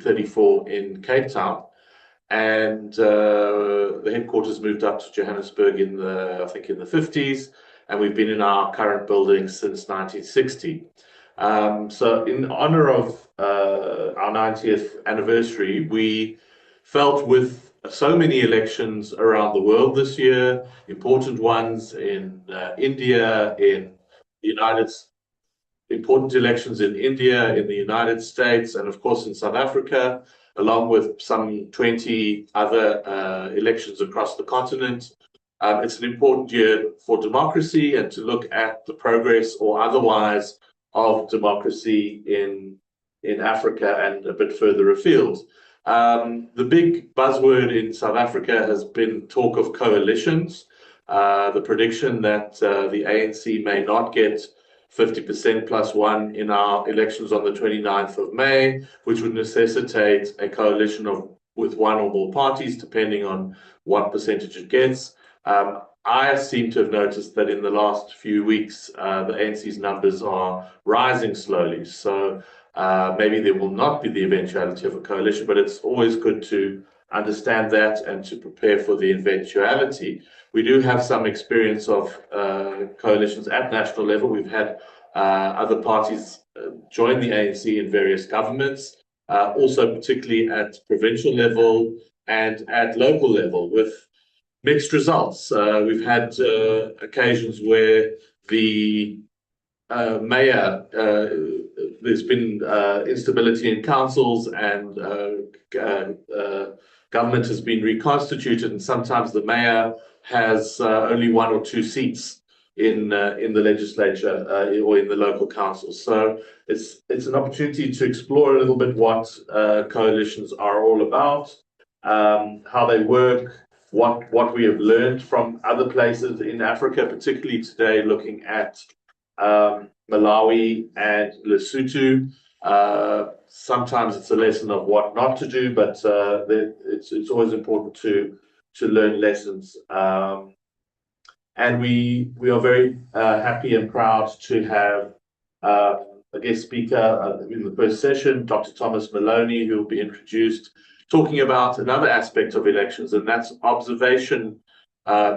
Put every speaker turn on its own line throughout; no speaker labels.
1934 in Cape Town, and the headquarters moved up to Johannesburg in I think in the 50s, and we've been in our current building since 1960. So in honor of our 90th anniversary, we felt with so many elections around the world this year, important ones in India, in the important elections in India, in the United States, and of course in South Africa, along with some 20 other elections across the continent. It's an important year for democracy and to look at the progress or otherwise of democracy in Africa and a bit further afield. The big buzzword in South Africa has been talk of coalitions, the prediction that the ANC may not get 50% plus one in our elections on the 29th of May, which would necessitate a coalition with one or more parties, depending on what percentage it gets. I seem to have noticed that in the last few weeks, the ANC's numbers are rising slowly. So maybe there will not be the eventuality of a coalition, but it's always good to understand that and to prepare for the eventuality. We do have some experience of coalitions at national level. We've had other parties join the ANC in various governments, also particularly at provincial level and at local level with mixed results. We've had occasions where the mayor, there's been instability in councils and government has been reconstituted, and sometimes the mayor has only one or two seats in the legislature or in the local councils. So it's an opportunity to explore a little bit what coalitions are all about, how they work, what we have learned from other places in Africa, particularly today looking at Malawi and Lesotho. Sometimes it's a lesson of what not to do, but it's always important to learn lessons. And we are very happy and proud to have a guest speaker in the first session, Dr. Thomas Maloney, who will be introduced, talking about another aspect of elections, and that's observation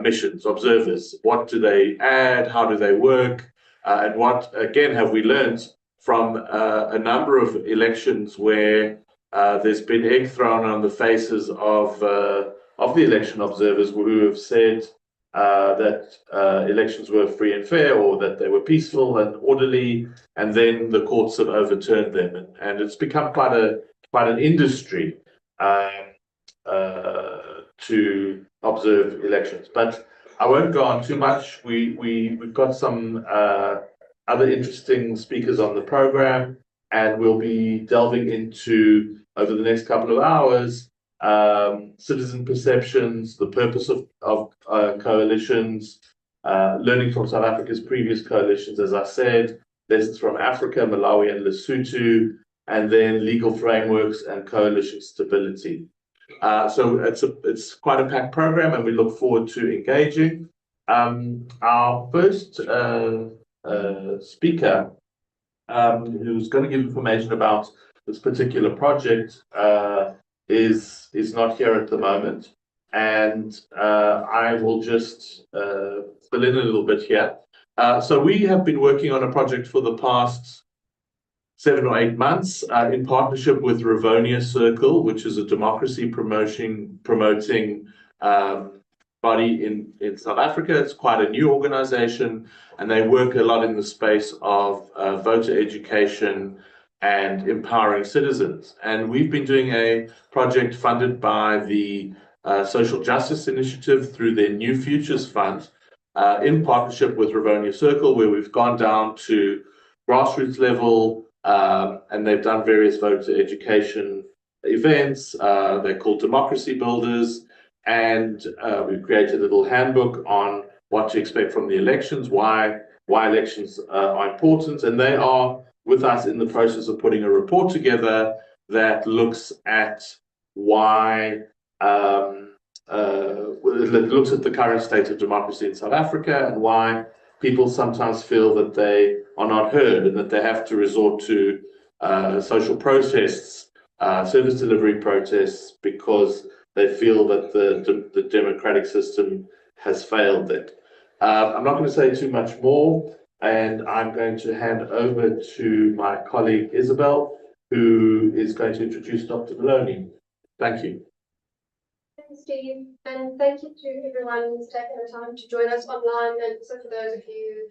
missions, observers. What do they add? How do they work? And what, again, have we learned from a number of elections where there's been egg thrown on the faces of the election observers who have said that elections were free and fair, or that they were peaceful and orderly, and then the courts have overturned them, and it's become quite an industry to observe elections. But I won't go on too much. We've got some other interesting speakers on the program, and we'll be delving into, over the next couple of hours, citizen perceptions, the purpose of coalitions, learning from South Africa's previous coalitions, as I said, lessons from Africa, Malawi and Lesotho, and then legal frameworks and coalition stability. So it's quite a packed program, and we look forward to engaging. Our first speaker, who's going to give information about this particular project, is not here at the moment, and I will just fill in a little bit here. So we have been working on a project for the past 7 or 8 months in partnership with Rivonia Circle, which is a democracy promoting body in South Africa. It's quite a new organization, and they work a lot in the space of voter education and empowering citizens. And we've been doing a project funded by the Social Justice Initiative through their New Futures Fund in partnership with Rivonia Circle, where we've gone down to grassroots level, and they've done various voter education events. They're called Democracy Builders, and we've created a little handbook on what to expect from the elections, why elections are important, and they are with us in the process of putting a report together that looks at why it looks at the current state of democracy in South Africa and why people sometimes feel that they are not heard and that they have to resort to social protests service delivery protests because they feel that the democratic system has failed them. I'm not going to say too much more, and I'm going to hand over to my colleague Isabel, who is going to introduce Dr. Maloney. Thank you.
Thanks, Steve, and thank you to everyone who's taken the time to join us online, and also for those of you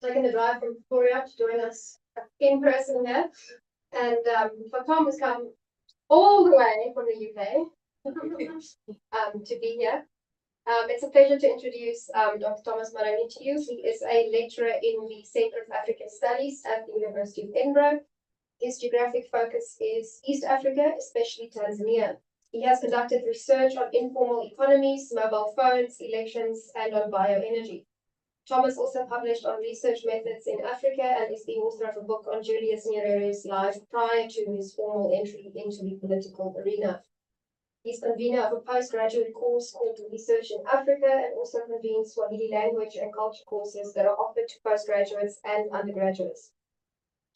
taking the drive from Victoria to join us in person here. And for Tom, who's come all the way from the UK to be here. It's a pleasure to introduce Dr. Thomas Maloney to you. He is a lecturer in the Centre of African Studies at the University of Edinburgh. His geographic focus is East Africa, especially Tanzania. He has conducted research on informal economies, mobile phones, elections, and on bioenergy. Thomas also published on research methods in Africa and is the author of a book on Julius Nyerere's life prior to his formal entry into the political arena. He's convener of a postgraduate course called Research in Africa and also convenes Swahili language and culture courses that are offered to postgraduates and undergraduates.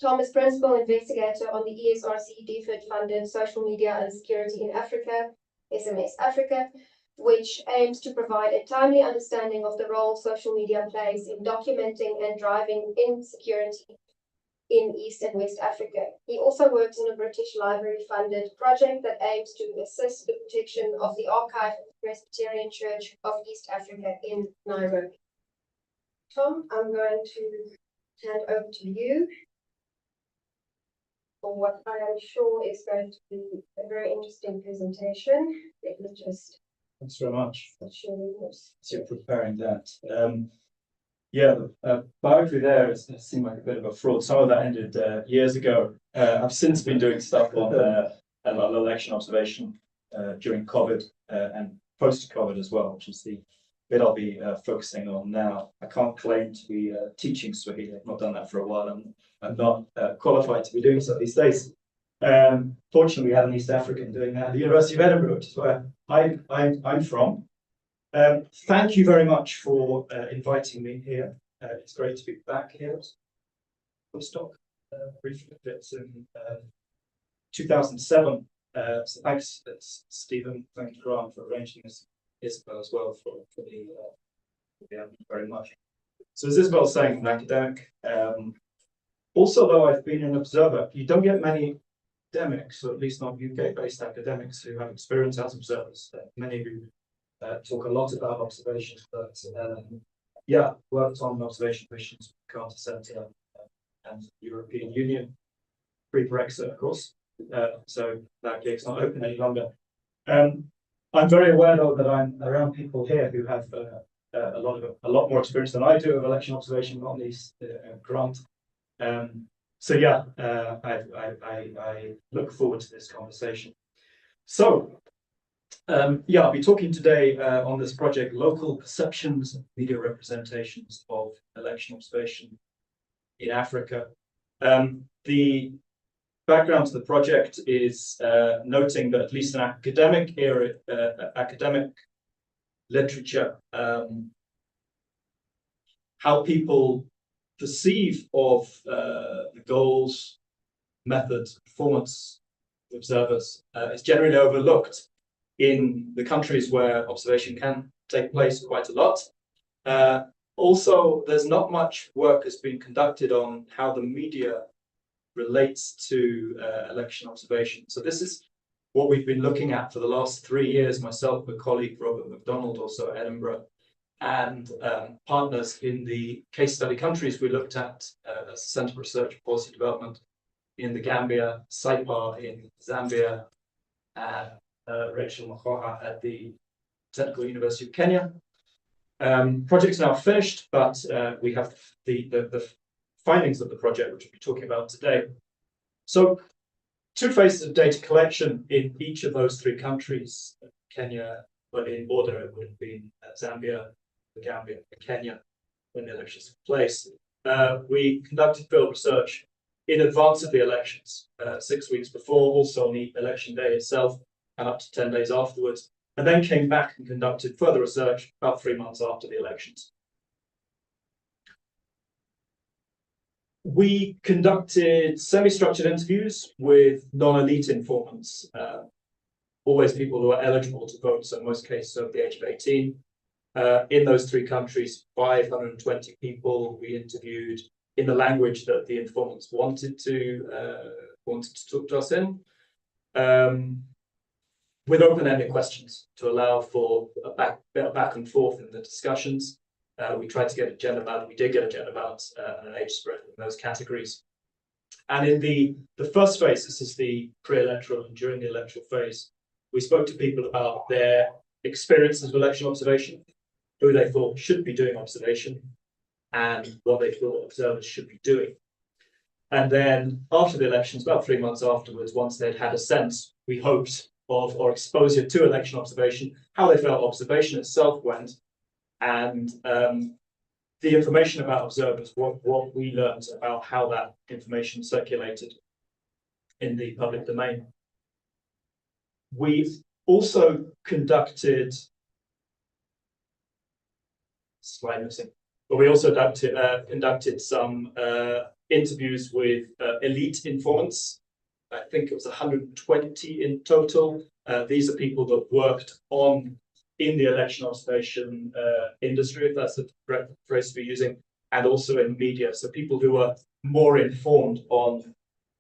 Tom is principal investigator on the ESRC DFID-funded Social Media and Security in Africa, SMS Africa, which aims to provide a timely understanding of the role social media plays in documenting and driving insecurity in East and West Africa. He also works on a British Library-funded project that aims to assist the protection of the archive of the Presbyterian Church of East Africa in Nairobi. Tom, I'm going to hand over to you for what I am sure is going to be a very interesting presentation. Let me just...
Thanks very much.
Share yours.
So you're preparing that. The biography there seemed like a bit of a fraud. Some of that ended years ago. I've since been doing stuff on election observation during COVID and post-COVID as well, which is the bit I'll be focusing on now. I can't claim to be teaching Swahili. I've not done that for a while. I'm not qualified to be doing so these days. Fortunately, we had an East African doing that at the University of Edinburgh, which is where I'm from. Thank you very much for inviting me here. It's great to be back here. Postdoc briefly it's in 2007. So thanks, Stephen. Thanks, Grant, for arranging this. Isabel as well for very much. So as Isabel was saying, I'm an academic. Also, though I've been an observer, you don't get many academics, or at least not UK-based academics, who have experience as observers. Many of you talk a lot about observations, but worked on observation missions with Carter Centre and the European Union, pre-Brexit, of course. So that gig's not open any longer. I'm very aware, though, that I'm around people here who have a lot more experience than I do of election observation, not least Grant. I look forward to this conversation. So, I'll be talking today on this project, Local Perceptions and Media Representations of Election Observation in Africa. The background to the project is noting that at least in academic literature, how people perceive of the goals, methods, performance of observers is generally overlooked in the countries where observation can take place quite a lot. Also, there's not much work has been conducted on how the media relates to election observation. So this is what we've been looking at for the last 3 years, myself, my colleague Robert MacDonald, also at Edinburgh, and partners in the case study countries we looked at as Centre for Research and Policy Development in the Gambia, SAIPA in Zambia, and Rachel Mahoha at the Technical University of Kenya. Project's now finished, but we have the findings of the project, which we'll be talking about today. So, 2 phases of data collection in each of those 3 countries. Kenya, but in order, it would have been Zambia, the Gambia, and Kenya when the elections took place. We conducted field research in advance of the elections, 6 weeks before, also on the election day itself, and up to 10 days afterwards, and then came back and conducted further research about 3 months after the elections. We conducted semi-structured interviews with non-elite informants, always people who are eligible to vote, so in most cases over the age of 18. In those 3 countries, 520 people we interviewed in the language that the informants wanted to talk to us in, with open-ended questions to allow for a bit of back and forth in the discussions. We tried to get a gender balance. We did get a gender balance and an age spread in those categories. And in the first phase, this is the pre-electoral and during the electoral phase, we spoke to people about their experiences of election observation, who they thought should be doing observation, and what they thought observers should be doing. And then after the elections, about 3 months afterwards, once they'd had a sense, we hoped, of or exposure to election observation, how they felt observation itself went, and the information about observers, what we learned about how that information circulated in the public domain. We also conducted, slide missing, but we also conducted some interviews with elite informants. I think it was 120 in total. These are people that worked in the election observation industry, if that's the correct phrase to be using, and also in media. So people who are more informed on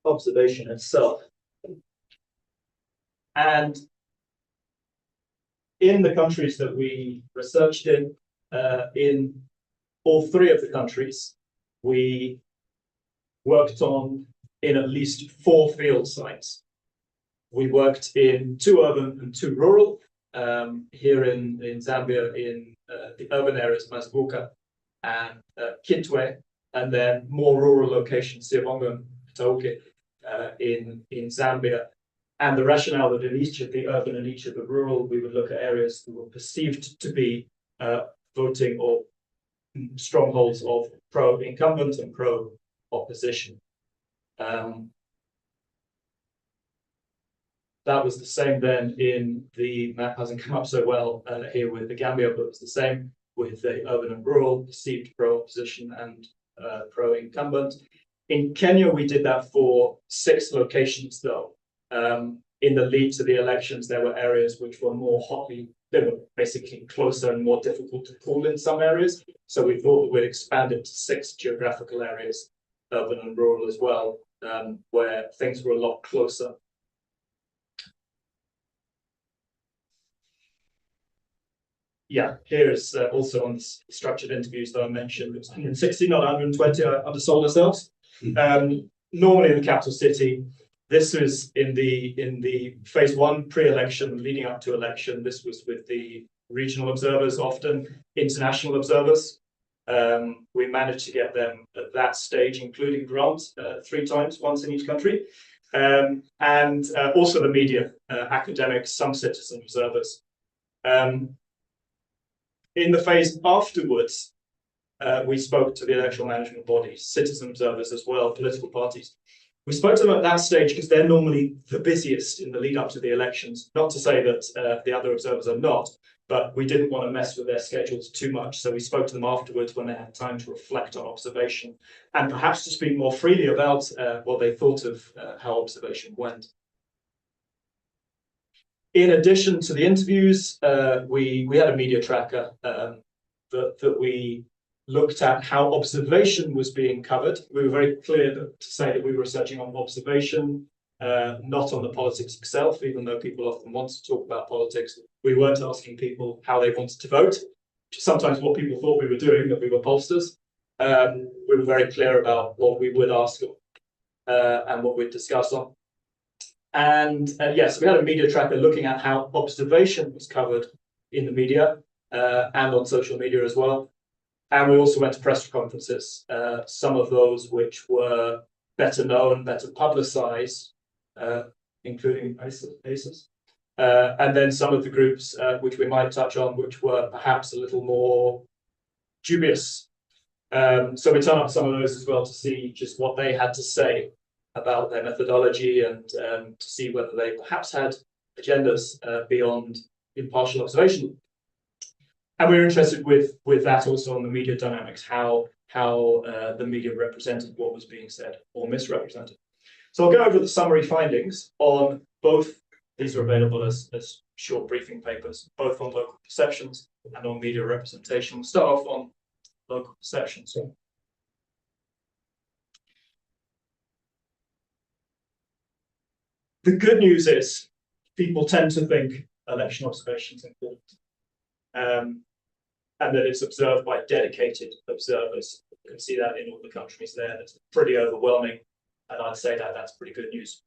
observation itself. And in the countries that we researched in all 3 of the countries, we worked in at least 4 field sites. We worked in 2 urban and 2 rural. Here in Zambia, in the urban areas, Mazibuka and Kitwe, and then more rural locations, Siyabonga and Patoke, in Zambia. And the rationale that in each of the urban and each of the rural, we would look at areas that were perceived to be voting or strongholds of pro-incumbent and pro-opposition. That was the same then in the map, hasn't come up so well here with the Gambia, but it was the same with the urban and rural, perceived pro-opposition and pro-incumbent. In Kenya, we did that for 6 locations though. In the lead to the elections, there were areas which were more hotly, they were basically closer and more difficult to pool in some areas. So we thought we'd expand it to 6 geographical areas, urban and rural as well, where things were a lot closer. Yeah, here is also on the structured interviews that I mentioned. It was 160, not 120. I undersold ourselves. Normally in the capital city, this was in the phase 1 pre-election leading up to election. This was with the regional observers, often international observers. We managed to get them at that stage, including grants 3 times, once in each country, and also the media, academics, some citizen observers. In the phase afterwards, we spoke to the electoral management bodies, citizen observers as well, political parties. We spoke to them at that stage because they're normally the busiest in the lead up to the elections. Not to say that the other observers are not, but we didn't want to mess with their schedules too much. So we spoke to them afterwards when they had time to reflect on observation and perhaps to speak more freely about what they thought of how observation went. In addition to the interviews, we had a media tracker that we looked at how observation was being covered. We were very clear to say that we were researching on observation, not on the politics itself, even though people often want to talk about politics. We weren't asking people how they wanted to vote, which is sometimes what people thought we were doing, that we were pollsters. We were very clear about what we would ask and what we'd discuss on. And yes, we had a media tracker looking at how observation was covered in the media and on social media as well. And we also went to press conferences, some of those which were better known, better publicized, including ACES. And then some of the groups which we might touch on, which were perhaps a little more dubious. So we turned up some of those as well to see just what they had to say about their methodology and to see whether they perhaps had agendas beyond impartial observation. And we're interested with that also on the media dynamics, how the media represented what was being said or misrepresented. So I'll go over the summary findings on both. These are available as short briefing papers, both on local perceptions and on media representation. We'll start off on local perceptions. The good news is people tend to think election observation is important, and that it's observed by dedicated observers. You can see that in all the countries there. That's pretty overwhelming, and I'd say that that's pretty good news.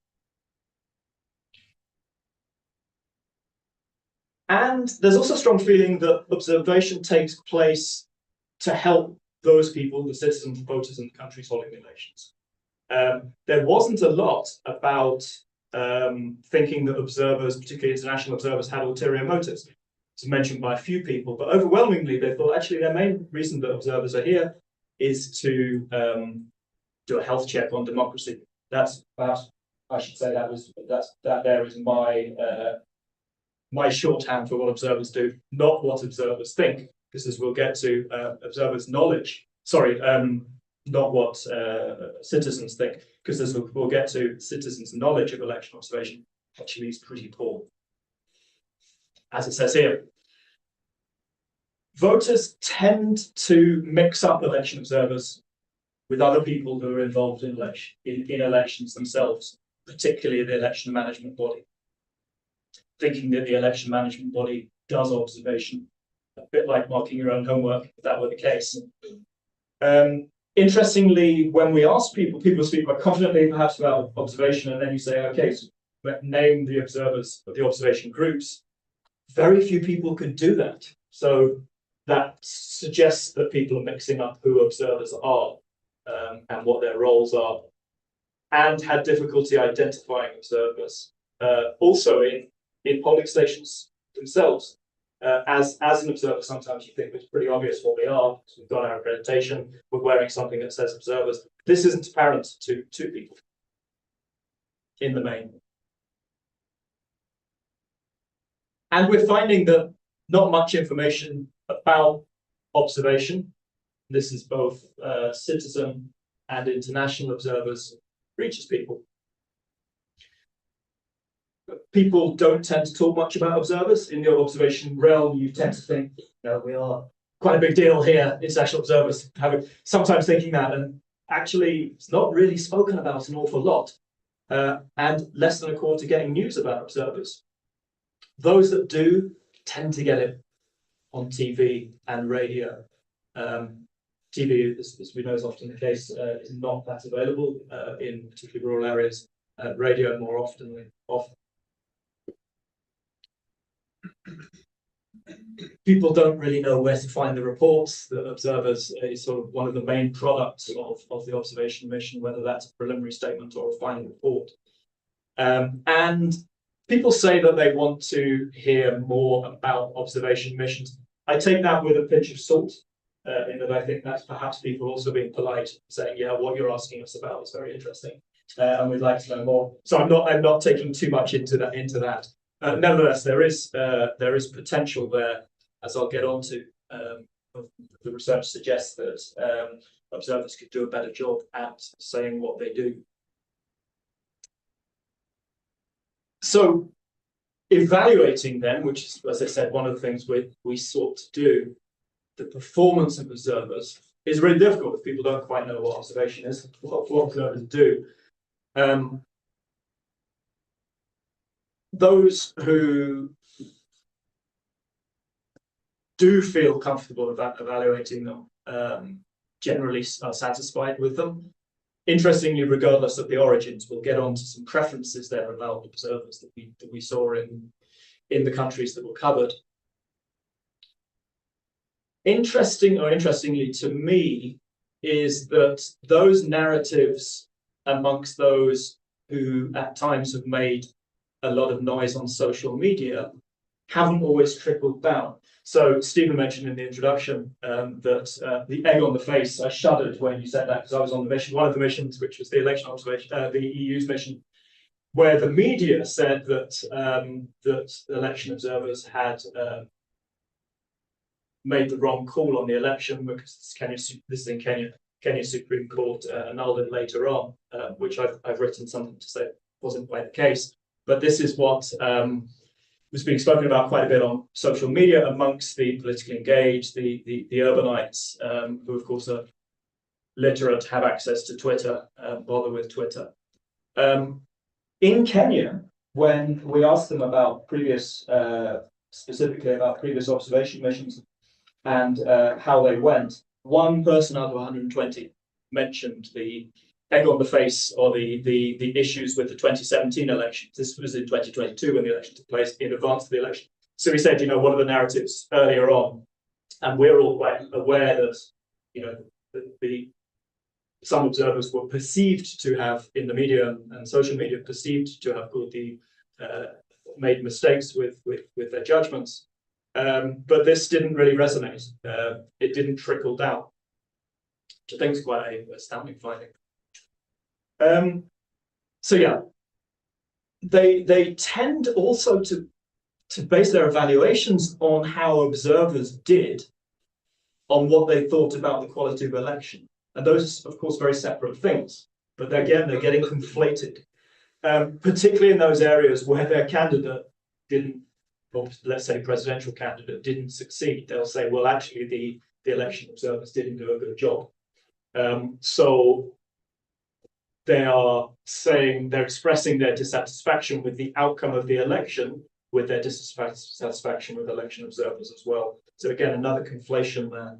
And there's also a strong feeling that observation takes place to help those people, the citizens, voters in the countries holding the elections. There wasn't a lot about thinking that observers, particularly international observers, had ulterior motives. It's mentioned by a few people, but overwhelmingly they thought actually their main reason that observers are here is to do a health check on democracy. That's perhaps I should say that there is my shorthand for what observers do, not what observers think, because as we'll get to, observers' knowledge. Sorry, not what citizens think, because as we'll get to, citizens' knowledge of election observation actually is pretty poor. As it says here, voters tend to mix up election observers with other people who are involved in elections themselves, particularly the election management body, thinking that the election management body does observation, a bit like marking your own homework, if that were the case. Interestingly, when we ask people speak quite confidently perhaps about observation, and then you say, okay, so name the observers of the observation groups. Very few people can do that. So that suggests that people are mixing up who observers are and what their roles are, and had difficulty identifying observers. Also in polling stations themselves. As an observer, sometimes you think it's pretty obvious what we are. So we've got our accreditation, we're wearing something that says observers. This isn't apparent to people in the main. And we're finding that not much information about observation, this is both citizen and international observers, reaches people. People don't tend to talk much about observers. In the observation realm, you tend to think, we are quite a big deal here, international observers, sometimes thinking that, and actually it's not really spoken about an awful lot. And less than a quarter getting news about observers. Those that do tend to get it on TV and radio. TV, as we know is often the case, is not that available in particularly rural areas. Radio more often. People don't really know where to find the reports. The observers is sort of one of the main products of the observation mission, whether that's a preliminary statement or a final report. And people say that they want to hear more about observation missions. I take that with a pinch of salt, in that I think that's perhaps people also being polite, saying, yeah, what you're asking us about is very interesting, and we'd like to know more. So I'm not taking too much into that. Nevertheless, there is potential there, as I'll get on to. The research suggests that observers could do a better job at saying what they do. So evaluating then, which is, as I said, one of the things we sought to do, the performance of observers is really difficult if people don't quite know what observation is, what observers do. Those who do feel comfortable about evaluating them generally are satisfied with them. Interestingly, regardless of the origins, we'll get on to some preferences there about observers that we saw in the countries that were covered. Interestingly to me, is that those narratives amongst those who at times have made a lot of noise on social media haven't always trickled down. So Stephen mentioned in the introduction that the egg on the face, I shuddered when you said that because I was on the mission, one of the missions, which was the election observation, the EU's mission, where the media said that that election observers had made the wrong call on the election, because this is in Kenya. Kenya Supreme Court annulled it later on, which I've written something to say wasn't quite the case. But this is what was being spoken about quite a bit on social media amongst the politically engaged, the urbanites, who of course are literate, have access to Twitter, bother with Twitter. In Kenya, when we asked them about specifically about previous observation missions and how they went, one person out of 120 mentioned the egg on the face, or the issues with the 2017 election. This was in 2022 when the election took place, in advance of the election. So he said, what are the narratives earlier on? And we're all quite aware that, some observers were perceived to have, in the media and social media, perceived to have made mistakes with their judgments. But this didn't really resonate. It didn't trickle down, which I think is quite an astounding finding. So yeah, they tend also to base their evaluations on how observers did on what they thought about the quality of election. And those, of course, very separate things. But again, they're getting conflated, particularly in those areas where their candidate didn't, or let's say presidential candidate didn't succeed. They'll say, well, actually, the election observers didn't do a good job. So they are saying, they're expressing their dissatisfaction with the outcome of the election, with their dissatisfaction with election observers as well. So again, another conflation there.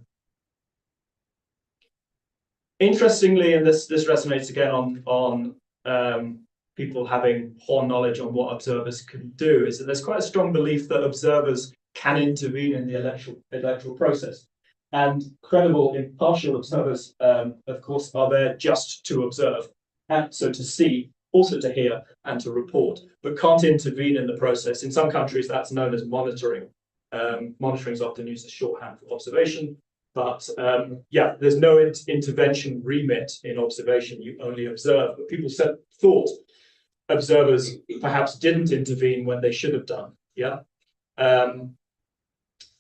Interestingly, and this resonates again on people having poor knowledge on what observers can do, is that there's quite a strong belief that observers can intervene in the electoral process. And credible, impartial observers, of course, are there just to observe, and so to see, also to hear, and to report, but can't intervene in the process. In some countries, that's known as monitoring. Monitoring is often used as shorthand for observation. But yeah, there's no intervention remit in observation. You only observe. But people thought observers perhaps didn't intervene when they should have done. Yeah, and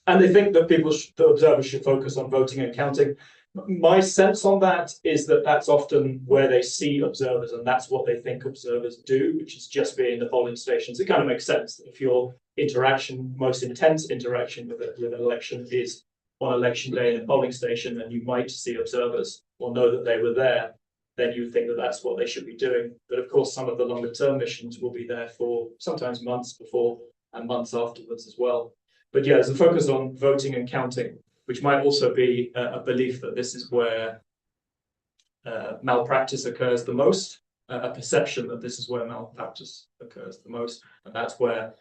they think that the observers should focus on voting and counting. My sense on that is that that's often where they see observers, and that's what they think observers do, which is just be in the polling stations. It kind of makes sense. If your most intense interaction with an election is on election day in a polling station, and you might see observers or know that they were there, then you think that that's what they should be doing. But of course, some of the longer term missions will be there for sometimes months before and months afterwards as well. But yeah, there's a focus on voting and counting, which might also be a belief that this is where malpractice occurs the most, a perception that this is where malpractice occurs the most, and that's where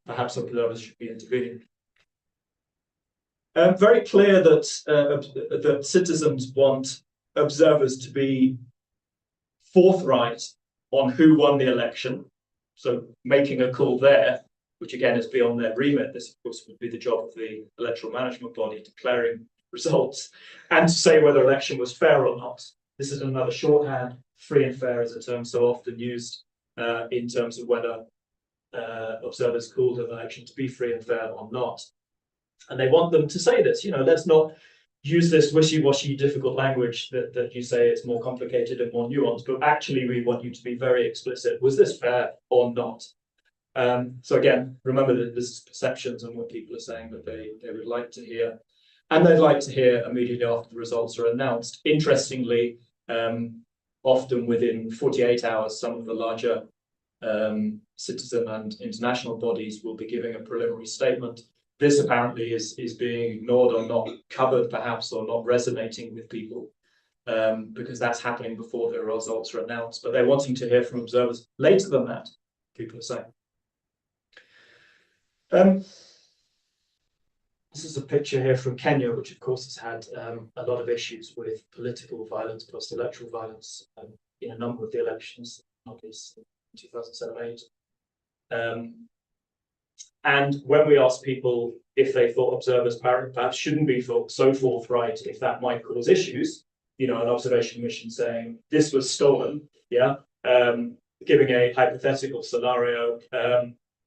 perhaps observers should be intervening. Very clear that citizens want observers to be forthright on who won the election, so making a call there, which again is beyond their remit. This, of course, would be the job of the electoral management body, declaring results, and to say whether election was fair or not. This is another shorthand. Free and fair is a term so often used in terms of whether observers called an election to be free and fair or not. And they want them to say this, let's not use this wishy-washy, difficult language that you say it's more complicated and more nuanced, but actually we want you to be very explicit. Was this fair or not? So again, remember that this is perceptions and what people are saying that they would like to hear. And they'd like to hear immediately after the results are announced. Interestingly, often within 48 hours, some of the larger citizen and international bodies will be giving a preliminary statement. This apparently is being ignored or not covered perhaps, or not resonating with people, because that's happening before the results are announced. But they're wanting to hear from observers later than that, people are saying. This is a picture here from Kenya, which of course has had a lot of issues with political violence, post-electoral violence in a number of the elections, not least in 2007-8. And when we asked people if they thought observers perhaps shouldn't be so forthright, if that might cause issues, an observation mission saying this was stolen, giving a hypothetical scenario,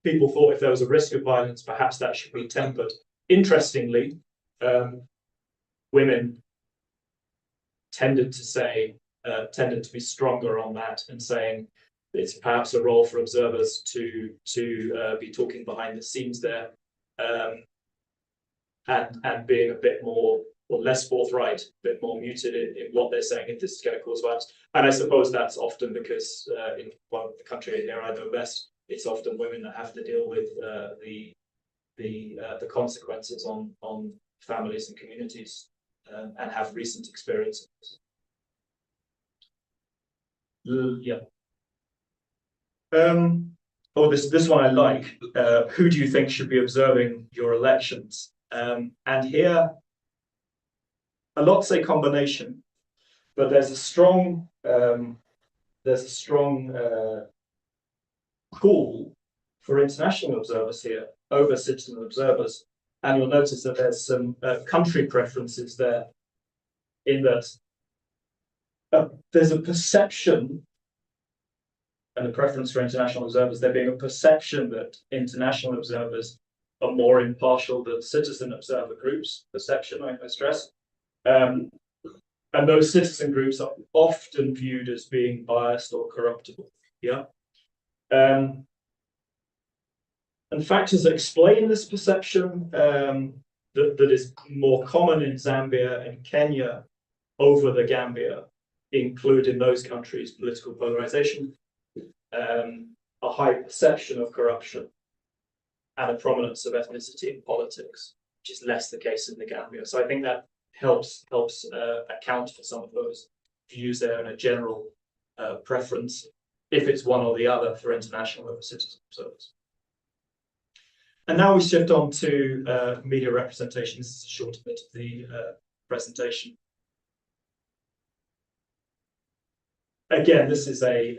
people thought if there was a risk of violence, perhaps that should be tempered. Interestingly, women tended to be stronger on that and saying it's perhaps a role for observers to be talking behind the scenes there, and being a bit more or less forthright, a bit more muted in what they're saying if this is going to cause violence. And I suppose that's often because in the country here I know best, it's often women that have to deal with the consequences on families and communities, and have recent experiences. Yeah. Oh, this one I like. Who do you think should be observing your elections? And here, a lot say combination, but there's a strong call for international observers here over citizen observers, and you'll notice that there's some country preferences there, in that there's a perception and a preference for international observers, there being a perception that international observers are more impartial than citizen observer groups. Perception, I stress. And those citizen groups are often viewed as being biased or corruptible. Yeah. And factors that explain this perception that is more common in Zambia and Kenya over the Gambia include in those countries political polarization, a high perception of corruption, and a prominence of ethnicity in politics, which is less the case in the Gambia. So I think that helps account for some of those views there, and a general preference, if it's one or the other, for international over citizen observers. And now we shift on to media representation. This is a short bit of the presentation. Again, this is a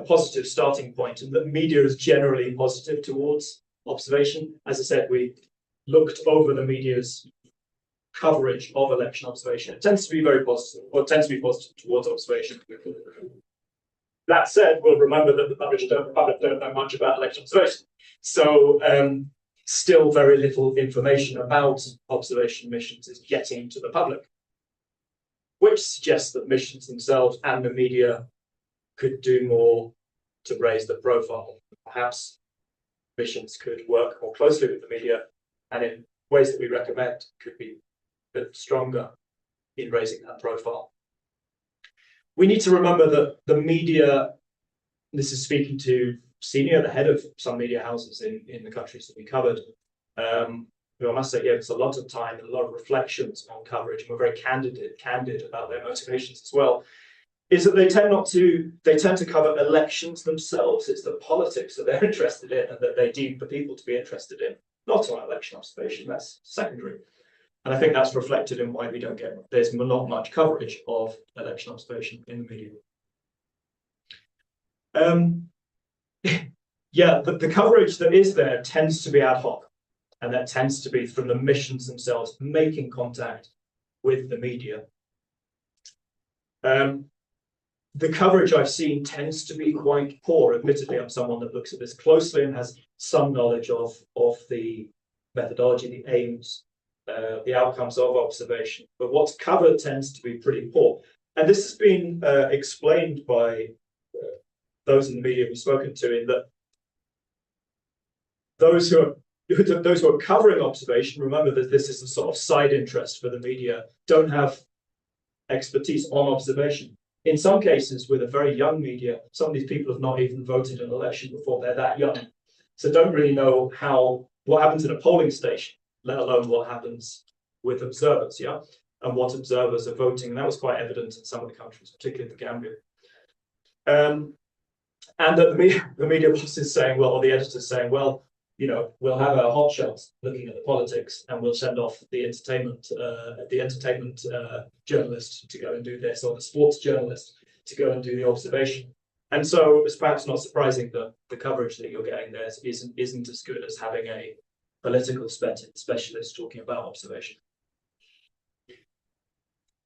positive starting point, and that media is generally positive towards observation. As I said, we looked over the media's coverage of election observation. It tends to be very positive, or it tends to be positive towards observation. That said, we'll remember that the public don't know much about election observation. So still very little information about observation missions is getting to the public, which suggests that missions themselves and the media could do more to raise the profile. Perhaps missions could work more closely with the media, and in ways that we recommend could be a bit stronger in raising that profile. We need to remember that the media, this is speaking to Senior, the head of some media houses in the countries that we covered, who I must say gave us a lot of time and a lot of reflections on coverage, and were very candid about their motivations as well, is that they tend to cover elections themselves. It's the politics that they're interested in and that they deem for people to be interested in, not on election observation. That's secondary. And I think that's reflected in why there's not much coverage of election observation in the media. Yeah, the coverage that is there tends to be ad hoc, and that tends to be from the missions themselves making contact with the media. The coverage I've seen tends to be quite poor. Admittedly, I'm someone that looks at this closely and has some knowledge of the methodology, the aims, the outcomes of observation. But what's covered tends to be pretty poor. And this has been explained by those in the media we've spoken to, in that those who are covering observation, remember that this is a sort of side interest for the media, don't have expertise on observation. In some cases, with a very young media, some of these people have not even voted in an election before they're that young, so don't really know what happens in a polling station, let alone what happens with observers, yeah, and what observers are voting. And that was quite evident in some of the countries, particularly the Gambia. And that the media boss is saying, well, or the editor's saying, well, you know, we'll have our hot shots looking at the politics, and we'll send off the entertainment journalist to go and do this, or the sports journalist to go and do the observation. And so it's perhaps not surprising that the coverage that you're getting there isn't as good as having a political specialist talking about observation.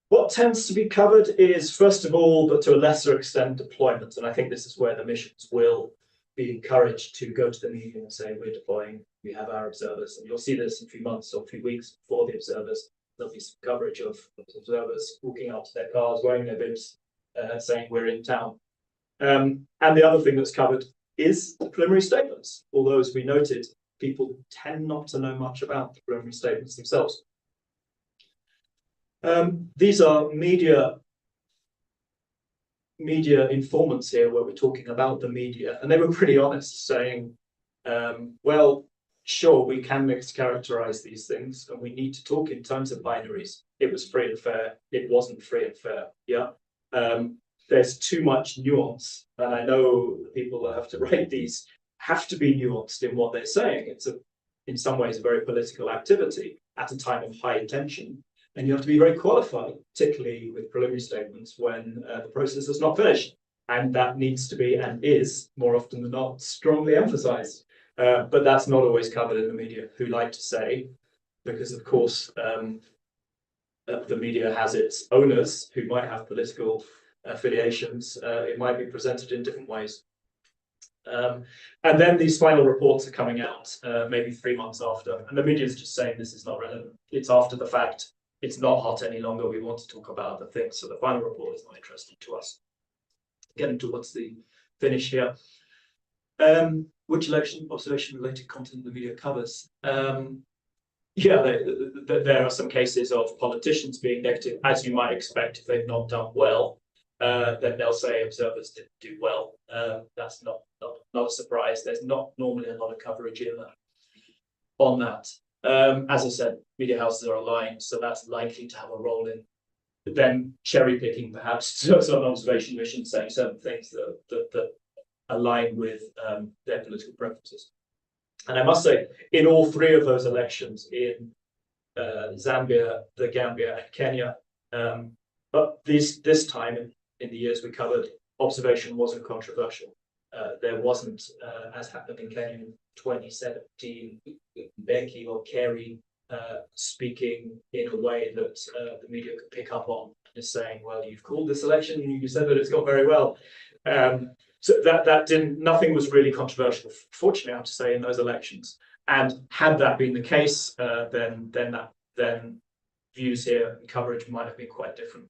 What tends to be covered is, first of all, but to a lesser extent, deployment. And I think this is where the missions will be encouraged to go to the media and say, we're deploying, we have our observers. And you'll see this in a few months or a few weeks before the observers. There'll be some coverage of observers walking out to their cars, wearing their bibs, saying we're in town. And the other thing that's covered is the preliminary statements. Although, as we noted, people tend not to know much about the preliminary statements themselves. These are media informants here, where we're talking about the media, and they were pretty honest, saying, well, sure, we can mischaracterize these things, and we need to talk in terms of binaries. It was free and fair. It wasn't free and fair. Yeah. There's too much nuance, and I know the people that have to write these have to be nuanced in what they're saying. It's in some ways a very political activity at a time of high tension, and you have to be very qualified, particularly with preliminary statements when the process is not finished, and that needs to be and is more often than not strongly emphasized. But that's not always covered in the media, who like to say, because of course the media has its owners who might have political affiliations. It might be presented in different ways. And then these final reports are coming out maybe 3 months after, and the media is just saying this is not relevant. It's after the fact. It's not hot any longer. We want to talk about other things. So the final report is not interesting to us. Getting towards the finish here. Which election observation related content the media covers? Yeah, there are some cases of politicians being negative, as you might expect if they've not done well. Then they'll say observers didn't do well. That's not a surprise. There's not normally a lot of coverage in that, on that. As I said, media houses are aligned, so that's likely to have a role in them cherry picking, perhaps, some observation missions saying certain things that align with their political preferences. And I must say, in all 3 of those elections, in Zambia, the Gambia, and Kenya, but this time in the years we covered, observation wasn't controversial. There wasn't, as happened in Kenya in 2017, Becky or Kerry speaking in a way that the media could pick up on, just saying, well, you've called this election and you said that it's gone very well. So that didn't, nothing was really controversial, fortunately, I have to say, in those elections. And had that been the case, then views here and coverage might have been quite different.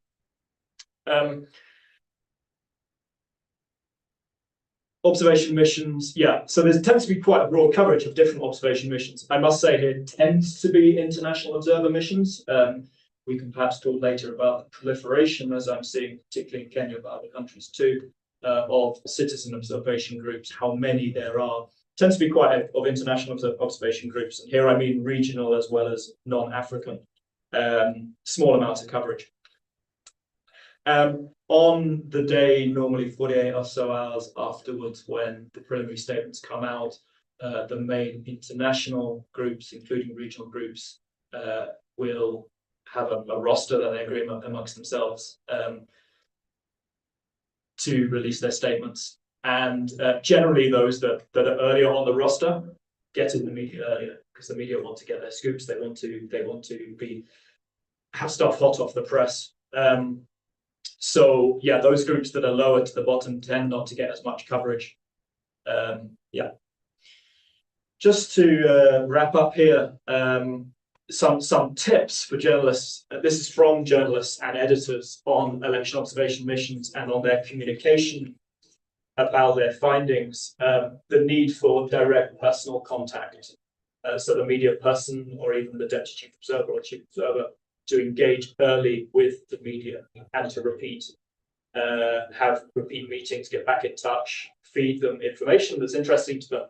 Observation missions, yeah. So there tends to be quite a broad coverage of different observation missions. I must say here tends to be international observer missions. We can perhaps talk later about the proliferation, as I'm seeing, particularly in Kenya, but other countries too, of citizen observation groups, how many there are. Tends to be quite of international observation groups. And here I mean regional as well as non-African. Small amounts of coverage. On the day, normally 48 or so hours afterwards, when the preliminary statements come out, the main international groups, including regional groups, will have a roster that they agree amongst themselves to release their statements. And generally those that are earlier on the roster get in the media earlier, because the media want to get their scoops. They want to have stuff hot off the press. So yeah, those groups that are lower to the bottom tend not to get as much coverage. Yeah. Just to wrap up here, some tips for journalists. This is from journalists and editors on election observation missions and on their communication about their findings. The need for direct personal contact. So the media person or even the deputy chief observer or chief observer to engage early with the media and to have repeat meetings, get back in touch, feed them information that's interesting to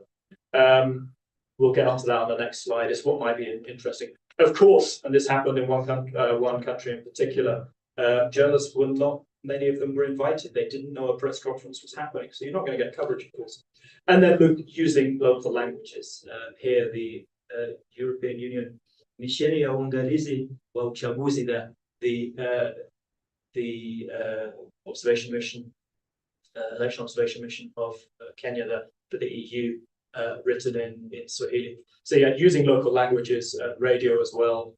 them. We'll get onto that on the next slide. It's what might be interesting. Of course, and this happened in one country in particular, journalists were not, many of them were invited. They didn't know a press conference was happening, so you're not going to get coverage, of course. And then using local languages. Here, the European Union, Misheni ya uangalizi wa uchaguzi there, the observation mission, election observation mission of Kenya there for the EU, written in Swahili. So yeah, using local languages, radio as well.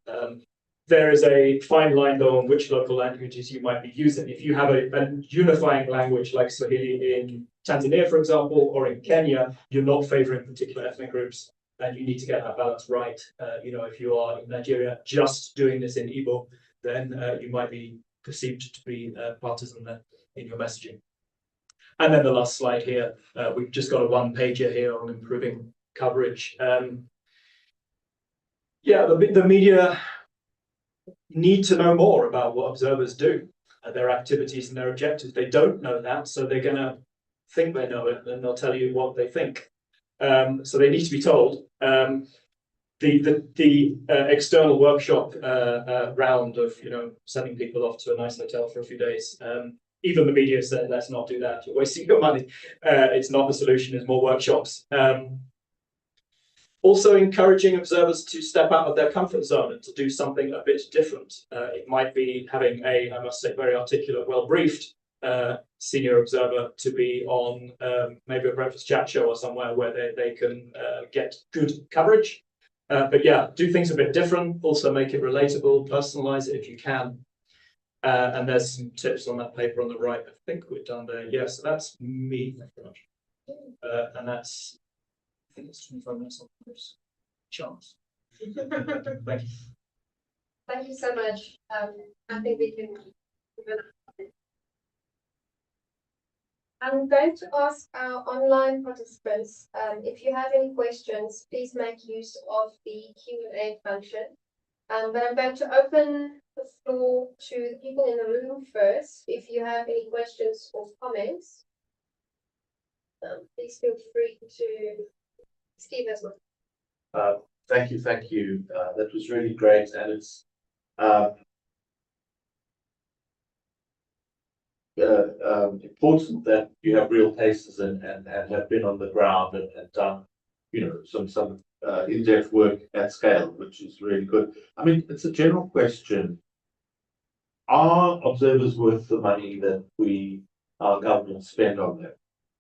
There is a fine line though on which local languages you might be using. If you have a unifying language like Swahili Tanzania, for example, or in Kenya, you're not favoring particular ethnic groups, and you need to get that balance right. If you are in Nigeria just doing this in Igbo, then you might be perceived to be partisan in your messaging. And then the last slide here, we've just got a one-pager here on improving coverage. The media need to know more about what observers do, their activities and their objectives. They don't know that, so they're going to think they know it, and they'll tell you what they think. So they need to be told. The external workshop round of sending people off to a nice hotel for a few days. Even the media said, let's not do that. You're wasting your money. It's not the solution. It's more workshops. Also encouraging observers to step out of their comfort zone and to do something a bit different. It might be having I must say, very articulate, well-briefed senior observer to be on maybe a breakfast chat show or somewhere where they can get good coverage. But yeah, do things a bit different. Also make it relatable, personalize it if you can. And there's some tips on that paper on the right. I think we're done there. Yeah, so that's me. Thank you very much. And that's, I think it's 25 minutes on this chance. Thank you.
Thank you so much. I think we can. I'm going to ask our online participants, if you have any questions, please make use of the Q&A function. But I'm going to open the floor to the people in the room first. If you have any questions or comments, please feel free to. Steve as well.
Thank you. That was really great, and it's important that you have real cases and have been on the ground and done some in-depth work at scale, which is really good. I mean, it's a general question. Are observers worth the money that our government spend on them?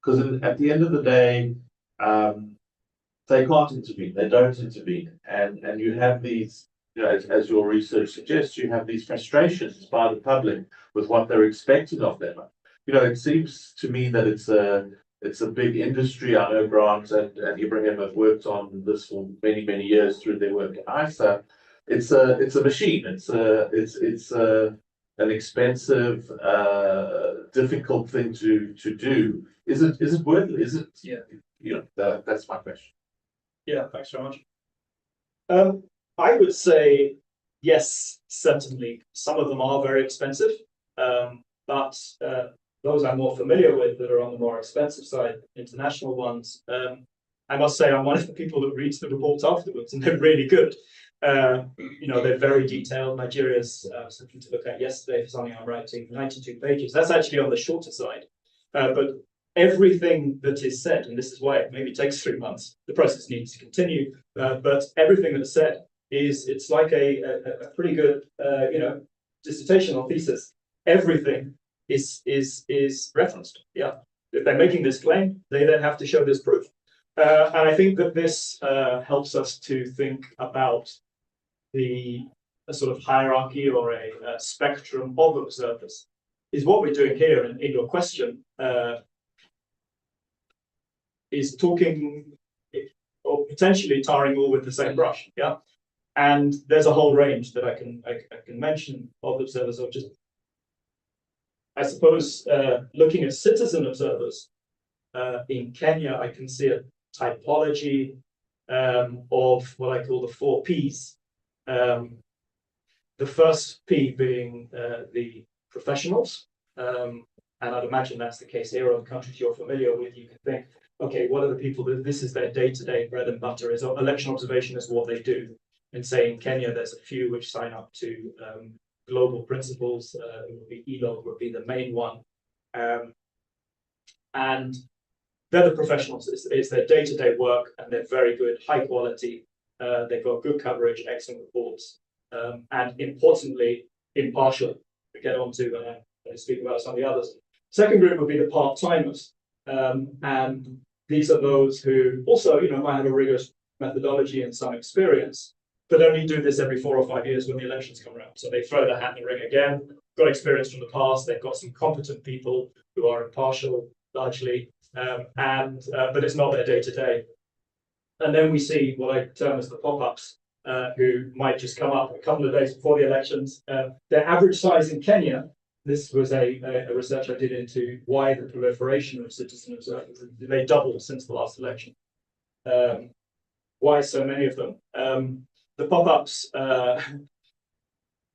Because at the end of the day, they can't intervene. They don't intervene, and you have these, as your research suggests, you have these frustrations by the public with what they're expecting of them. It seems to me that it's a big industry. I know Grant and Ibrahim have worked on this for many years through their work at ISA. It's a machine. It's an expensive, difficult thing to do. Is it worth it? Is it? Yeah. That's my question.
Yeah, thanks very much. I would say yes, certainly. Some of them are very expensive, but those I'm more familiar with that are on the more expensive side, international ones. I must say I'm one of the people that reads the reports afterwards, and they're really good. They're very detailed. Nigeria's something to look at yesterday for something I'm writing, 92 pages. That's actually on the shorter side. But everything that is said, and this is why it maybe takes 3 months, the process needs to continue, but everything that's said it's like a pretty good dissertation or thesis. Everything is referenced. Yeah, if they're making this claim, they then have to show this proof. And I think that this helps us to think about a sort of hierarchy or a spectrum of observers. Is what we're doing here in your question is talking or potentially tarring all with the same brush. Yeah, and there's a whole range that I can mention of observers. Or just, I suppose, looking at citizen observers in Kenya, I can see a typology of what I call the 4 Ps. The first P being the professionals, and I'd imagine that's the case here. Or the countries you're familiar with, you can think, okay, what are the people that this is their day-to-day bread and butter? Is election observation is what they do. And say in Kenya, there's a few which sign up to global principles. It would be ELO would be the main one, and they're the professionals. It's their day-to-day work, and they're very good, high quality. They've got good coverage, excellent reports, and importantly, impartial. We get on to when I speak about some of the others. Second group would be the part-timers, and these are those who also, might have a rigorous methodology and some experience, but only do this every 4 or 5 years when the elections come around. So they throw their hat in the ring again, got experience from the past, they've got some competent people who are impartial, largely, but it's not their day-to-day. And then we see what I term as the pop-ups, who might just come up a couple of days before the elections. Their average size in Kenya, this was a research I did into why the proliferation of citizen observers, they doubled since the last election. Why so many of them? The pop-ups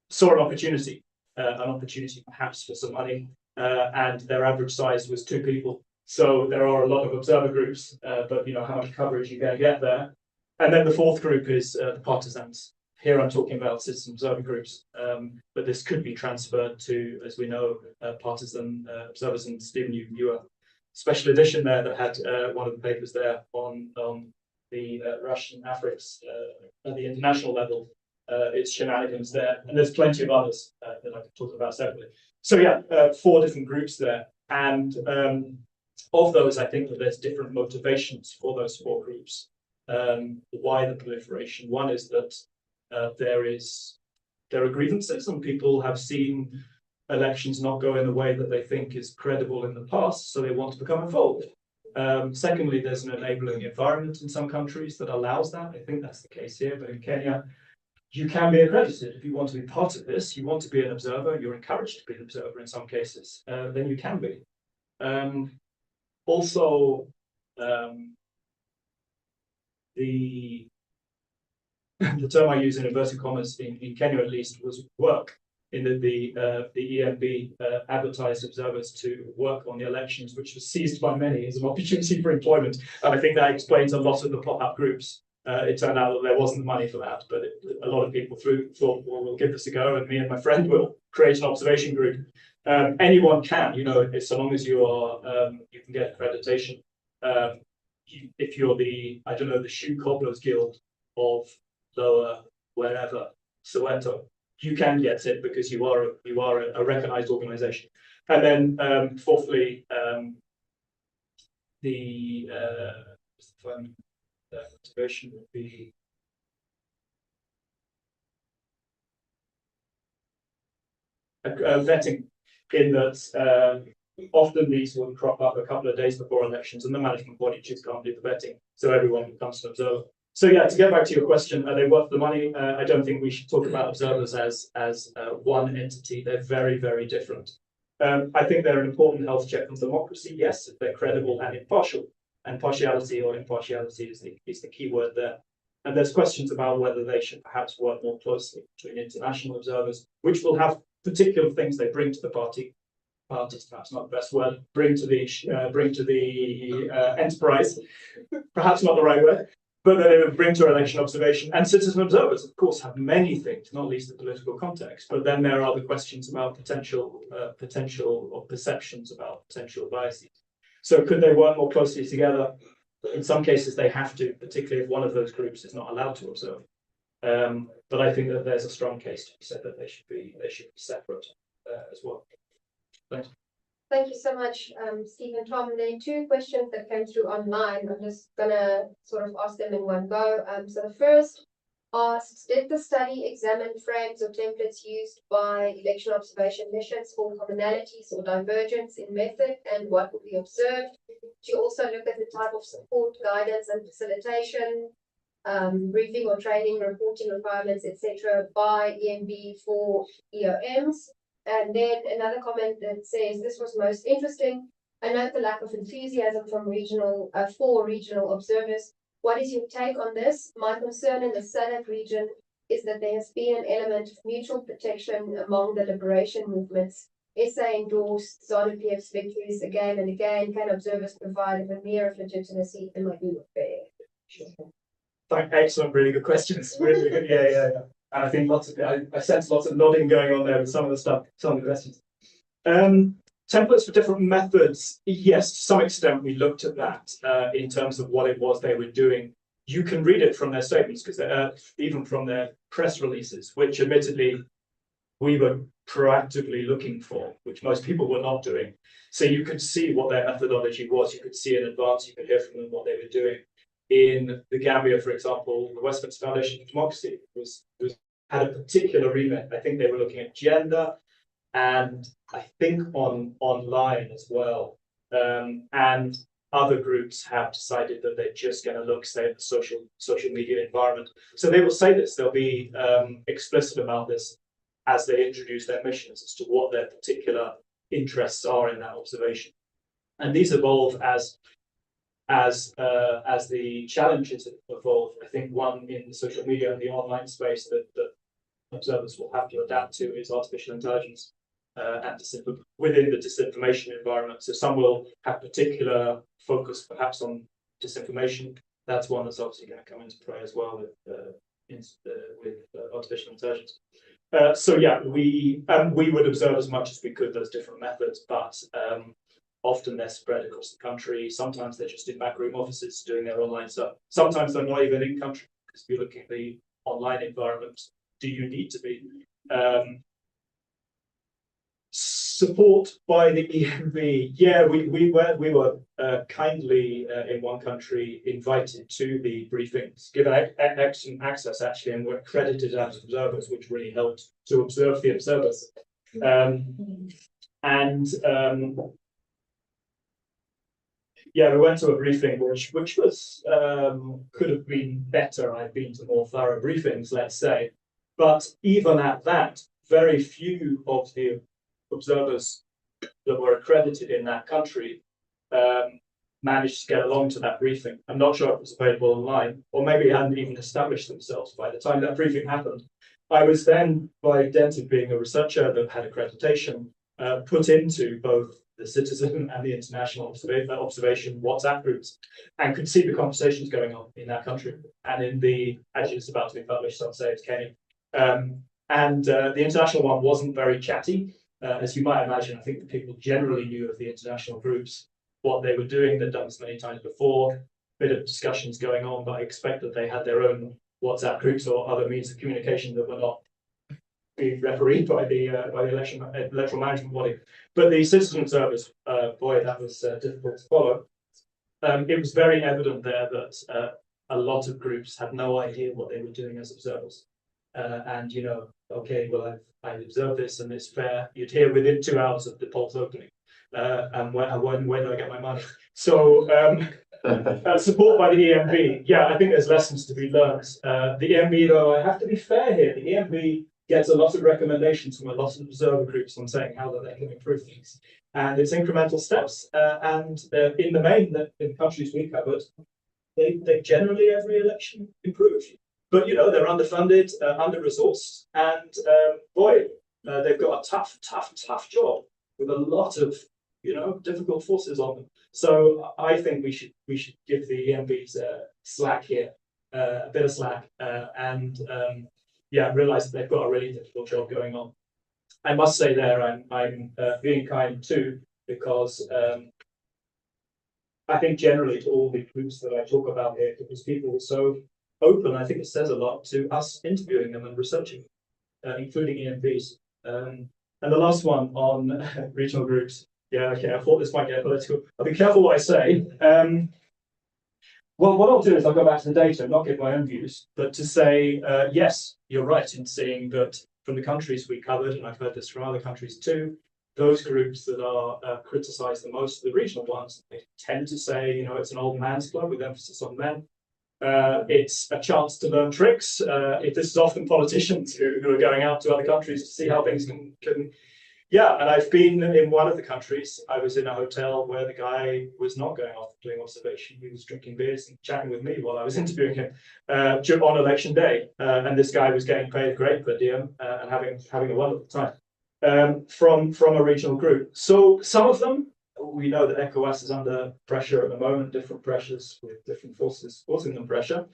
saw an opportunity perhaps for some money, and their average size was 2 people. So there are a lot of observer groups, but how much coverage you're going to get there. And then the fourth group is the partisans. Here I'm talking about citizen observer groups, but this could be transferred to, as we know, partisan observers. And Stephen, you were special edition there that had one of the papers there on the Russian Africs at the international level. Its shenanigans there, and there's plenty of others that I could talk about separately. So yeah, 4 different groups there, and of those, I think that there's different motivations for those 4 groups. Why the proliferation? One is that there are grievances, and people have seen elections not go in the way that they think is credible in the past, so they want to become involved. Secondly, there's an enabling environment in some countries that allows that. I think that's the case here, but in Kenya, you can be accredited. If you want to be part of this, you want to be an observer, you're encouraged to be an observer in some cases, then you can be. Also, the term I use in inverted commas in Kenya at least was work, in that the EMB advertised observers to work on the elections, which was seized by many as an opportunity for employment. And I think that explains a lot of the pop-up groups. It turned out that there wasn't money for that, but a lot of people thought, well, we'll give this a go, and me and my friend will create an observation group. Anyone can, so long as you are, you can get accreditation. If you're the shoe cobblers guild of Lower wherever Soweto, you can get it because you are a recognized organization. And then fourthly, the motivation would be vetting, in that often these will crop up a couple of days before elections, and the management body just can't do the vetting, so everyone becomes an observer. So yeah, to get back to your question, are they worth the money? I don't think we should talk about observers as one entity. They're very, very different. I think they're an important health check on democracy, yes, if they're credible and impartial. And partiality or impartiality is the key word there. And there's questions about whether they should perhaps work more closely between international observers, which will have particular things they bring to the parties, perhaps not the best word, bring to the enterprise, perhaps not the right word, but that they would bring to election observation. And citizen observers, of course, have many things, not least the political context. But then there are the questions about potential or perceptions about potential biases. So could they work more closely together? In some cases, they have to, particularly if one of those groups is not allowed to observe. But I think that there's a strong case to be said that they should be separate as well. Thanks.
Thank you so much, Steve and Tom. There are 2 questions that came through online. I'm just gonna sort of ask them in one go. So the first asks, did the study examine frames or templates used by election observation missions for commonalities or divergence in method, and what would be observed? Do you also look at the type of support, guidance, and facilitation, briefing or training, reporting requirements, etc., by EMB for EOMs? And then another comment that says, this was most interesting. I note the lack of enthusiasm from for regional observers. What is your take on this? My concern in the SADC region is that there has been an element of mutual protection among the liberation movements. SA endorsed ZANU-PF's victories again and again. Can observers provide a veneer of legitimacy in my view of fair?
Excellent, really good questions. Really good. Yeah. And I think I sense lots of nodding going on there with some of the questions. Templates for different methods, yes, to some extent we looked at that in terms of what it was they were doing. You can read it from their statements, because even from their press releases, which admittedly we were proactively looking for, which most people were not doing. So you could see what their methodology was, you could see in advance, you could hear from them what they were doing. In the Gambia, for example, the Westminster Foundation for Democracy had a particular remit. I think they were looking at gender, and I think online as well. And Other groups have decided that they're just going to look, say, at the social media environment. So they will say this, they'll be explicit about this as they introduce their missions as to what their particular interests are in that observation. And these evolve as the challenges evolve. I think one in the social media and the online space that observers will have to adapt to is artificial intelligence and within the disinformation environment. So some will have particular focus perhaps on disinformation. That's one that's obviously going to come into play as well with artificial intelligence. So yeah, we would observe as much as we could those different methods, but often they're spread across the country. Sometimes they're just in backroom offices doing their online stuff. Sometimes they're not even in country, because if you're looking at the online environment, do you need to be? Support by the EMB. Yeah, we were kindly in one country invited to the briefings, given excellent access actually, and were accredited as observers, which really helped to observe the observers. Yeah, we went to a briefing which was could have been better. I've been to more thorough briefings, let's say, but even at that, very few of the observers that were accredited in that country managed to get along to that briefing. I'm not sure if it was available online, or maybe hadn't even established themselves by the time that briefing happened. I was then, by dint of being a researcher that had accreditation, put into both the citizen and the international observation WhatsApp groups, and could see the conversations going on in that country. And in the, actually it's about to be published, so I'll say it's Kenya. The international one wasn't very chatty. As you might imagine, I think the people generally knew of the international groups, what they were doing. They'd done this many times before, bit of discussions going on, but I expect that they had their own WhatsApp groups or other means of communication that were not being refereed by the electoral management body. But the citizen observers, boy, that was difficult to follow. It was very evident there that a lot of groups had no idea what they were doing as observers. And you know, okay, well, I've observed this and it's fair. You'd hear within 2 hours of the polls opening, and when do I get my money? So support by the EMB. Yeah, I think there's lessons to be learned. The EMB, though, I have to be fair here. The EMB gets a lot of recommendations from a lot of observer groups on saying how that they can improve things, and it's incremental steps. In the main, in the countries we covered, they generally every election improve. But you know, they're underfunded, under-resourced, and boy, they've got a tough job with a lot of, you know, difficult forces on them. So I think we should give the EMBs slack here, a bit of slack, and yeah, realize that they've got a really difficult job going on. I must say there, I'm being kind too, because I think generally to all the groups that I talk about here, because people were so open, I think it says a lot to us interviewing them and researching, including EMPs. And the last one on regional groups. Yeah, okay, I thought this might get political. I'll be careful what I say. Well, what I'll do is I'll go back to the data and not give my own views, but to say, yes, you're right in seeing that from the countries we covered, and I've heard this from other countries too, those groups that are criticised the most, the regional ones, they tend to say, you know, it's an old man's club with emphasis on men. It's a chance to learn tricks. This is often politicians who are going out to other countries to see how things can. Yeah, and I've been in one of the countries. I was in a hotel where the guy was not going off doing observation. He was drinking beers and chatting with me while I was interviewing him on election day. And this guy was getting paid a great per diem and having a wonderful time from a regional group. So some of them, we know that ECOWAS is under pressure at the moment, different pressures with different forces causing them pressure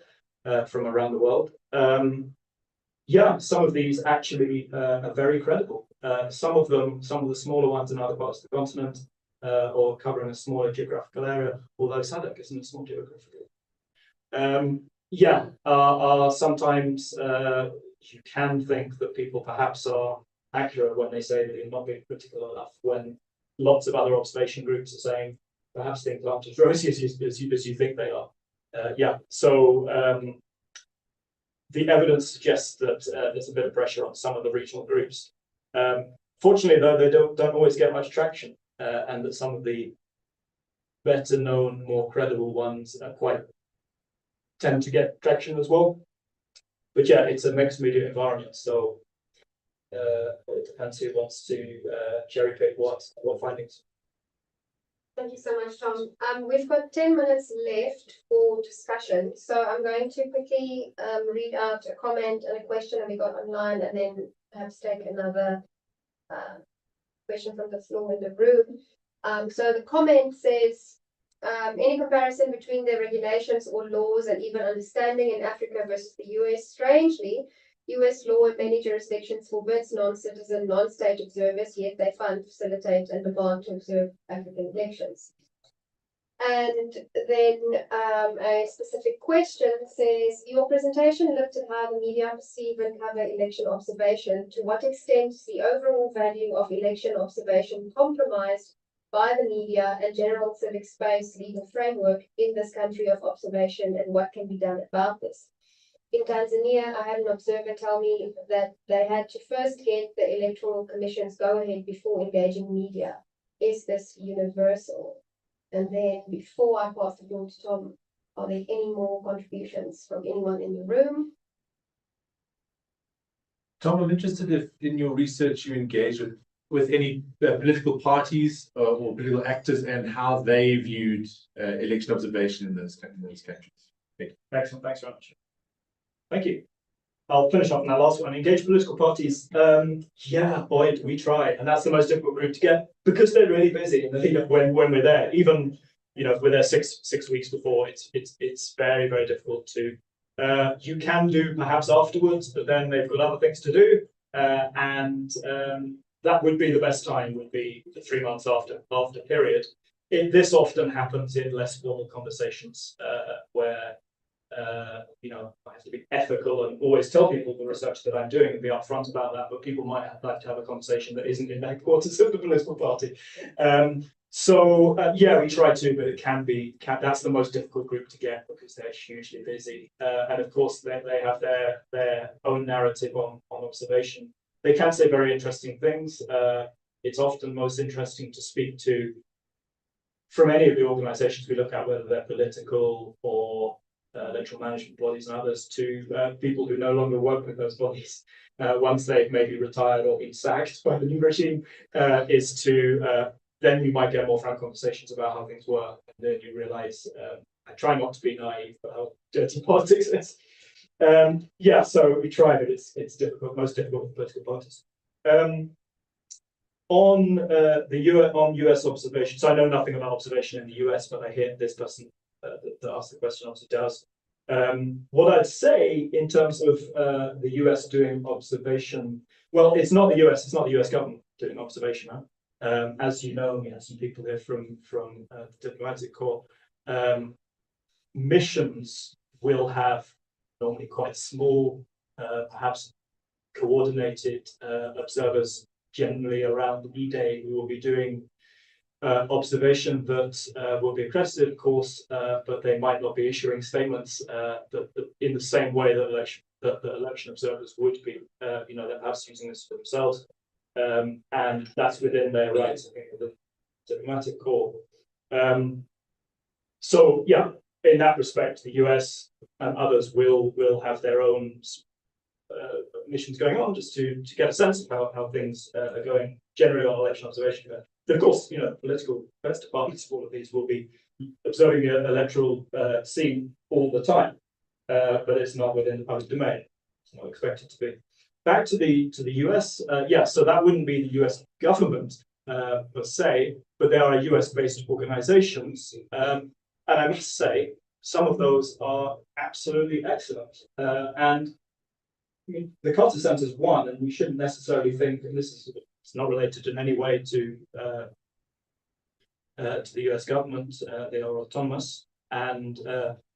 from around the world. Yeah, some of these actually are very credible. Some of the smaller ones in other parts of the continent or covering a smaller geographical area, although SADC isn't a small geographical area. Yeah, are sometimes you can think that people perhaps are accurate when they say that you're not being critical enough, when lots of other observation groups are saying perhaps things aren't as rosy as you think they are. Yeah, so the evidence suggests that there's a bit of pressure on some of the regional groups. Fortunately, though, they don't always get much traction, and that some of the better known, more credible ones quite tend to get traction as well. But yeah, it's a mixed media environment, so it depends who wants to cherry pick what findings.
Thank you so much, Tom. We've got 10 minutes left for discussion, so I'm going to quickly read out a comment and a question that we got online, and then perhaps take another question from the floor in the room. So the comment says, any comparison between the regulations or laws and even understanding in Africa versus the US? Strangely, US law in many jurisdictions forbids non-citizen, non-state observers, yet they fund, facilitate, and demand to observe African elections. And then a specific question says, your presentation looked at how the media perceive and cover election observation. To what extent is the overall value of election observation compromised by the media and general civic space legal framework in this country of observation, and what can be done about this? In Tanzania, I had an observer tell me that they had to first get the Electoral Commission's go-ahead before engaging media. Is this universal? And then before I pass the floor to Tom, are there any more contributions from anyone in the room?
Tom, I'm interested if in your research you engage with any political parties or political actors and how they viewed election observation in those countries.
Excellent, thanks very much. Thank you. I'll finish off on that last one. Engage political parties. Yeah, boy, we try, and that's the most difficult group to get because they're really busy in the lead up when we're there. Even if we're there six weeks before, it's very, very difficult to. You can do perhaps afterwards, but then they've got other things to do, and that would be the best time. Would be the 3 months after period. This often happens in less formal conversations where. I have to be ethical and always tell people the research that I'm doing and be upfront about that, but people might like to have a conversation that isn't in the headquarters of the political party. Yeah, we try to, but it can be, that's the most difficult group to get because they're hugely busy. And of course, they have their own narrative on observation. They can say very interesting things. It's often most interesting to speak to, from any of the organizations we look at, whether they're political or electoral management bodies and others, to people who no longer work with those bodies once they've maybe retired or been sacked by the new regime, is to then you might get more frank conversations about how things work, and then you realize I try not to be naive about how dirty politics is. Yeah, so we try, but it's difficult, most difficult for political parties. On US observation, so I know nothing about observation in the US, but I hear this person that asked the question obviously does. What I'd say in terms of the US doing observation, well, it's not the US government doing observation. As you know, we have some people here from the diplomatic corps. Missions will have normally quite small, perhaps coordinated observers. Generally around the E-Day, we will be doing observation that will be accredited, of course, but they might not be issuing statements that in the same way that the election observers would be. They're perhaps using this for themselves, and that's within their rights, I think, of the diplomatic corps. So yeah, in that respect, the US and others will have their own missions going on just to get a sense of how things are going generally on election observation. But of course, political parties, all of these will be observing the electoral scene all the time, but it's not within the public domain. It's not expected to be. Back to the US, yeah, so that wouldn't be the US government per se, but there are US-based organizations, and I must say some of those are absolutely excellent. And I mean, the Carter Center is one, and we shouldn't necessarily think, and it's not related in any way to the US government. They are autonomous, and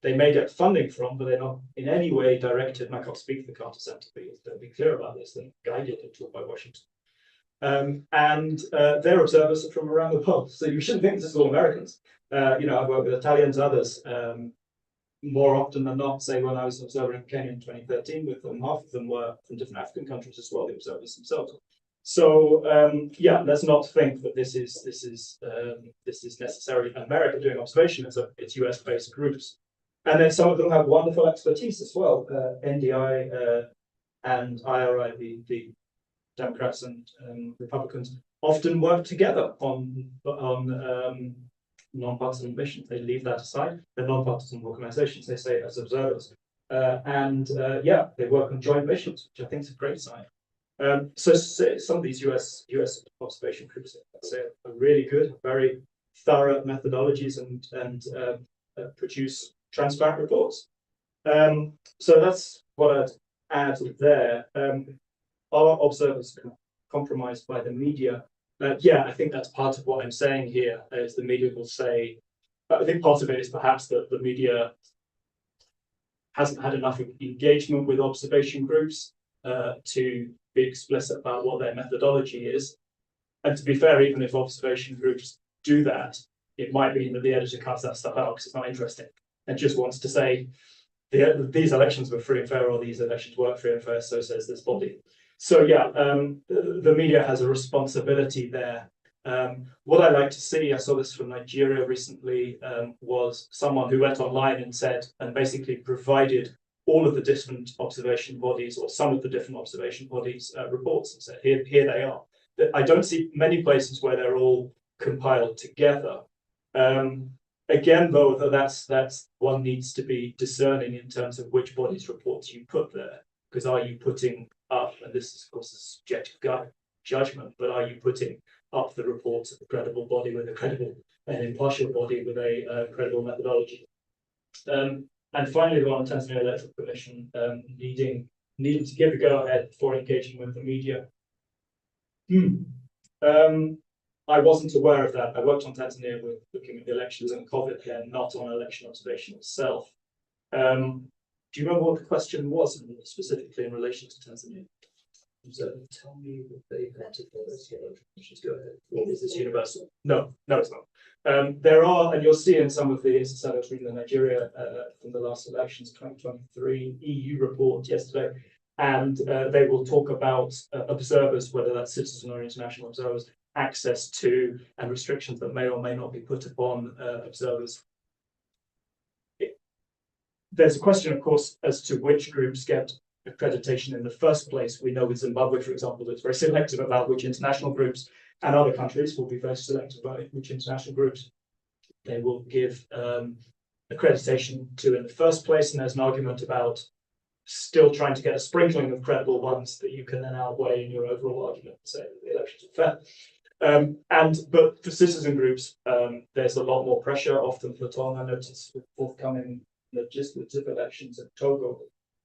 they may get funding from, but they're not in any way directed. And I can't speak for the Carter Center, but be clear about this. They're guided and taught by Washington. And their observers are from around the world, so you shouldn't think this is all Americans. I've worked with Italians, others. More often than not, say when I was an observer in Kenya in 2013 with them, half of them were from different African countries as well, the observers themselves. So yeah, let's not think that this is necessarily America doing observation. It's US-based groups, and then some of them have wonderful expertise as well. NDI and IRI, the Democrats and Republicans, often work together on nonpartisan missions. They leave that aside. They're nonpartisan organizations, they say, as observers. Yeah, they work on joint missions, which I think is a great sign. So some of these US observation groups, I'd say, are really good, very thorough methodologies and produce transparent reports. So that's what I'd add there. Are observers compromised by the media? Yeah, I think that's part of what I'm saying here, is the media will say, I think part of it is perhaps that the media hasn't had enough engagement with observation groups to be explicit about what their methodology is. And to be fair, even if observation groups do that, it might mean that the editor cuts that stuff out because it's not interesting and just wants to say, these elections were free and fair, or these elections weren't free and fair, so says this body. So yeah, the media has a responsibility there. What I like to see, I saw this from Nigeria recently, was someone who went online and said, and basically provided all of the different observation bodies, or some of the different observation bodies, reports, and said, here they are. I don't see many places where they're all compiled together. Again, though, that's one needs to be discerning in terms of which bodies' reports you put there, because are you putting up, and this is of course a subjective judgment, but are you putting up the reports of a credible body with a credible and impartial body with a credible methodology? And finally, the one on Tanzania Electoral Commission needing to give a go-ahead before engaging with the media. I wasn't aware of that. I worked on Tanzania with looking at the elections and COVID then, not on election observation itself. Do you remember what the question was specifically in relation to Tanzania? So tell me what they had to go ahead. Or is this universal? No, it's not. There are, and you'll see in some of the, as I was reading the Nigeria from the last elections, 2023 EU report yesterday, and they will talk about observers, whether that's citizen or international observers, access to and restrictions that may or may not be put upon observers. There's a question, of course, as to which groups get accreditation in the first place. We know with Zimbabwe, for example, it's very selective about which international groups, and other countries will be very selective about which international groups they will give accreditation to in the first place. And there's an argument about still trying to get a sprinkling of credible ones that you can then outweigh in your overall argument to say that the elections are fair. But for citizen groups, there's a lot more pressure often put on. I noticed with forthcoming legislative elections in Togo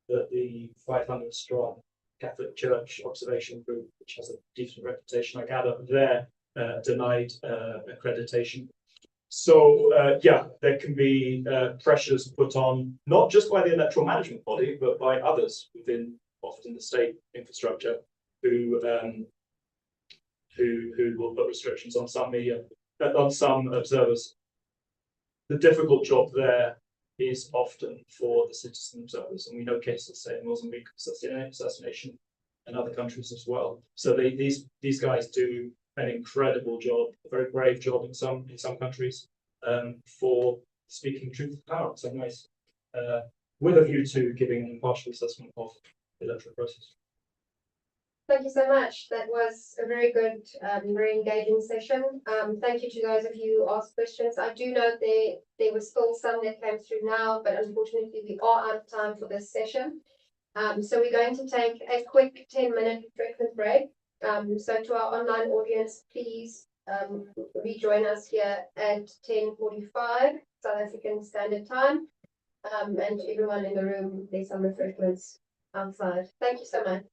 that the 500-strong Catholic Church observation group, which has a decent reputation, I gather, there denied accreditation. So yeah, there can be pressures put on not just by the electoral management body, but by others within often the state infrastructure who will put restrictions on some media, on some observers. The difficult job there is often for the citizen observers, and we know cases, say, in Mozambique, assassination, and other countries as well. So these guys do an incredible job, a very brave job in some countries, for speaking truth to power in some ways, with a view to giving an impartial assessment of the electoral process.
Thank you so much. That was a very good, very engaging session. Thank you to those of you who asked questions. I do know there were still some that came through now, but unfortunately we are out of time for this session. So we're going to take a quick 10-minute breakfast break. So to our online audience, please rejoin us here at 10:45 South African Standard Time. And to everyone in the room, there's some refreshments outside. Thank you so much.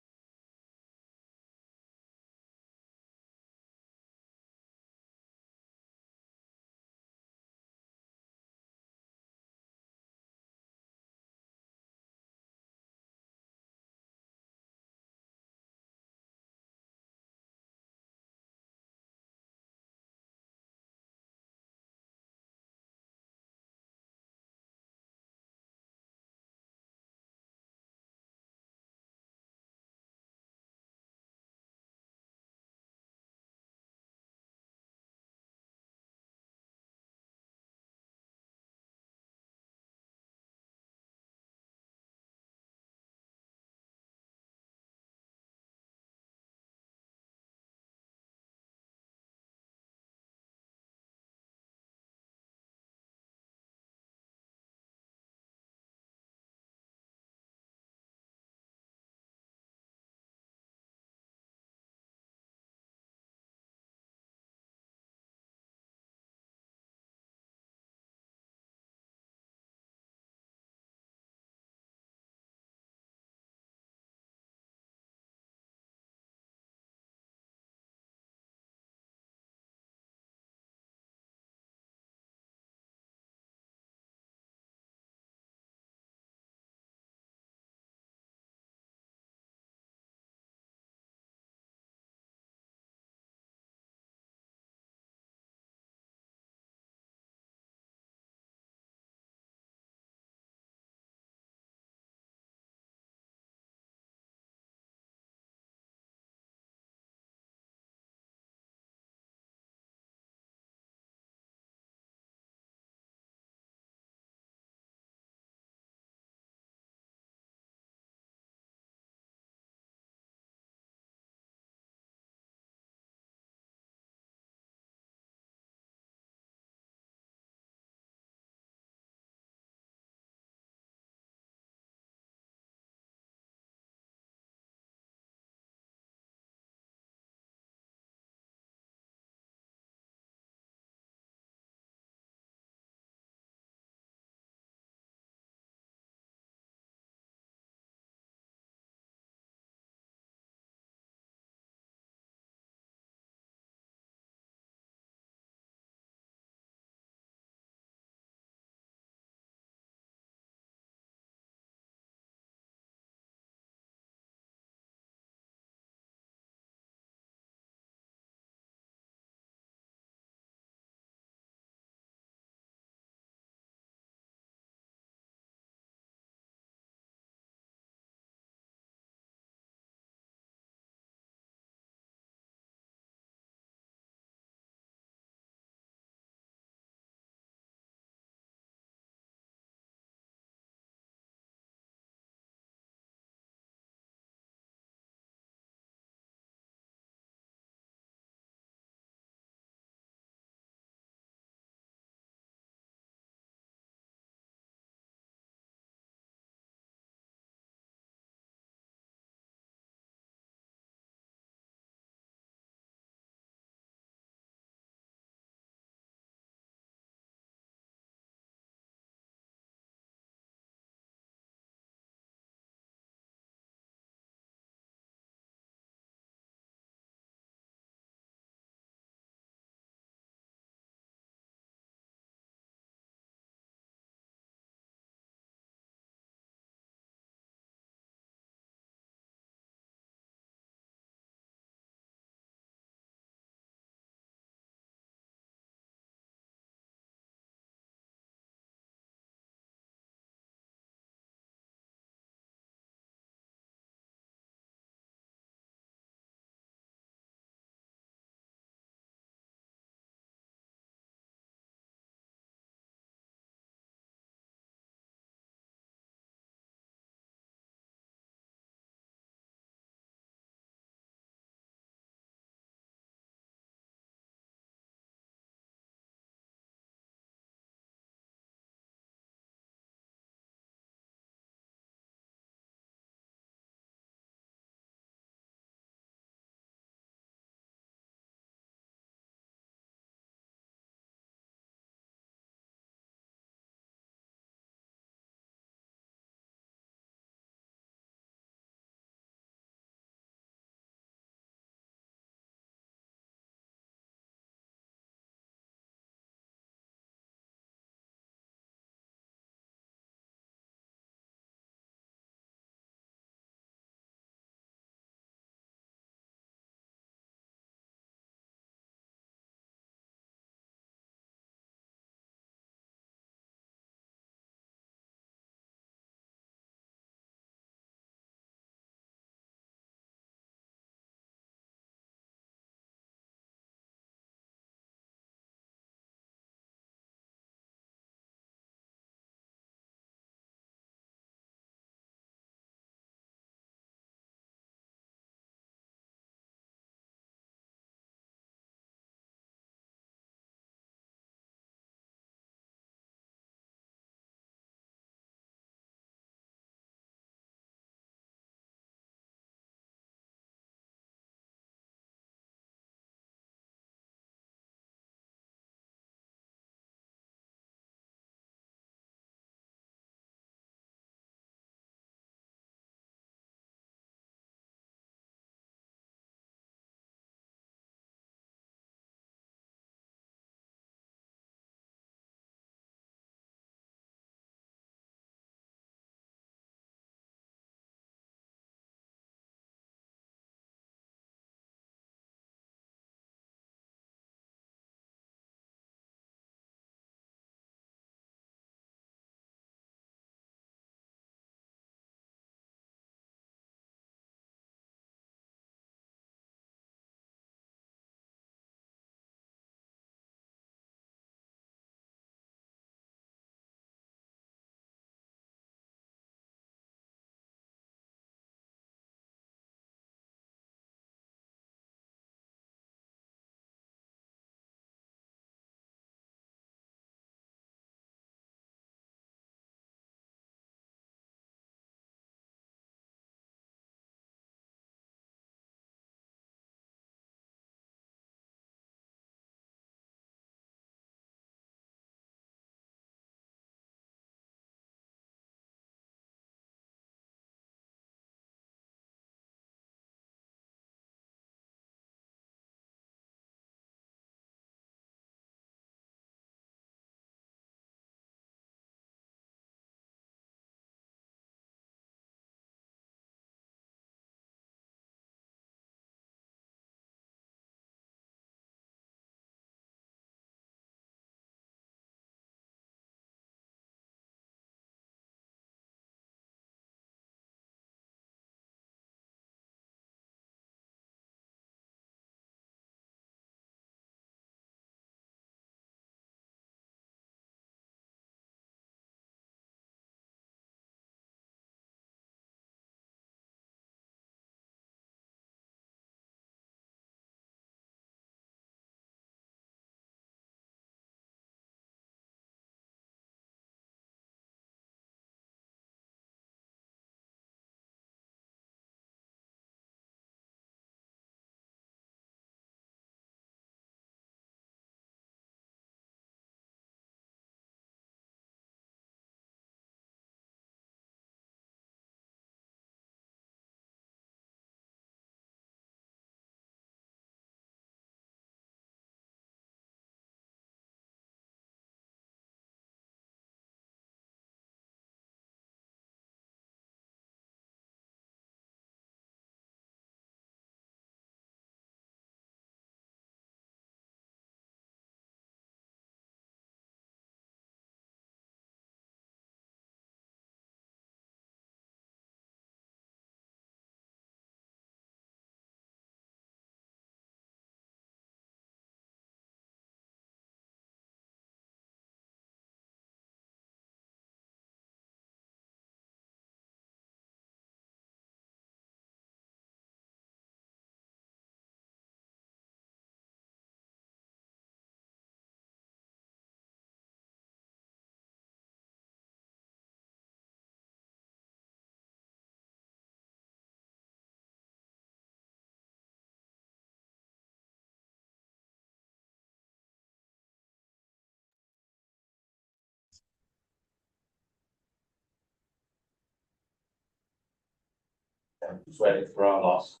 Just waiting for our last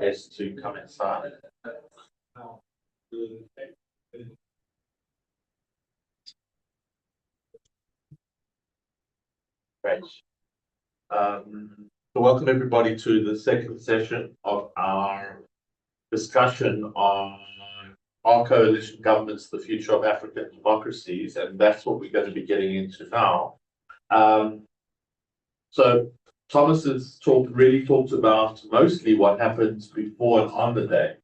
guest to come inside. Great. So welcome everybody to the second session of our discussion on our coalition governments, the future of African democracies, and that's what we're going to be getting into now. So Thomas has really talked about mostly what happens before and on the day.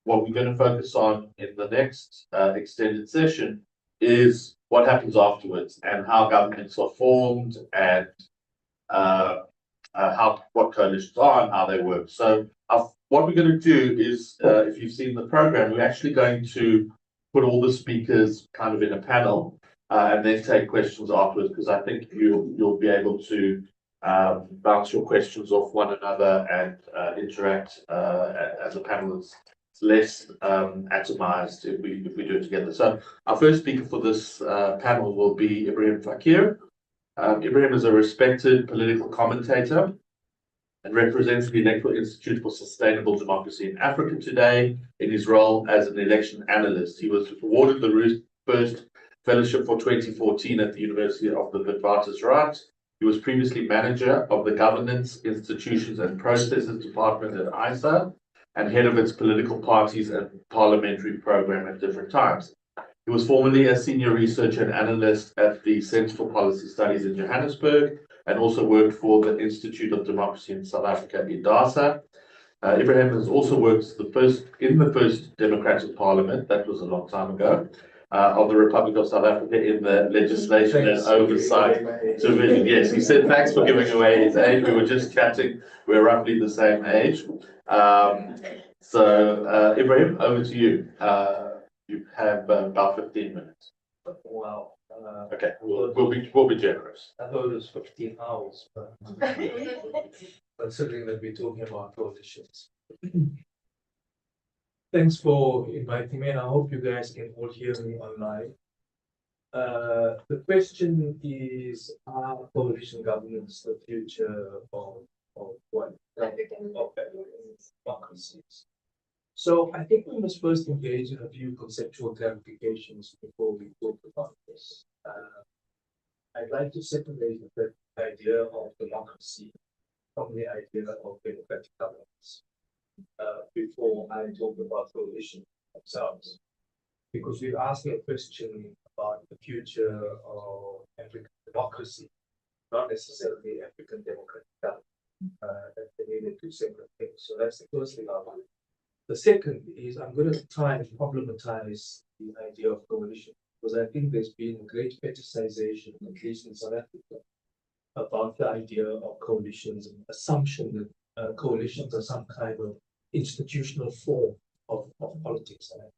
What we're going to focus on in the next extended session is what happens afterwards and how governments are formed and what coalitions are and how they work. So what we're going to do is, if you've seen the program, we're actually going to put all the speakers kind of in a panel and then take questions afterwards, because I think you'll be able to bounce your questions off one another and interact as a panel. It's less atomized if we do it together. So our first speaker for this panel will be Ibrahim Fakir. Ibrahim is a respected political commentator and represents the Electoral Institute for Sustainable Democracy in Africa today in his role as an election analyst. He was awarded the first fellowship for 2014 at the University of the Witwatersrand. He was previously manager of the Governance, Institutions and Processes Department at ISA and head of its political parties and parliamentary program at different times. He was formerly a senior researcher and analyst at the Centre for Policy Studies in Johannesburg and also worked for the Institute of Democracy in South Africa, IDASA. Ibrahim has also worked in the first democratic parliament, that was a long time ago, of the Republic of South Africa in the legislation and oversight division. Yes, he said thanks for giving away his age. We were just chatting. We're roughly the same age. Ibrahim, over to you. You have about 15 minutes.
Wow.
Okay, we'll be generous.
I thought it was 15 hours, but considering that we're talking about coalitions. Thanks for inviting me, and I hope you guys can all hear me online. The question is, are coalition governments the future of what?
African
Of democracies. So I think we must first engage in a few conceptual clarifications before we talk about this. I'd like to separate the idea of democracy from the idea of democratic governance before I talk about coalition themselves. Because we're asking a question about the future of African democracy, not necessarily African democratic government. They're really two separate things. So that's the first thing I want. The second is I'm going to try and problematize the idea of coalition, because I think there's been great fetishization, at least in South Africa, about the idea of coalitions and assumption that coalitions are some kind of institutional form of politics. And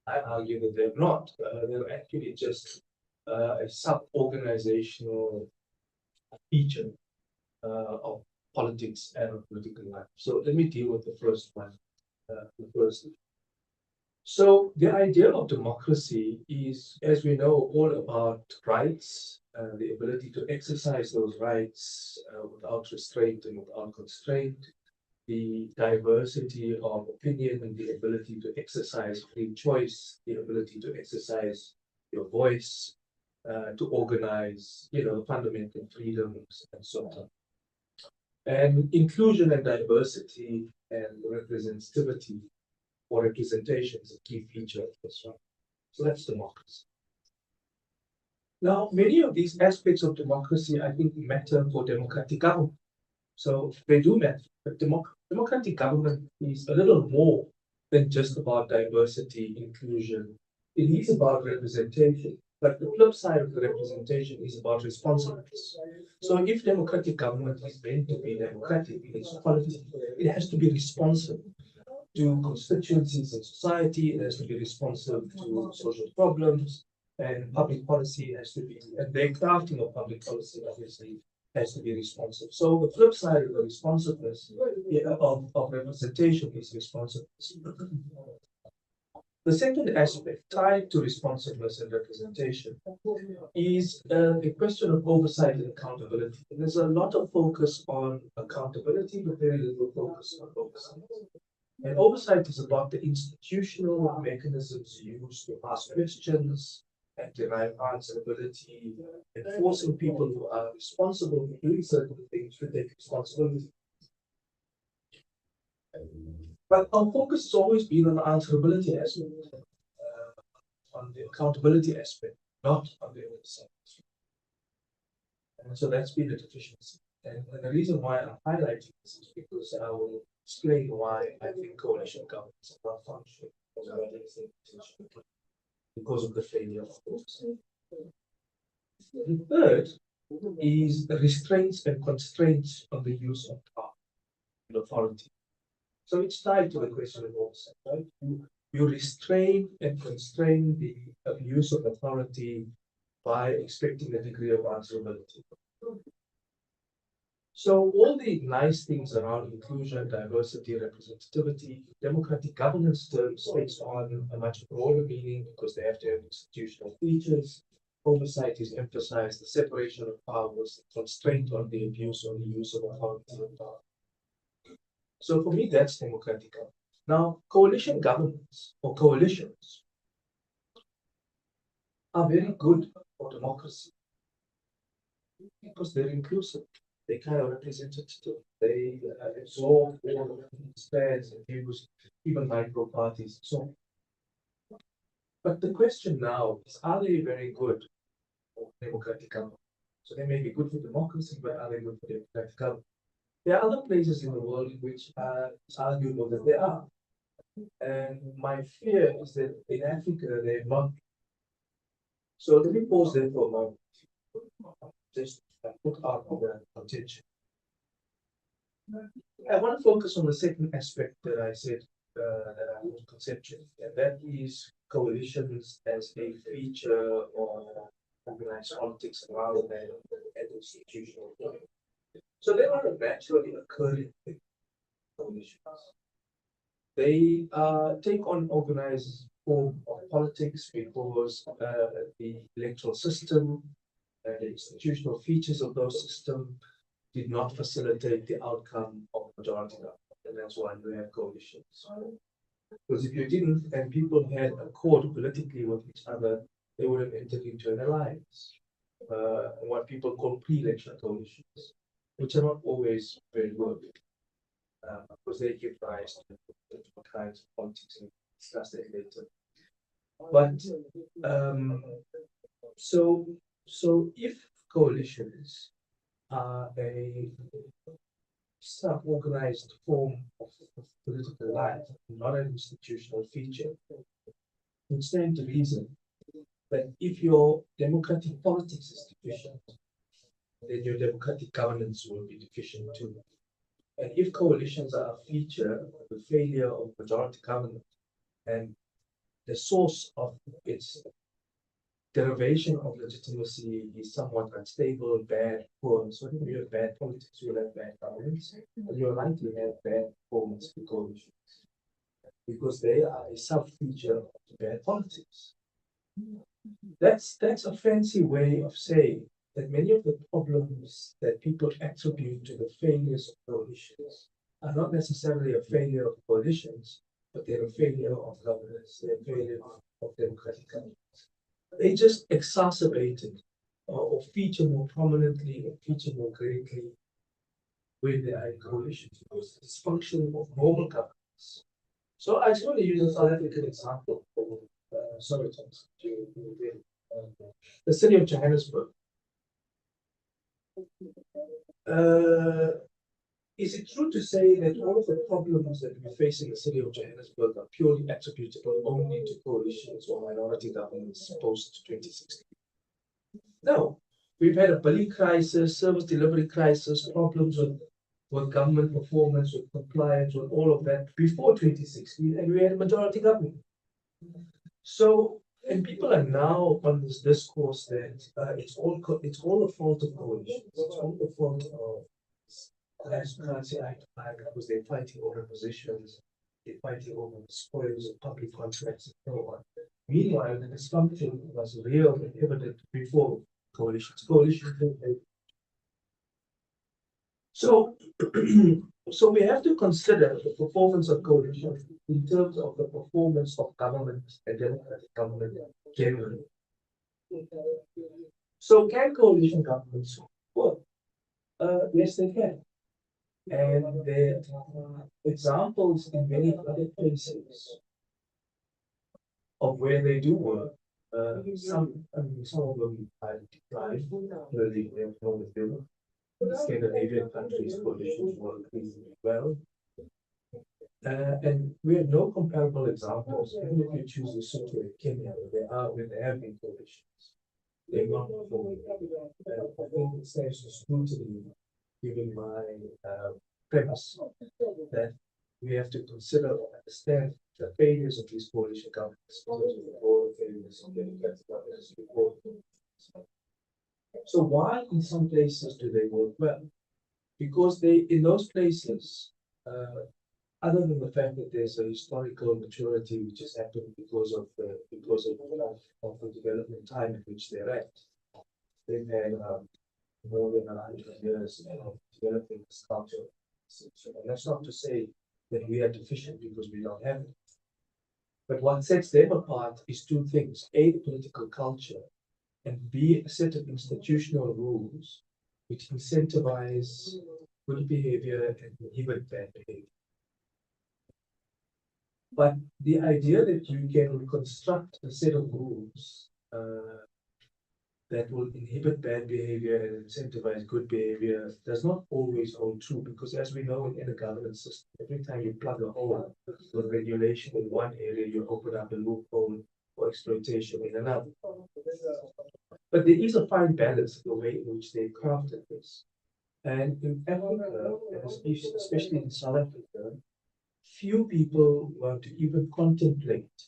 I argue that they're not. They're actually just a sub-organizational feature of politics and of political life. So let me deal with the first one. So the idea of democracy is, as we know, all about rights, the ability to exercise those rights without restraint and without constraint, the diversity of opinion and the ability to exercise free choice, the ability to exercise your voice, to organize, fundamental freedoms and so on. And inclusion and diversity and representativity or representation is a key feature of this one. So that's democracy. Now, many of these aspects of democracy, I think, matter for democratic government. So they do matter. But democratic government is a little more than just about diversity, inclusion. It is about representation. But the flip side of the representation is about responsiveness. So if democratic government is meant to be democratic in its quality, it has to be responsive to constituencies in society, it has to be responsive to social problems, and public policy has to be, and the crafting of public policy obviously has to be responsive. So the flip side of the responsiveness of representation is responsiveness. The second aspect tied to responsiveness and representation is the question of oversight and accountability. And there's a lot of focus on accountability, but very little focus on oversight. And oversight is about the institutional mechanisms used to ask questions and derive answerability, enforcing people who are responsible for doing certain things to take responsibility. But our focus has always been on the answerability aspect, on the accountability aspect, not on the oversight. And so that's been a deficiency. And the reason why I'm highlighting this is because I will explain why I think coalition governments are not functioning because of the failure of oversight. The third is the restraints and constraints on the use of power and authority. So it's tied to the question of oversight, right? You restrain and constrain the abuse of authority by expecting a degree of answerability. So all the nice things around inclusion, diversity, representativity, democratic governance terms takes on a much broader meaning because they have to have institutional features. Oversight is emphasized, the separation of powers, constraint on the abuse or the use of authority and power. So for me, that's democratic governance. Now, coalition governments or coalitions are very good for democracy because they're inclusive. They kind of representative. They absorb all of the strands and views, even micro parties. So, but the question now is: are they very good for democratic government? So they may be good for democracy, but are they good for democratic government? There are other places in the world in which it's arguable that they are. And my fear is that in Africa they're not. So let me pause there for a moment. Just put out of that contention. I want to focus on the second aspect that I said that I want conceptual, and that is coalitions as a feature of organized politics rather than an institutional form. So they are a naturally occurring thing, coalitions. They take on organized form of politics because the electoral system and the institutional features of those systems did not facilitate the outcome of majority government, and that's why we have coalitions. Because if you didn't, and people had accord politically with each other, they would have entered into an alliance, what people call pre-election coalitions, which are not always very good, because they give rise to different kinds of politics, and discuss that later. But so if coalitions are a self-organized form of political life, not an institutional feature, it stands to reason that if your democratic politics is deficient, then your democratic governance will be deficient too. And if coalitions are a feature of the failure of majority government and the source of its derivation of legitimacy is somewhat unstable, bad, poor. So if you have bad politics, you'll have bad governance, and you'll likely have bad performance for coalitions because they are a sub-feature of bad politics. That's a fancy way of saying that many of the problems that people attribute to the failures of coalitions are not necessarily a failure of coalitions, but they're a failure of governance, they're a failure of democratic governance. They just exacerbated or feature more prominently or feature more greatly when they are in coalitions because it's function of normal governance. So I just want to use a South African example. Sorry, Thomas. The city of Johannesburg. Is it true to say that all of the problems that we face in the city of Johannesburg are purely attributable only to coalitions or minority governments post 2016? No, we've had a billing crisis, service delivery crisis, problems with government performance, with compliance, with all of that before 2016, and we had a majority government. So, and people are now on this discourse that it's all the fault of coalitions, it's all the fault of can't say eye to eye because they're fighting over positions. they're fighting over the spoils of public contracts and so on. Meanwhile, the dysfunction was real and evident before coalitions. So, so we have to consider the performance of coalitions in terms of the performance of government and democratic government generally. So can coalition governments work? Yes, they can. And there are examples in many other places of where they do work. Some of them are declined, clearly they have no available. Scandinavian countries coalitions work reasonably well. And we have no comparable examples, even if you choose Lesotho and Kenya, where there have been coalitions. They're not performing. I think it stands to scrutiny, given my premise that we have to consider or understand the failures of these coalition governments because of the broader failures of democratic governments before. So why in some places do they work well? Because in those places, other than the fact that there's a historical maturity which has happened because of the development time at which they're at, they've had more than 100 years of developing this culture. And that's not to say that we are deficient because we don't have it. But what sets them apart is two things: A, the political culture, and B, a set of institutional rules which incentivize good behavior and inhibit bad behavior. But the idea that you can construct a set of rules that will inhibit bad behavior and incentivize good behavior does not always hold true, because as we know in a governance system, every time you plug a hole with regulation in one area, you open up a loophole for exploitation in another. But there is a fine balance in the way in which they crafted this. And in Africa, especially in South Africa, few people want to even contemplate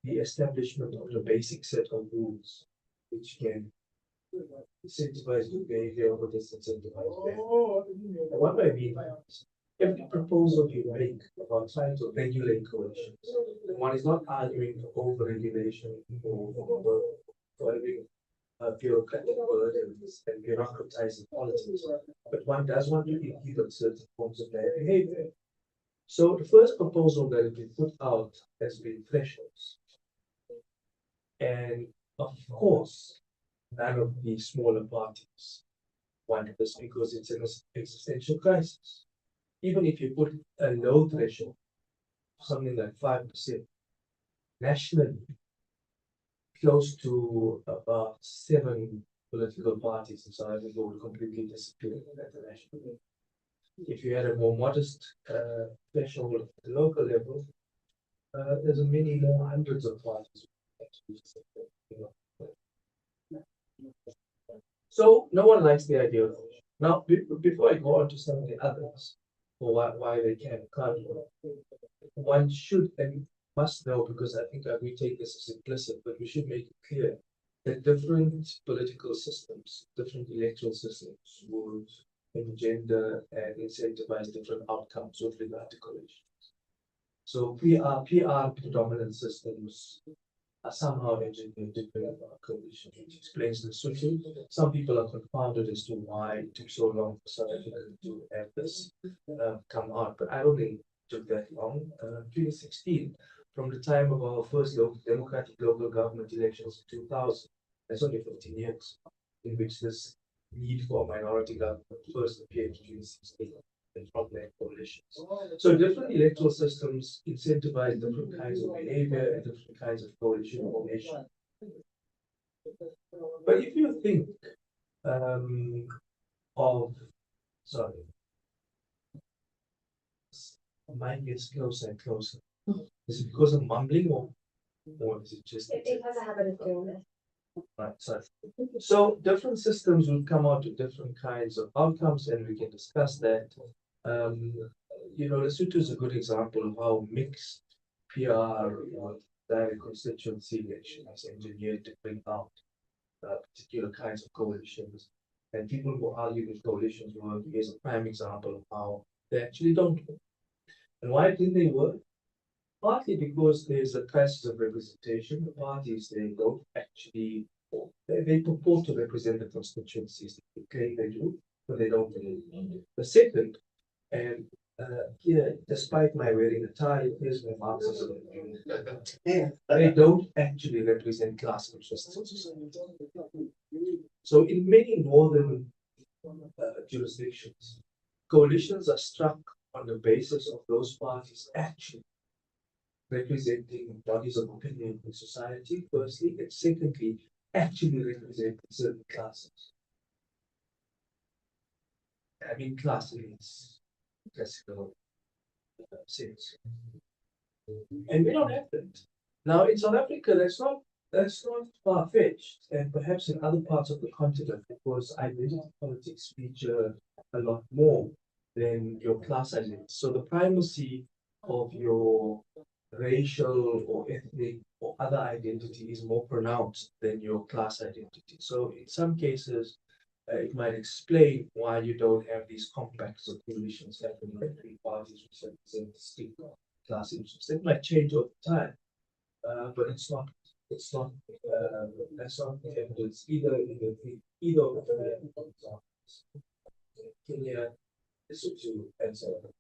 the establishment of the basic set of rules which can incentivize good behavior or disincentivize bad. And what I mean is, every proposal you make about trying to regulate coalitions, one is not arguing for over-regulation or following bureaucratic burdens and bureaucratizing politics, but one does want to inhibit certain forms of bad behavior. So the first proposal that has been put out has been thresholds. And of course, none of the smaller parties want this because it's an existential crisis. Even if you put a low threshold, something like 5%, nationally, close to about 7 political parties in South Africa would completely disappear at the national level. If you had a more modest threshold at the local level, there's a many more hundreds of parties. So no one likes the idea of it. Now, before I go on to some of the others, for why they can't work, one should and must know, because I think we take this as implicit, but we should make it clear that different political systems, different electoral systems would engender and incentivize different outcomes with regard to coalitions. So PR predominant systems are somehow engineered to bring about coalition, which explains the switching. Some people are confounded as to why it took so long for South Africa to have this come out, but I don't think it took that long. 2016, from the time of our first democratic local government elections in 2000, that's only 15 years, in which this need for minority government first appeared in 2016 and frontline coalitions. So different electoral systems incentivize different kinds of behavior and different kinds of coalition formation. But if you think mine gets closer and closer. Is it because of mumbling or is it just?
It has a habit of doing that.
Right, so different systems will come out with different kinds of outcomes, and we can discuss that. Lesotho is a good example of how mixed PR or direct constituency election is engineered to bring out particular kinds of coalitions. And people who argue that coalitions work is a prime example of how they actually don't work. And why didn't they work? Partly because there's a crisis of representation. The parties, they don't actually, they purport to represent the constituencies. They claim they do, but they don't really. The second, and here, despite my wearing a tie, here's my Marxism. They don't actually represent class interests in society. So in many northern jurisdictions, coalitions are struck on the basis of those parties actually representing bodies of opinion in society, firstly, and secondly, actually representing certain classes. I mean, class in its classical sense. And we don't have that. Now, in South Africa, that's not far-fetched, and perhaps in other parts of the continent, because identity politics feature a lot more than your class identity. So the primacy of your racial or ethnic or other identity is more pronounced than your class identity. So in some cases, it might explain why you don't have these compacts or coalitions happening between parties which represent distinct class interests. It might change over time, but it's not that's not the evidence either of the examples. Kenya, Lesotho, and so on.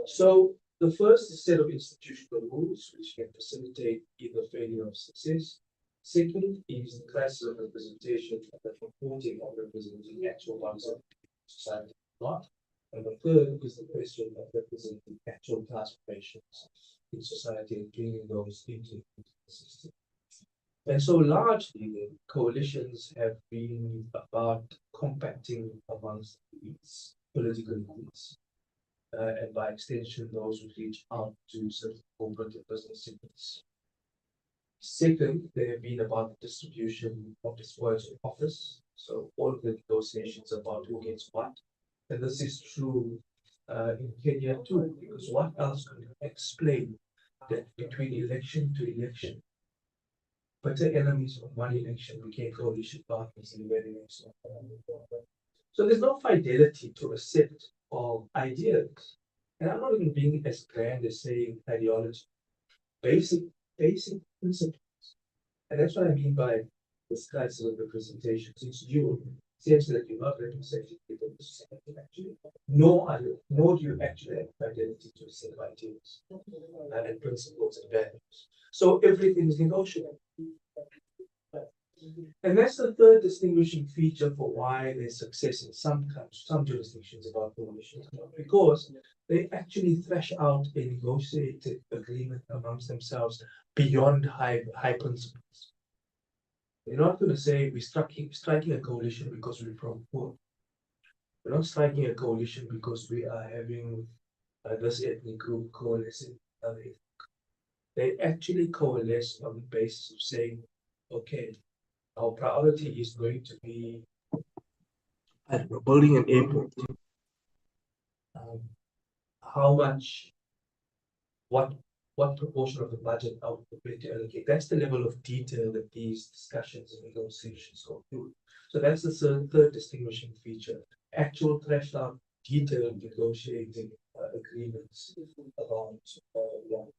So the first is set of institutional rules which can facilitate either failure or success. Second is the crisis of representation that purporting or representing actual ones of society not. And the third is the question of representing actual class relations in society and bringing those into the system. And so largely the coalitions have been about compacting amongst these political elites. And by extension, those who reach out to certain corporate and business segments. Second, they have been about the distribution of the spoils of office. So all of the negotiations about who gets what. And this is true in Kenya too, because what else could explain that between election to election, better enemies of one election became coalition partners in the very next one. So there's no fidelity to a set of ideas. And I'm not even being as grand as saying ideology. Basic principles. And that's what I mean by this crisis of representation. Since you seems that you're not representing people in society actually, nor do you actually have fidelity to a set of ideas and principles and values. So everything is negotiable. And that's the third distinguishing feature for why there's success in some countries, some jurisdictions about coalitions, because they actually thresh out a negotiated agreement amongst themselves beyond high principles. They're not going to say we're striking a coalition because we're pro-poor. We're not striking a coalition because we are having this ethnic group coalescing with other ethnic. They actually coalesce on the basis of saying, okay, our priority is going to be building an airport. How much, what proportion of the budget are we prepared to allocate? That's the level of detail that these discussions and negotiations go through. So that's the third distinguishing feature. Actual thrashed out detailed negotiating agreements about what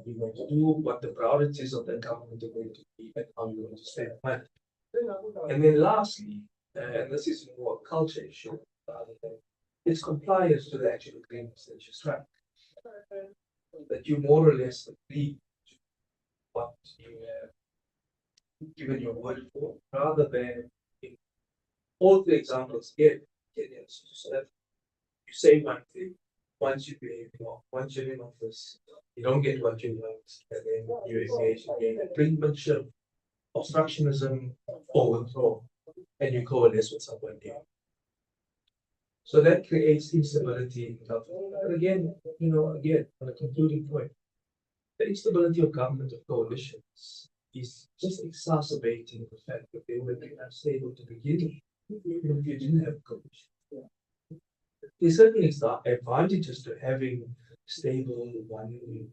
we're going to do, what the priorities of the government are going to be, and how we're going to spend money. And then lastly, and this is more a culture issue, rather than it's compliance to the actual agreements that you strike. That you more or less agree to what you have given your word for, rather than in all the examples here, so that you say one thing, once you behave wrong, once you're in office, you don't get what you want, and then you engage in brinkmanship, obstructionism, overthrow, and you coalesce with someone new. So that creates instability in government. And again, on a concluding point, the instability of government of coalitions is just exacerbating the fact that they were unstable to begin with, even if you didn't have a coalition. There certainly is advantages to having stable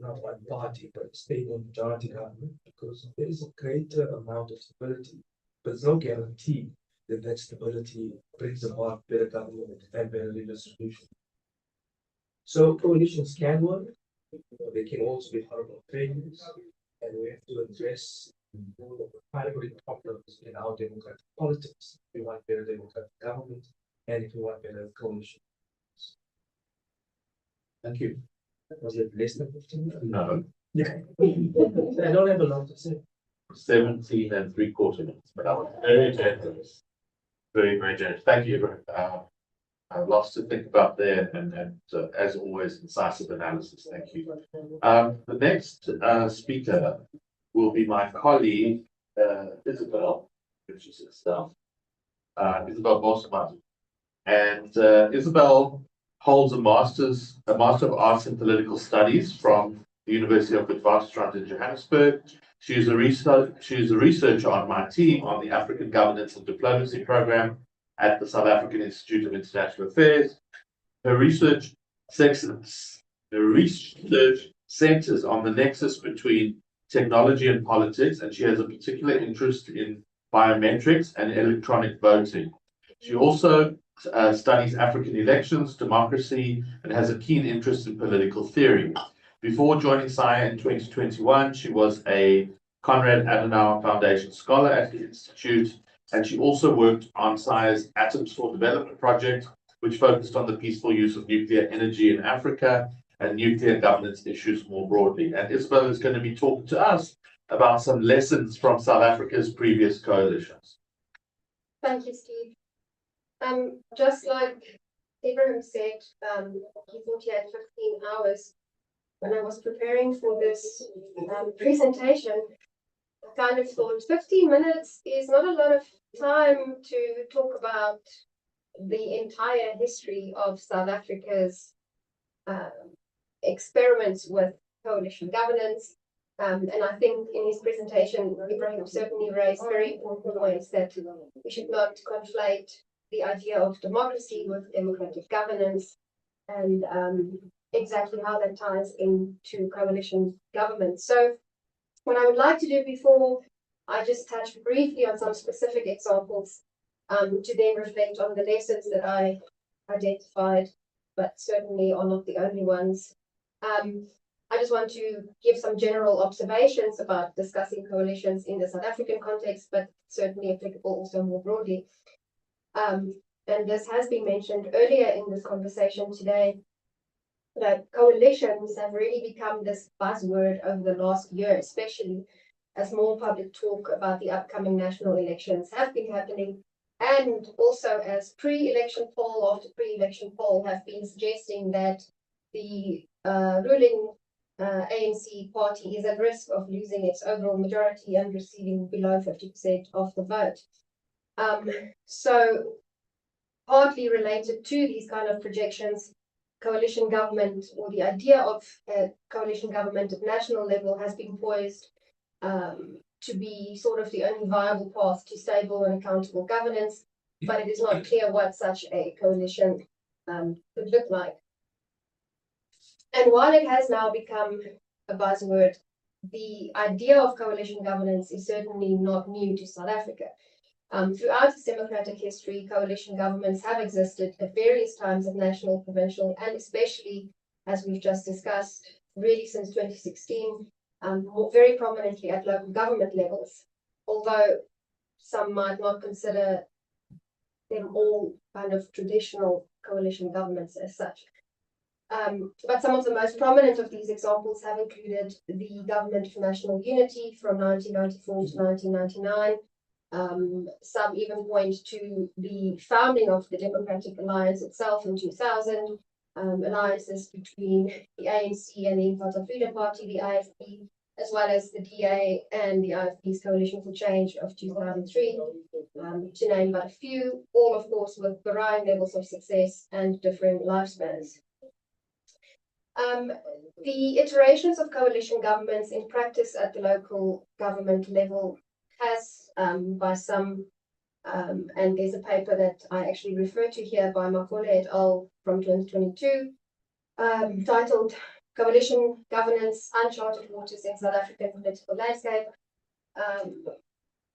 not one party, but stable majority government, because there is a greater amount of stability, but there's no guarantee that that stability brings about better government and better redistribution. So coalitions can work, They can also be horrible failures, and we have to address all of the primary problems in our democratic politics. If we want better democratic government, and if we want better coalition.
Thank you.
Was it less than 15?
No,
Yeah. I don't have a lot to say.
17 3/4 minutes, but I was very generous. Very, very generous. Thank you, everyone. I have lots to think about there, and as always, incisive analysis. Thank you. The next speaker will be my colleague, Isabel, which is herself, Isabel Bosman. And Isabel holds a Master of Arts in Political Studies from the University of Witwatersrand in Johannesburg. She is a researcher on my team on the African Governance and Diplomacy Program at the South African Institute of International Affairs. Her research centers on the nexus between technology and politics, and she has a particular interest in biometrics and electronic voting. She also studies African elections, democracy, and has a keen interest in political theory. Before joining SIA in 2021, she was a Konrad Adenauer Foundation Scholar at the Institute, and she also worked on SIA's Atoms for Development project, which focused on the peaceful use of nuclear energy in Africa and nuclear governance issues more broadly. And Isabel is going to be talking to us about some lessons from South Africa's previous coalitions.
Thank you, Steve. Just like Ibrahim said, he thought he had 15 hours. When I was preparing for this presentation, I kind of thought 15 minutes is not a lot of time to talk about the entire history of South Africa's experiments with coalition governance. And I think in his presentation, Ibrahim certainly raised very important points that we should not conflate the idea of democracy with democratic governance, and exactly how that ties into coalition government. So what I would like to do before I just touch briefly on some specific examples, to then reflect on the lessons that I identified, but certainly are not the only ones. I just want to give some general observations about discussing coalitions in the South African context, but certainly applicable also more broadly. And this has been mentioned earlier in this conversation today, that coalitions have really become this buzzword over the last year, especially as more public talk about the upcoming national elections have been happening, and also as pre-election poll after pre-election poll have been suggesting that the ruling ANC party is at risk of losing its overall majority and receiving below 50% of the vote. So partly related to these kind of projections, coalition government, or the idea of coalition government at national level, has been poised to be sort of the only viable path to stable and accountable governance, but it is not clear what such a coalition could look like. And while it has now become a buzzword, the idea of coalition governance is certainly not new to South Africa. Throughout its democratic history, coalition governments have existed at various times at national, provincial, and especially, as we've just discussed, really since 2016, very prominently at local government levels, although some might not consider them all kind of traditional coalition governments as such. But some of the most prominent of these examples have included the Government for National Unity from 1994 to 1999. Some even point to the founding of the Democratic Alliance itself in 2000, alliances between the ANC and the Inkatha Freedom Party, the IFP, as well as the DA and the IFP's Coalition for Change of 2003, to name but a few, all of course with varying levels of success and differing lifespans. The iterations of coalition governments in practice at the local government level has, by some, and there's a paper that I actually refer to here by Makole et al. From 2022, titled Coalition Governance, Uncharted Waters in South African Political Landscape.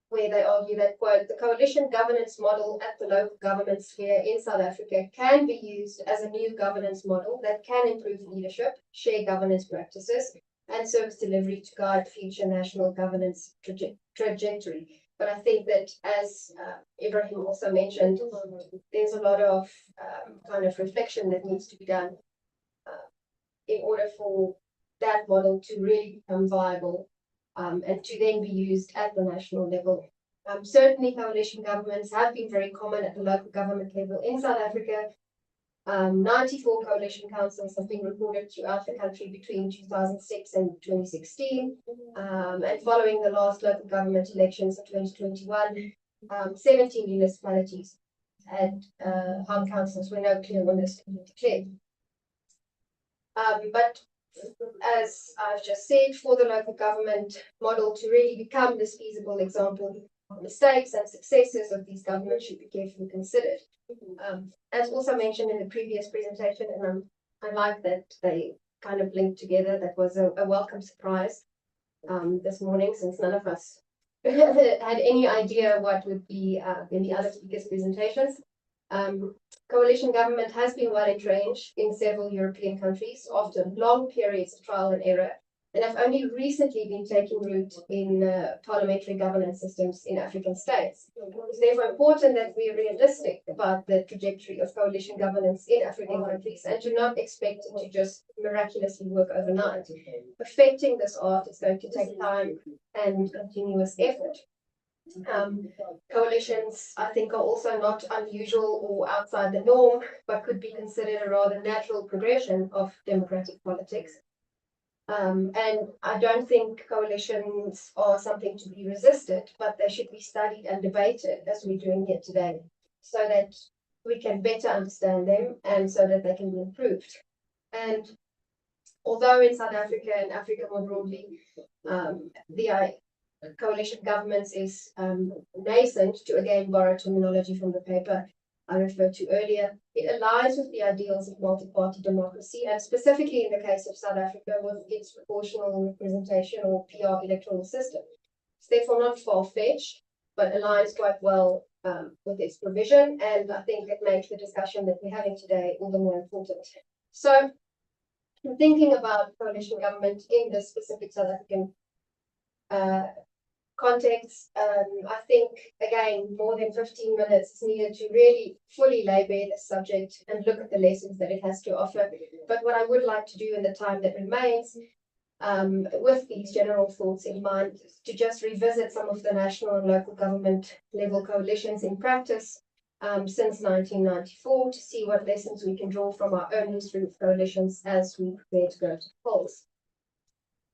where they argue that, quote, the coalition governance model at the local government sphere in South Africa can be used as a new governance model that can improve leadership, share governance practices, and service delivery to guide future national governance trajectory. But I think that, as Ibrahim also mentioned, there's a lot of kind of reflection that needs to be done in order for that model to really become viable and to then be used at the national level. Certainly, coalition governments have been very common at the local government level in South Africa. 94 coalition councils have been recorded throughout the country between 2006 and 2016. And following the last local government elections in 2021, 17 municipalities had hung councils where no clear winners could be declared. But as I've just said, for the local government model to really become this feasible example, mistakes and successes of these governments should be carefully considered. As also mentioned in the previous presentation, and I like that they kind of linked together. That was a welcome surprise this morning, since none of us had any idea what would be in the other speakers' presentations. Coalition government has been well entrenched in several European countries after long periods of trial and error, and have only recently been taking root in parliamentary governance systems in African states. It's therefore important that we are realistic about the trajectory of coalition governance in African countries and do not expect it to just miraculously work overnight. Perfecting this art is going to take time and continuous effort. Coalitions, I think, are also not unusual or outside the norm, but could be considered a rather natural progression of democratic politics. And I don't think coalitions are something to be resisted, but they should be studied and debated, as we're doing here today, so that we can better understand them and so that they can be improved. And although in South Africa and Africa more broadly, the coalition governments is nascent, to again borrow terminology from the paper I referred to earlier, it aligns with the ideals of multi-party democracy, and specifically in the case of South Africa with its proportional representation or PR electoral system. It's therefore not far-fetched, but aligns quite well with its provision, and I think it makes the discussion that we're having today all the more important. So, thinking about coalition government in this specific South African context, I think, again, more than 15 minutes is needed to really fully lay bare the subject and look at the lessons that it has to offer. But what I would like to do in the time that remains, with these general thoughts in mind, is to just revisit some of the national and local government level coalitions in practice since 1994 to see what lessons we can draw from our own history of coalitions as we prepare to go to the polls.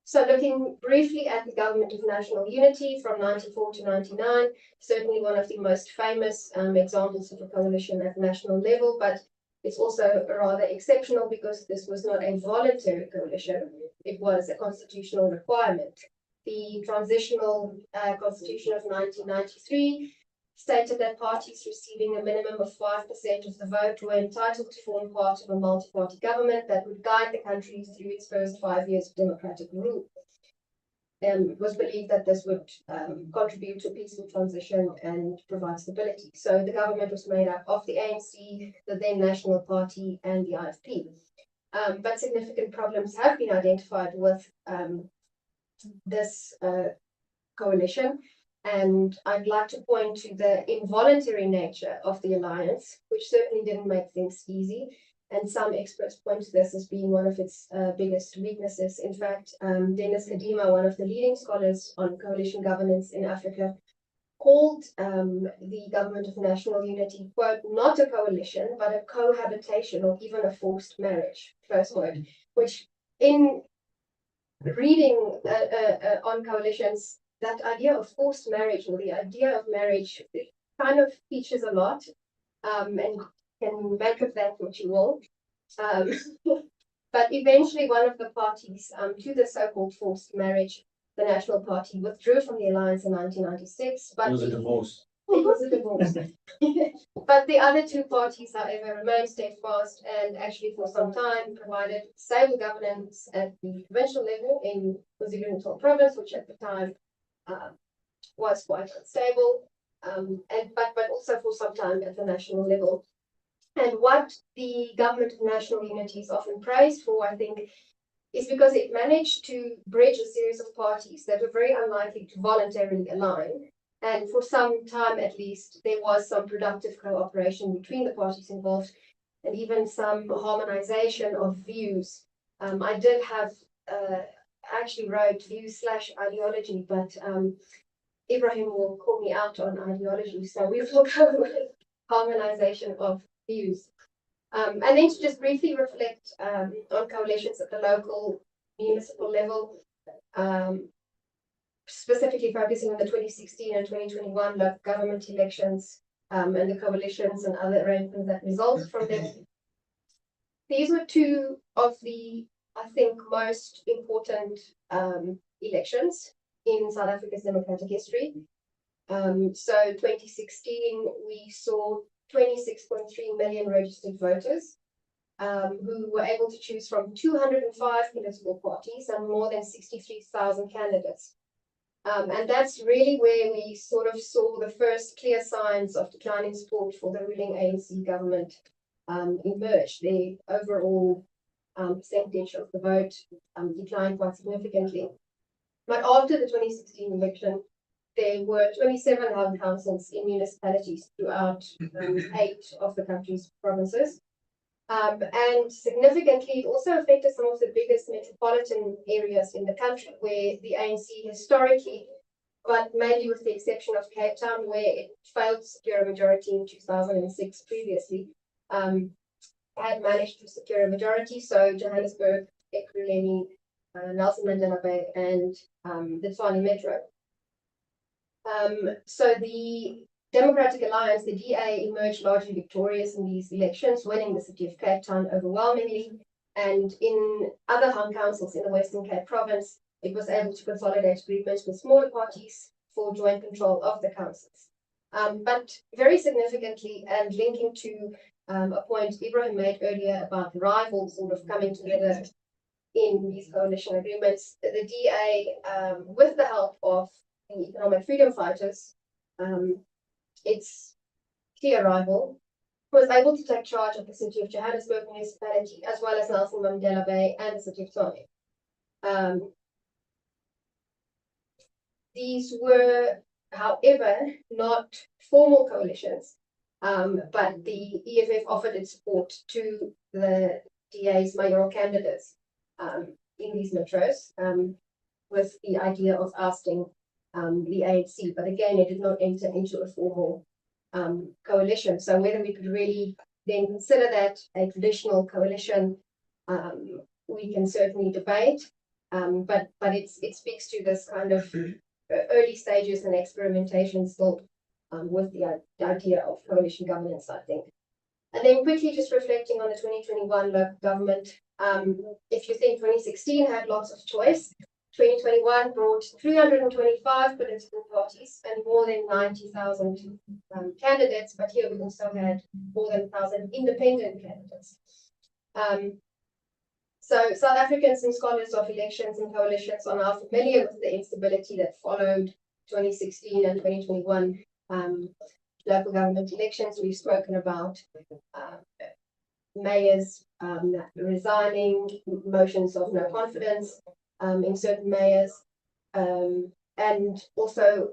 So looking briefly at the Government of National Unity from 94 to 99, certainly one of the most famous examples of a coalition at national level, but it's also rather exceptional because this was not a voluntary coalition, it was a constitutional requirement. The Transitional Constitution of 1993 stated that parties receiving a minimum of 5% of the vote were entitled to form part of a multi-party government that would guide the country through its first 5 years of democratic rule. It was believed that this would contribute to a peaceful transition and provide stability. So the government was made up of the ANC, the then National Party, and the IFP. But significant problems have been identified with this coalition. And I'd like to point to the involuntary nature of the alliance, which certainly didn't make things easy. And some experts point to this as being one of its biggest weaknesses. In fact, Dennis Kadima, one of the leading scholars on coalition governance in Africa, called the Government of National Unity, quote, not a coalition, but a cohabitation or even a forced marriage, first word, which in reading on coalitions, that idea of forced marriage or the idea of marriage kind of features a lot, and can make of that what you will. But eventually one of the parties to the so-called forced marriage, the National Party, withdrew from the alliance in 1996. But
It was a divorce.
It was a divorce. But the other two parties, however, remained steadfast and actually for some time provided stable governance at the provincial level in KwaZulu-Natal province, which at the time was quite unstable, but also for some time at the national level. And what the government of national unity is often praised for, I think, is because it managed to bridge a series of parties that were very unlikely to voluntarily align. And for some time, at least, there was some productive cooperation between the parties involved, and even some harmonization of views. I did have, actually wrote views/ideology, but Ibrahim will call me out on ideology, so we will go with harmonization of views. And then to just briefly reflect on coalitions at the local municipal level, specifically focusing on the 2016 and 2021 local government elections, and the coalitions and other arrangements that resulted from them. These were two of the, I think, most important elections in South Africa's democratic history. So 2016, we saw 26.3 million registered voters who were able to choose from 205 political parties and more than 63,000 candidates. And that's really where we sort of saw the first clear signs of declining support for the ruling ANC government emerge. The overall percentage of the vote declined quite significantly. But after the 2016 election, there were 27 town councils in municipalities throughout 8 of the country's provinces. And significantly, it also affected some of the biggest metropolitan areas in the country where the ANC historically, but mainly with the exception of Cape Town, where it failed to secure a majority in 2006 previously, had managed to secure a majority. So Johannesburg, Ekurhuleni, Nelson Mandela Bay, and the Tshwane Metro. So the Democratic Alliance, the DA, emerged largely victorious in these elections, winning the city of Cape Town overwhelmingly. And in other hung councils in the Western Cape province, it was able to consolidate agreements with smaller parties for joint control of the councils. But very significantly, and linking to a point Ibrahim made earlier about rivals sort of coming together in these coalition agreements, the DA, with the help of the economic freedom fighters, its clear rival, was able to take charge of the city of Johannesburg municipality, as well as Nelson Mandela Bay and the city of Tshwane. These were, however, not formal coalitions, but the EFF offered its support to the DA's mayoral candidates in these metros, with the idea of ousting the ANC. But again, it did not enter into a formal coalition. So whether we could really then consider that a traditional coalition, we can certainly debate. But it speaks to this kind of early stages and experimentation still with the idea of coalition governance, I think. And then quickly just reflecting on the 2021 local government, if you think 2016 had lots of choice, 2021 brought 325 political parties and more than 90,000 candidates, but here we also had more than 1,000 independent candidates. So South Africans and scholars of elections and coalitions are now familiar with the instability that followed 2016 and 2021 local government elections. We've spoken about mayors resigning, motions of no confidence in certain mayors, and also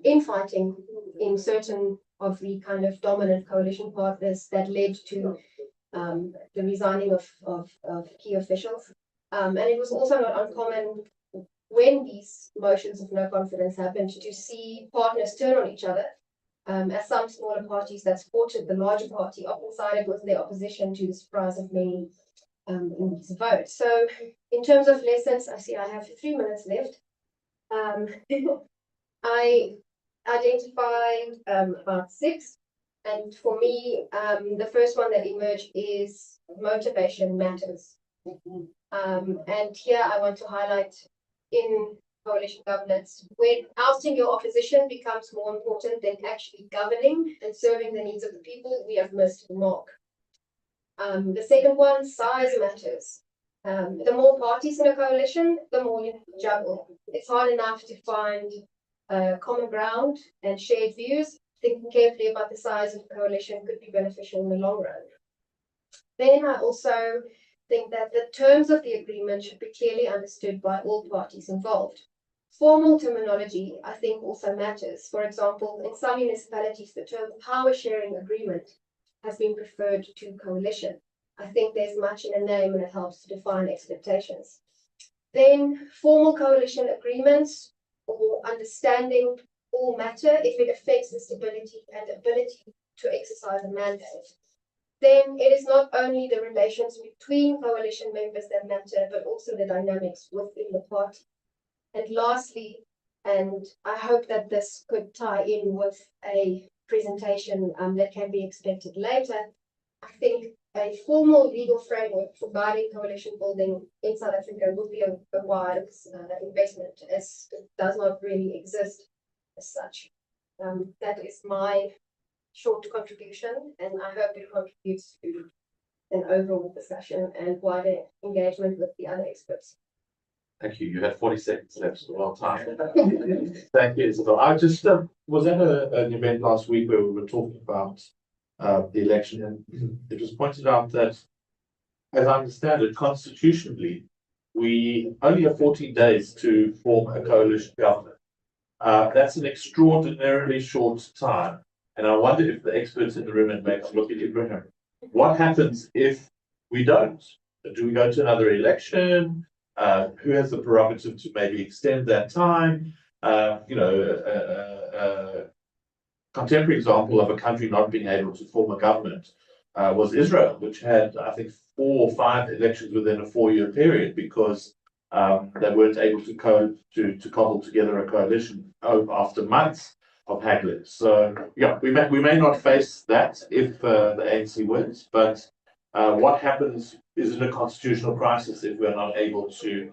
infighting in certain of the kind of dominant coalition partners that led to the resigning of key officials. And it was also not uncommon when these motions of no confidence happened to see partners turn on each other, as some smaller parties that supported the larger party often sided with their opposition, to the surprise of many in these votes. So in terms of lessons, I see I have 3 minutes left. I identified about 6. And for me, the first one that emerged is motivation matters. And here I want to highlight in coalition governance, when ousting your opposition becomes more important than actually governing and serving the needs of the people, we have missed the mark. The second one, size matters. The more parties in a coalition, the more you juggle. It's hard enough to find common ground and shared views, thinking carefully about the size of the coalition could be beneficial in the long run. Then I also think that the terms of the agreement should be clearly understood by all parties involved. Formal terminology, I think, also matters. For example, in some municipalities, the term power sharing agreement has been preferred to coalition. I think there's much in a name and it helps to define expectations. Then formal coalition agreements or understanding all matter if it affects the stability and ability to exercise a mandate. Then it is not only the relations between coalition members that matter, but also the dynamics within the party. And lastly, and I hope that this could tie in with a presentation that can be expected later, I think a formal legal framework for guiding coalition building in South Africa would be a wise investment, as it does not really exist as such. That is my short contribution, and I hope it contributes to an overall discussion and wider engagement with the other experts.
Thank you. You had 40 seconds left, so well timed.
Thank you, Isabel. I just was at an event last week where we were talking about the election, and it was pointed out that, as I understand it, constitutionally, we only have 14 days to form a coalition government. That's an extraordinarily short time. And I wonder if the experts in the room, and maybe look at Ibrahim, what happens if we don't? Do we go to another election? Who has the prerogative to maybe extend that time? Contemporary example of a country not being able to form a government was Israel, which had, I think, 4 or 5 elections within a 4-year period because they weren't able to cobble together a coalition after months of haggling. So yeah, we may not face that if the ANC wins, but what happens is in a constitutional crisis if we're not able to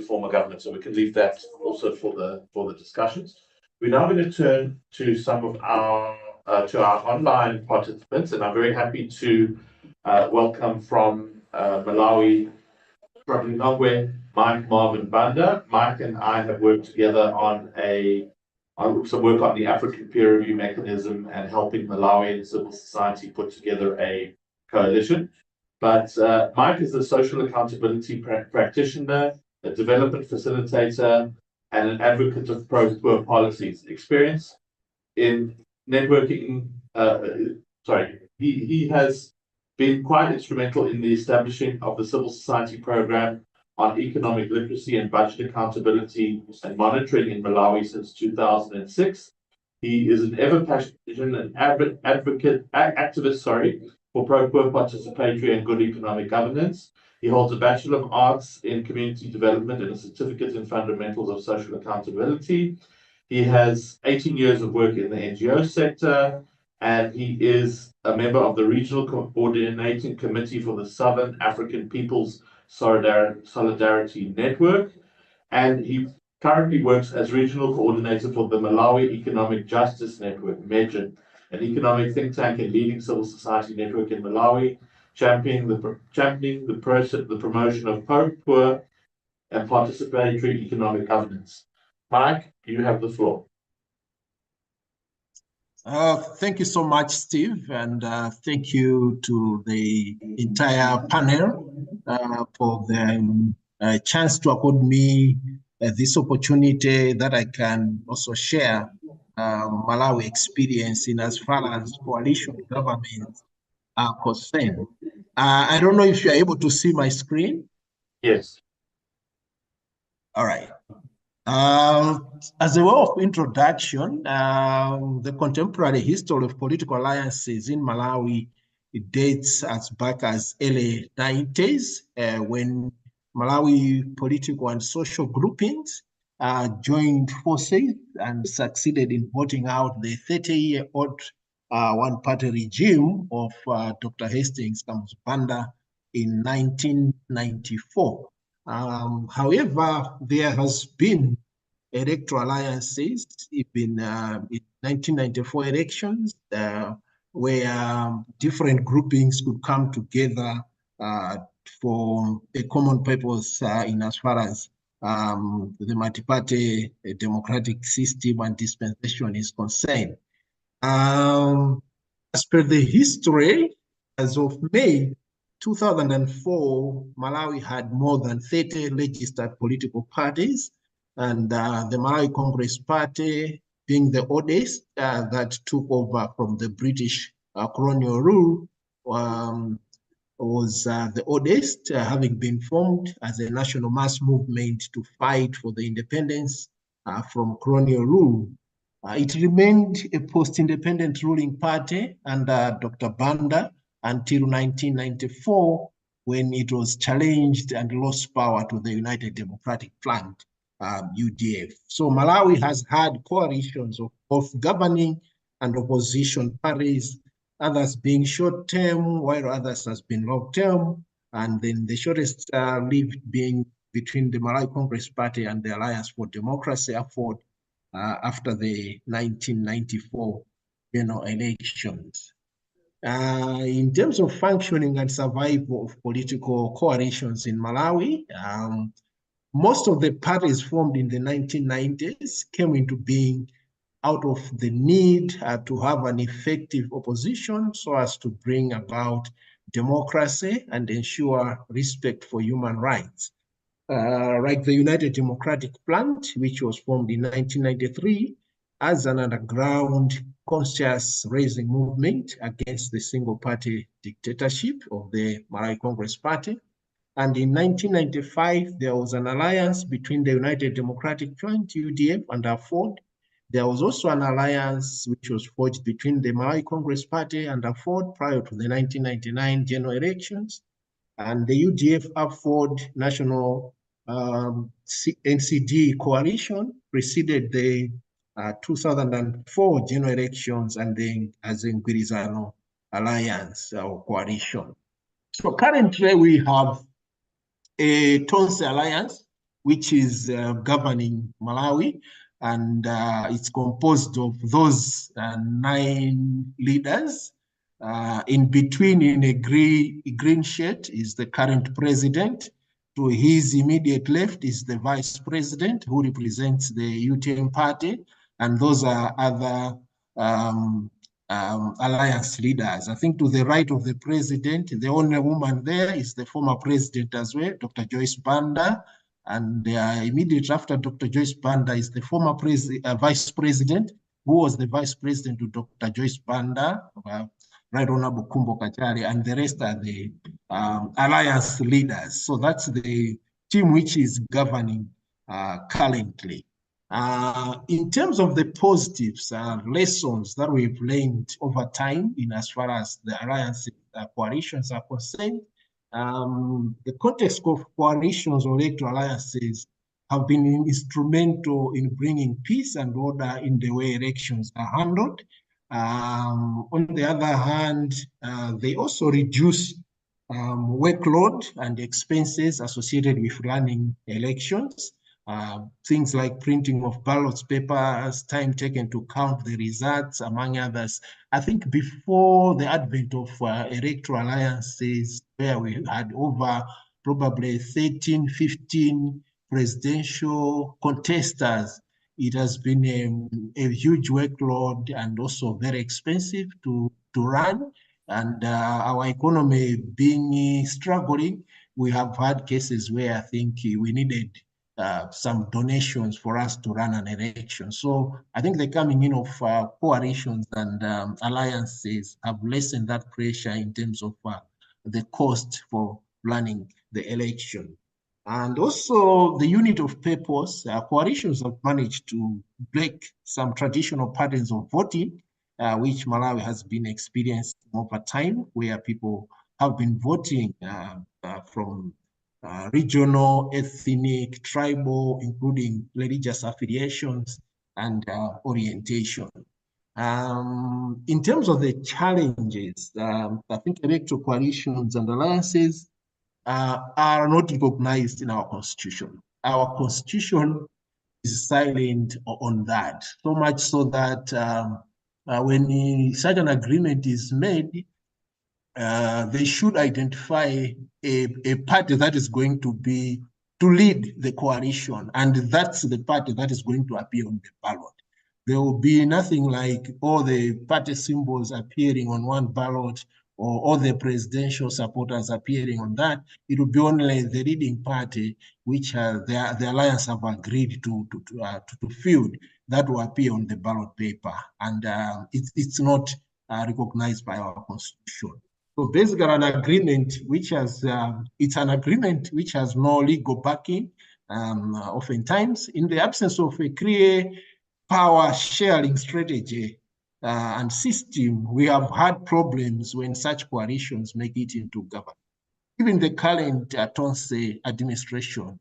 form a government. So we can leave that also for the discussions. We're now going to turn to some of our online participants, and I'm very happy to welcome from Malawi, from Zimbabwe, Mike Marvin Banda. Mike and I have worked together on some work on the African peer review mechanism and helping Malawi and civil society put together a coalition. But Mike is a social accountability practitioner, a development facilitator, and an advocate of pro-poor policies. Experience in networking, he has been quite instrumental in the establishing of the civil society program on economic literacy and budget accountability and monitoring in Malawi since 2006. He is an ever-passionate activist for pro-poor participatory and good economic governance. He holds a Bachelor of Arts in Community Development and a Certificate in Fundamentals of Social Accountability. He has 18 years of work in the NGO sector, and he is a member of the Regional Coordinating Committee for the Southern African People's Solidarity Network. And he currently works as Regional Coordinator for the Malawi Economic Justice Network, MEGIN, an economic think tank and leading civil society network in Malawi, championing the promotion of pro-poor and participatory economic governance. Mike, you have the floor.
Thank you so much, Steve, and thank you to the entire panel for the chance to accord me this opportunity that I can also share Malawi experience in as far as coalition governments are concerned. I don't know if you're able to see my screen.
Yes.
All right. As a way of introduction, the contemporary history of political alliances in Malawi, it dates as back as early 90s, when Malawi political and social groupings joined forces and succeeded in voting out the 30-year-old one-party regime of Dr. Hastings Banda in 1994. However, there has been electoral alliances in 1994 elections where different groupings could come together for a common purpose in as far as the multi-party democratic system and dispensation is concerned. As per the history, as of May 2004, Malawi had more than 30 registered political parties, and the Malawi Congress Party, being the oldest that took over from the British colonial rule, was the oldest, having been formed as a national mass movement to fight for the independence from colonial rule. It remained a post-independent ruling party under Dr. Banda until 1994, when it was challenged and lost power to the United Democratic Front, UDF. So Malawi has had coalitions of both governing and opposition parties, others being short-term, while others has been long-term, and then the shortest lived being between the Malawi Congress Party and the Alliance for Democracy after the 1994 general elections. In terms of functioning and survival of political coalitions in Malawi, most of the parties formed in the 1990s came into being out of the need to have an effective opposition so as to bring about democracy and ensure respect for human rights. Like the United Democratic Front, which was formed in 1993 as an underground conscious raising movement against the single-party dictatorship of the Malawi Congress Party. And in 1995, there was an alliance between the United Democratic Front, UDF, and AFOD. There was also an alliance which was forged between the Malawi Congress Party and AFOD prior to the 1999 general elections. And the UDF AFOD National NCD coalition preceded the 2004 general elections and then as in Gwirizano alliance or coalition. So currently we have a Tonse alliance, which is governing Malawi, and it's composed of those 9 leaders. In between, in a green shirt, is the current president. To his immediate left is the vice president, who represents the UTM party, and those are other alliance leaders. I think to the right of the president, the only woman there is the former president as well, Dr. Joyce Banda, and immediately after Dr. Joyce Banda is the former vice president, who was the vice president to Dr. Joyce Banda, Right Honorable Kumbo Kachari, and the rest are the alliance leaders. So that's the team which is governing currently. In terms of the positives lessons that we've learned over time in as far as the alliance coalitions are concerned, the context of coalitions or electoral alliances have been instrumental in bringing peace and order in the way elections are handled. On the other hand, they also reduce workload and expenses associated with running elections. Things like printing of ballot papers, time taken to count the results, among others. I think before the advent of electoral alliances, where we had over probably 13, 15 presidential contestants, it has been a huge workload and also very expensive to run. And our economy being struggling, we have had cases where I think we needed some donations for us to run an election. So I think the coming in of coalitions and alliances have lessened that pressure in terms of the cost for running the election. And also the unit of purpose, coalitions have managed to break some traditional patterns of voting, which Malawi has been experiencing over time, where people have been voting from regional, ethnic, tribal, including religious affiliations and orientation. In terms of the challenges, I think electoral coalitions and alliances are not recognized in our constitution. Our constitution is silent on that, so much so that when such an agreement is made, they should identify a party that is going to be lead the coalition, and that's the party that is going to appear on the ballot. There will be nothing like all the party symbols appearing on one ballot or all the presidential supporters appearing on that. It will be only the leading party, which the alliance have agreed to field, that will appear on the ballot paper, and it's not recognized by our constitution. So basically, an agreement which has it's an agreement which has no legal backing. Oftentimes, in the absence of a clear power sharing strategy and system, we have had problems when such coalitions make it into government. Even the current Tonse administration,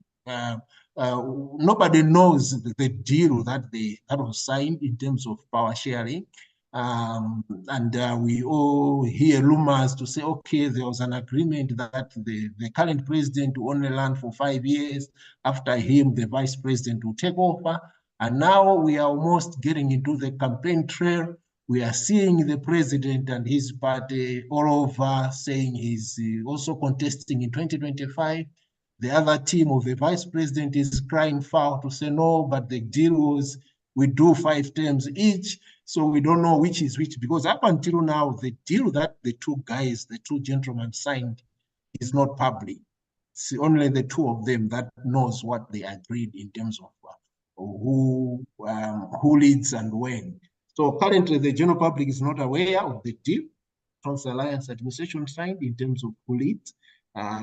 nobody knows the deal that was signed in terms of power sharing. And we all hear rumors to say, okay, there was an agreement that the current president will only run for 5 years. After him, the vice president will take over. And now we are almost getting into the campaign trail. We are seeing the president and his party all over saying he's also contesting in 2025. The other team of the vice president is crying foul to say no, but the deal was we do 5 terms each. So we don't know which is which, because up until now, the deal that the two gentlemen signed is not public. It's only the two of them that knows what they agreed in terms of who leads and when. So currently, the general public is not aware of the deal Trans-Alliance administration signed in terms of who leads,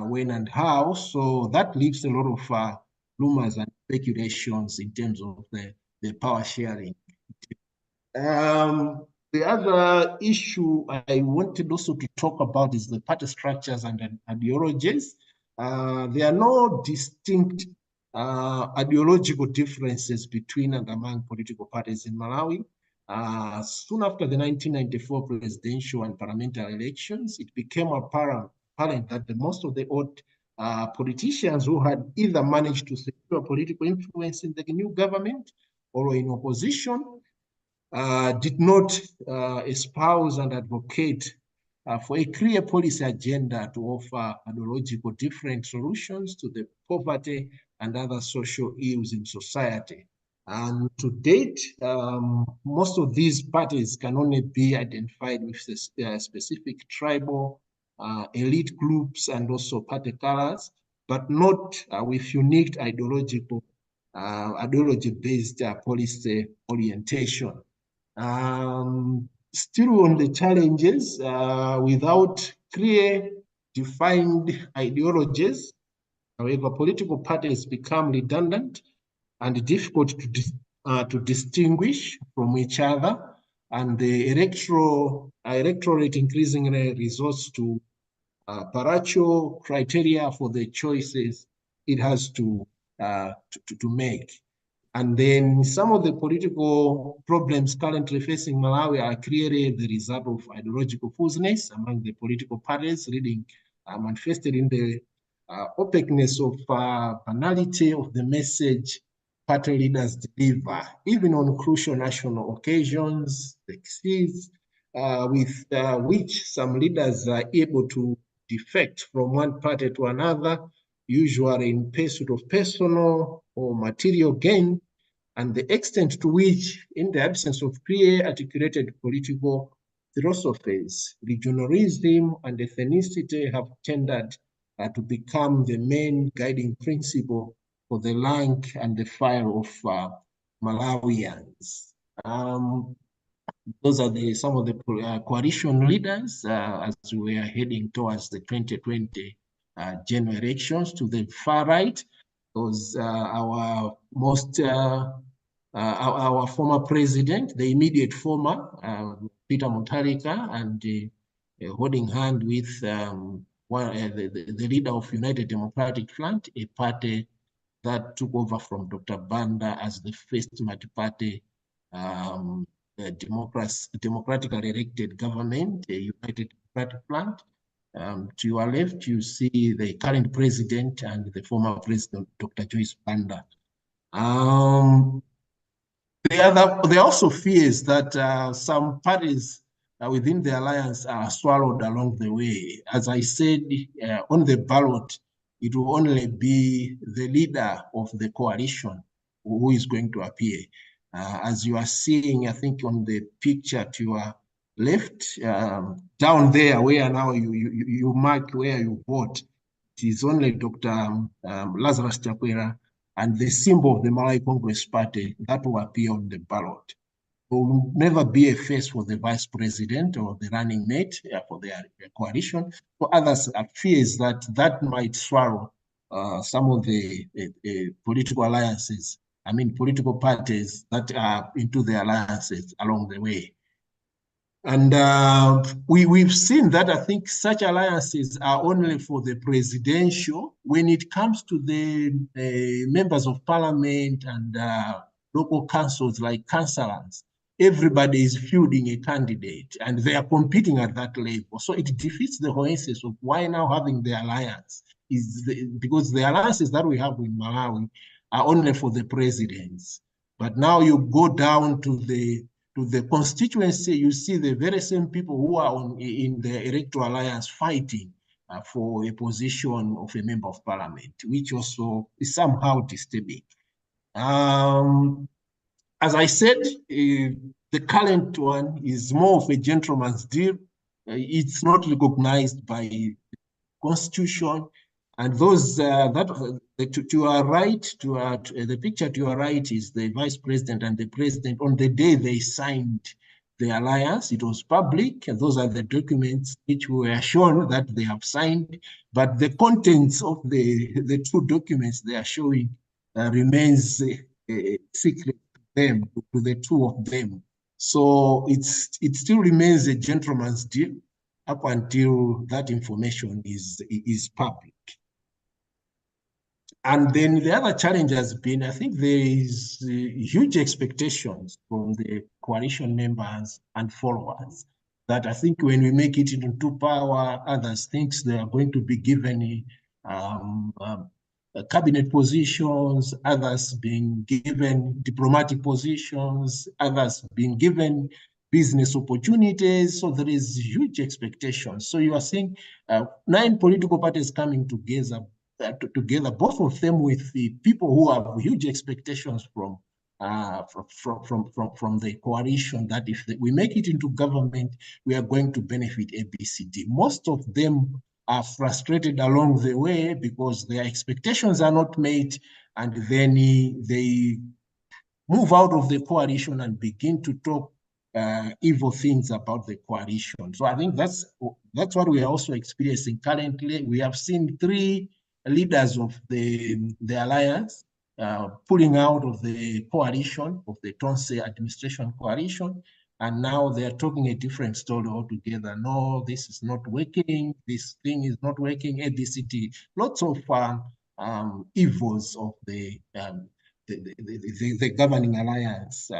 when and how. So that leaves a lot of rumors and speculations in terms of the power sharing. The other issue I wanted also to talk about is the party structures and ideologies. There are no distinct ideological differences between and among political parties in Malawi. Soon after the 1994 presidential and parliamentary elections, it became apparent that most of the old politicians who had either managed to secure political influence in the new government or in opposition did not espouse and advocate for a clear policy agenda to offer ideological different solutions to the poverty and other social ills in society. And to date, most of these parties can only be identified with specific tribal elite groups and also party colors, but not with unique ideology-based policy orientation. Still on the challenges, without clear, defined ideologies, however, political parties become redundant and difficult to distinguish from each other, and the electorate increasingly resorts to parochial criteria for the choices it has to make. And then some of the political problems currently facing Malawi are clearly the result of ideological foolishness among the political parties, manifested in the opaqueness of banality of the message party leaders deliver, even on crucial national occasions, the keys with which some leaders are able to defect from one party to another, usually in pursuit of personal or material gain, and the extent to which, in the absence of clear articulated political philosophies, regionalism and ethnicity have tended to become the main guiding principle for the rank and the file of Malawians. Those are some of the coalition leaders as we are heading towards the 2020 general elections. To the far right, those our most our former president, the immediate former Peter Mutharika, and holding hand with the leader of United Democratic Front, a party that took over from Dr. Banda as the first multi-party democratically elected government, a United Democratic Front. To your left, you see the current president and the former president, Dr. Joyce Banda. There are also fears that some parties within the alliance are swallowed along the way. As I said, on the ballot, it will only be the leader of the coalition who is going to appear. As you are seeing, I think on the picture to your left, down there where now you mark where you vote, it is only Dr. Lazarus Chakwera and the symbol of the Malawi Congress Party that will appear on the ballot. There will never be a face for the vice president or the running mate for their coalition. For others, fears that that might swallow some of the political alliances, political parties that are into the alliances along the way. And we've seen that I think such alliances are only for the presidential. When it comes to the members of parliament and local councils like councillors, everybody is fielding a candidate and they are competing at that level. So it defeats the whole essence of why now having the alliance, because the alliances that we have in Malawi are only for the presidents. But now you go down to the constituency, you see the very same people who are in the electoral alliance fighting for a position of a member of parliament, which also is somehow disturbing. As I said, the current one is more of a gentleman's deal. It's not recognized by the constitution. And those to your right, the picture to your right is the vice president and the president. On the day they signed the alliance, it was public, and those are the documents which were shown that they have signed. But the contents of the two documents they are showing remains secret to them, to the two of them. So it still remains a gentleman's deal up until that information is public. And then the other challenge has been, I think there is huge expectations from the coalition members and followers that I think when we make it into power, others think they are going to be given cabinet positions, others being given diplomatic positions, others being given business opportunities. So there is huge expectations. So you are seeing 9 political parties coming together, both of them with the people who have huge expectations from the coalition, that if we make it into government, we are going to benefit ABCD. Most of them are frustrated along the way because their expectations are not met, and then they move out of the coalition and begin to talk evil things about the coalition. So I think that's what we are also experiencing currently. We have seen 3 leaders of the alliance pulling out of the coalition, of the Tonse administration coalition, and now they are talking a different story altogether. No, this is not working. This thing is not working. ABCD, lots of evils of the governing alliance.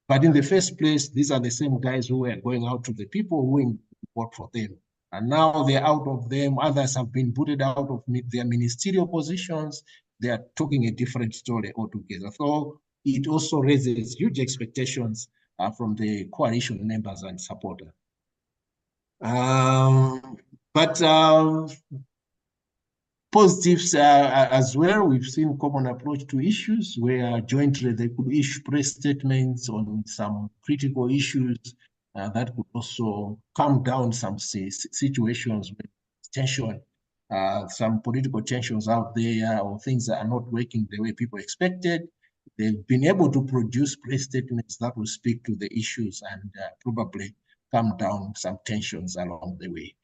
But in the first place, these are the same guys who were going out to the people who vote for them. And now they're out of them. Others have been booted out of their ministerial positions. They are talking a different story altogether. So it also raises huge expectations from the coalition members and supporters. Positives as well. We've seen common approach to issues where jointly they could issue press statements on some critical issues that could also calm down some situations with tension, some political tensions out there, or things that are not working the way people expected. They've been able to produce press statements that will speak to the issues and probably calm down some tensions along the way.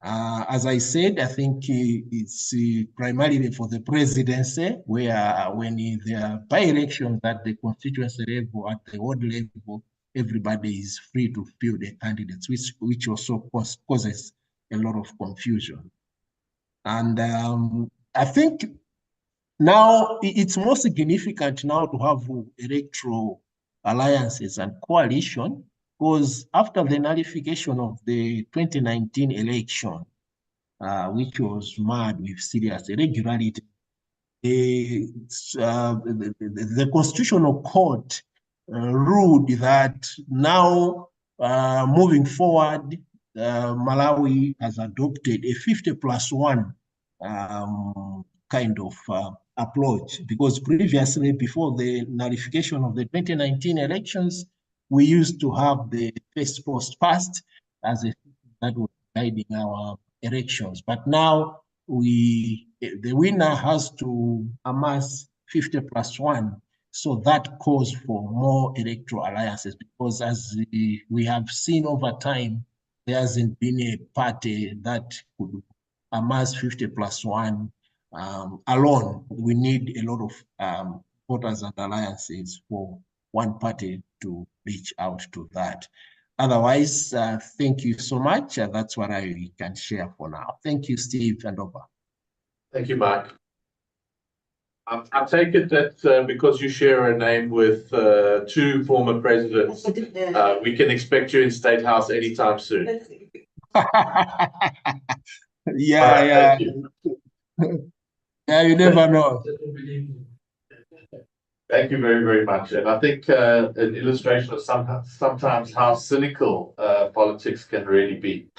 As I said, I think it's primarily for the presidency, where when there are by-elections at the constituency level, at the ward level, everybody is free to field their candidates, which also causes a lot of confusion. And I think now it's more significant now to have electoral alliances and coalition, because after the nullification of the 2019 election, which was marred with serious irregularity, the Constitutional Court ruled that now, moving forward, Malawi has adopted a 50+1 kind of approach, because previously, before the nullification of the 2019 elections, we used to have the first post first as a that was guiding our elections. But now the winner has to amass 50+1. So that calls for more electoral alliances, because as we have seen over time, there hasn't been a party that could amass 50+1 alone. We need a lot of voters and alliances for one party to reach out to that. Otherwise, thank you so much. That's what I can share for now. Thank you, Steve, and over.
Thank you, Mike. I take it that because you share a name with two former presidents, we can expect you in State House anytime soon.
Yeah. Yeah, you never know.
Thank you very, very much. And I think an illustration of sometimes how cynical politics can really be.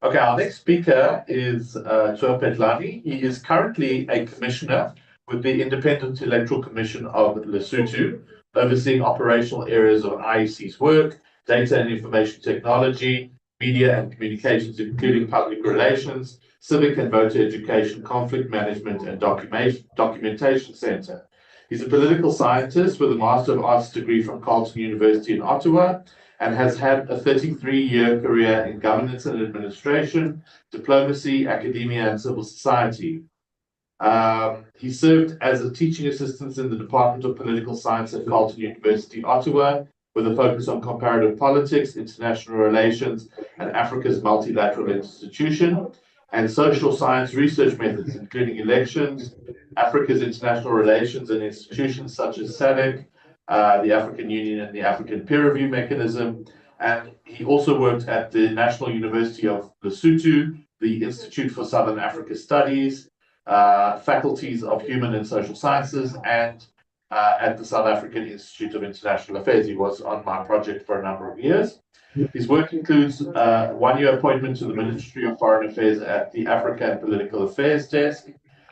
Okay, our next speaker is Joe Petlani. He is currently a commissioner with the Independent Electoral Commission of Lesotho, overseeing operational areas of IEC's work, data and information technology, media and communications, including public relations, civic and voter education, conflict management, and documentation center. He's a political scientist with a Master of Arts degree from Carleton University in Ottawa, and has had a 33-year career in governance and administration, diplomacy, academia, and civil society. He served as a teaching assistant in the Department of Political Science at Carleton University, Ottawa, with a focus on comparative politics, international relations, and Africa's multilateral institution, and social science research methods, including elections, Africa's international relations, and institutions such as SADC, the African Union, and the African Peer Review Mechanism. And he also worked at the National University of Lesotho, the Institute for Southern Africa Studies, faculties of Human and Social Sciences, and at the South African Institute of International Affairs. He was on my project for a number of years. His work includes a one-year appointment to the Ministry of Foreign Affairs at the Africa and Political Affairs Desk,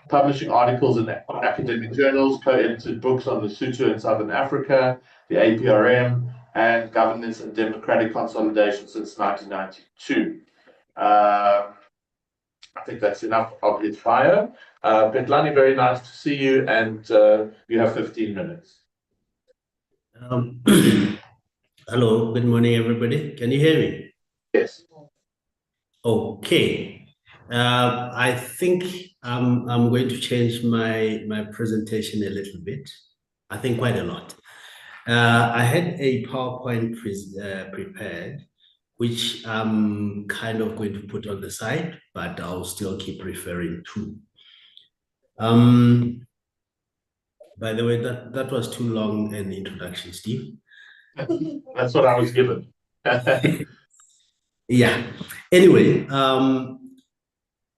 publishing articles in academic journals, co-edited books on Lesotho and Southern Africa, the APRM, and governance and democratic consolidation since 1992. I think that's enough of his bio. Petlani, very nice to see you, and you have 15 minutes.
Hello, good morning, everybody. Can you hear me?
Yes.
Okay. I think I'm going to change my presentation a little bit. I think quite a lot. I had a PowerPoint prepared, which I'm kind of going to put on the side, but I'll still keep referring to. By the way, that was too long an introduction, Steve.
That's what I was given.
Yeah. Anyway,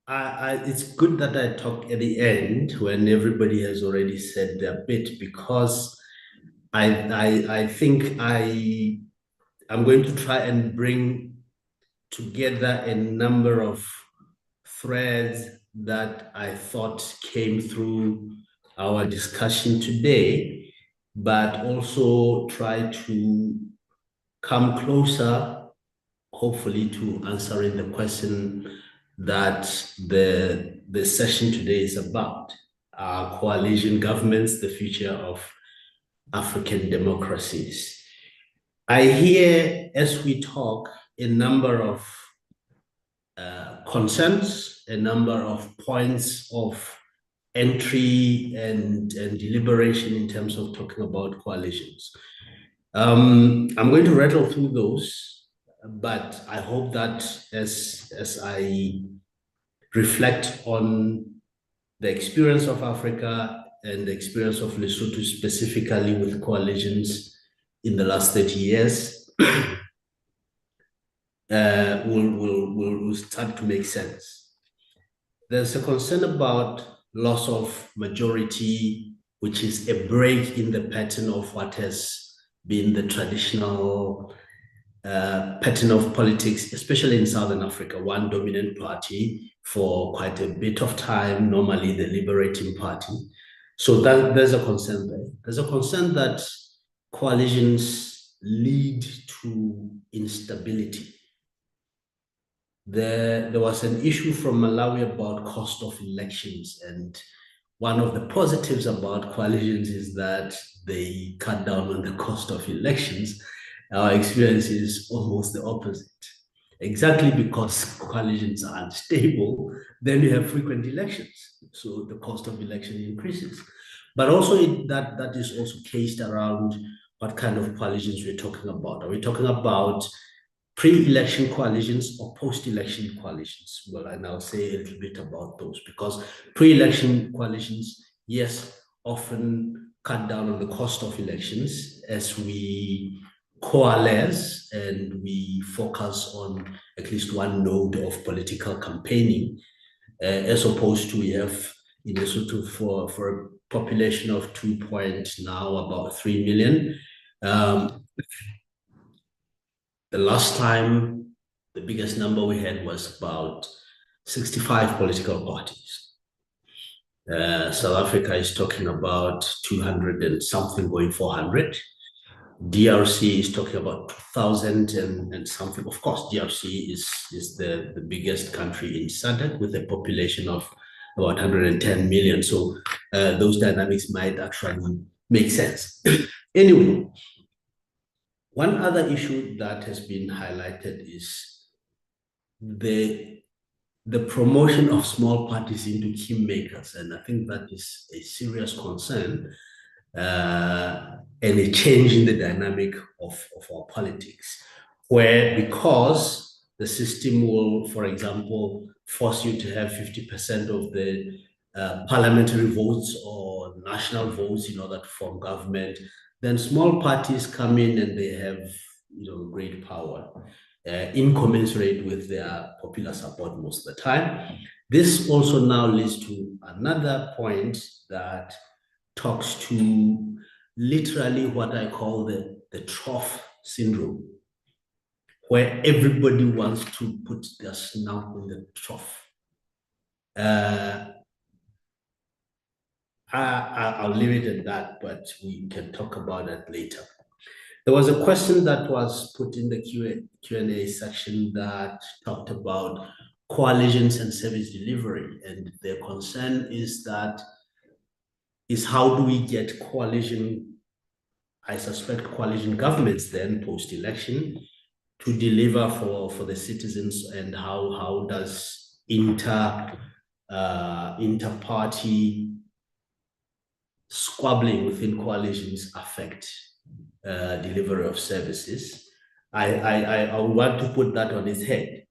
it's good that I talk at the end when everybody has already said their bit, because I think I'm going to try and bring together a number of threads that I thought came through our discussion today, but also try to come closer, hopefully, to answering the question that the session today is about: coalition governments, the future of African democracies. I hear, as we talk, a number of concerns, a number of points of entry and deliberation in terms of talking about coalitions. I'm going to rattle through those, but I hope that as I reflect on the experience of Africa and the experience of Lesotho specifically with coalitions in the last 30 years, will start to make sense. There's a concern about loss of majority, which is a break in the pattern of what has been the traditional pattern of politics, especially in Southern Africa, one dominant party for quite a bit of time, normally the Liberating Party. So there's a concern there. There's a concern that coalitions lead to instability. There was an issue from Malawi about cost of elections, and one of the positives about coalitions is that they cut down on the cost of elections. Our experience is almost the opposite. Exactly because coalitions are unstable, then you have frequent elections. So the cost of election increases. But also that is also cased around what kind of coalitions we're talking about. Are we talking about pre-election coalitions or post-election coalitions? Well, and I'll say a little bit about those, because pre-election coalitions, yes, often cut down on the cost of elections as we coalesce and we focus on at least one node of political campaigning, as opposed to we have in Lesotho for a population of 2 now about 3 million. The last time, the biggest number we had was about 65 political parties. South Africa is talking about 200 and something, going 400. DRC is talking about 2,000 and something. Of course, DRC is the biggest country in SADC with a population of about 110 million. So those dynamics might actually make sense. Anyway, one other issue that has been highlighted is the promotion of small parties into kingmakers, and I think that is a serious concern and a change in the dynamic of our politics, where because the system will, for example, force you to have 50% of the parliamentary votes or national votes in order to form government, then small parties come in and they have, great power, incommensurate with their popular support most of the time. This also now leads to another point that talks to literally what I call the trough syndrome, where everybody wants to put their snout in the trough. I'll leave it at that, but we can talk about that later. There was a question that was put in the Q&A section that talked about coalitions and service delivery, and the concern is how do we get coalition, I suspect coalition governments then post-election, to deliver for the citizens, and how does inter-party squabbling within coalitions affect delivery of services. I want to put that on its head.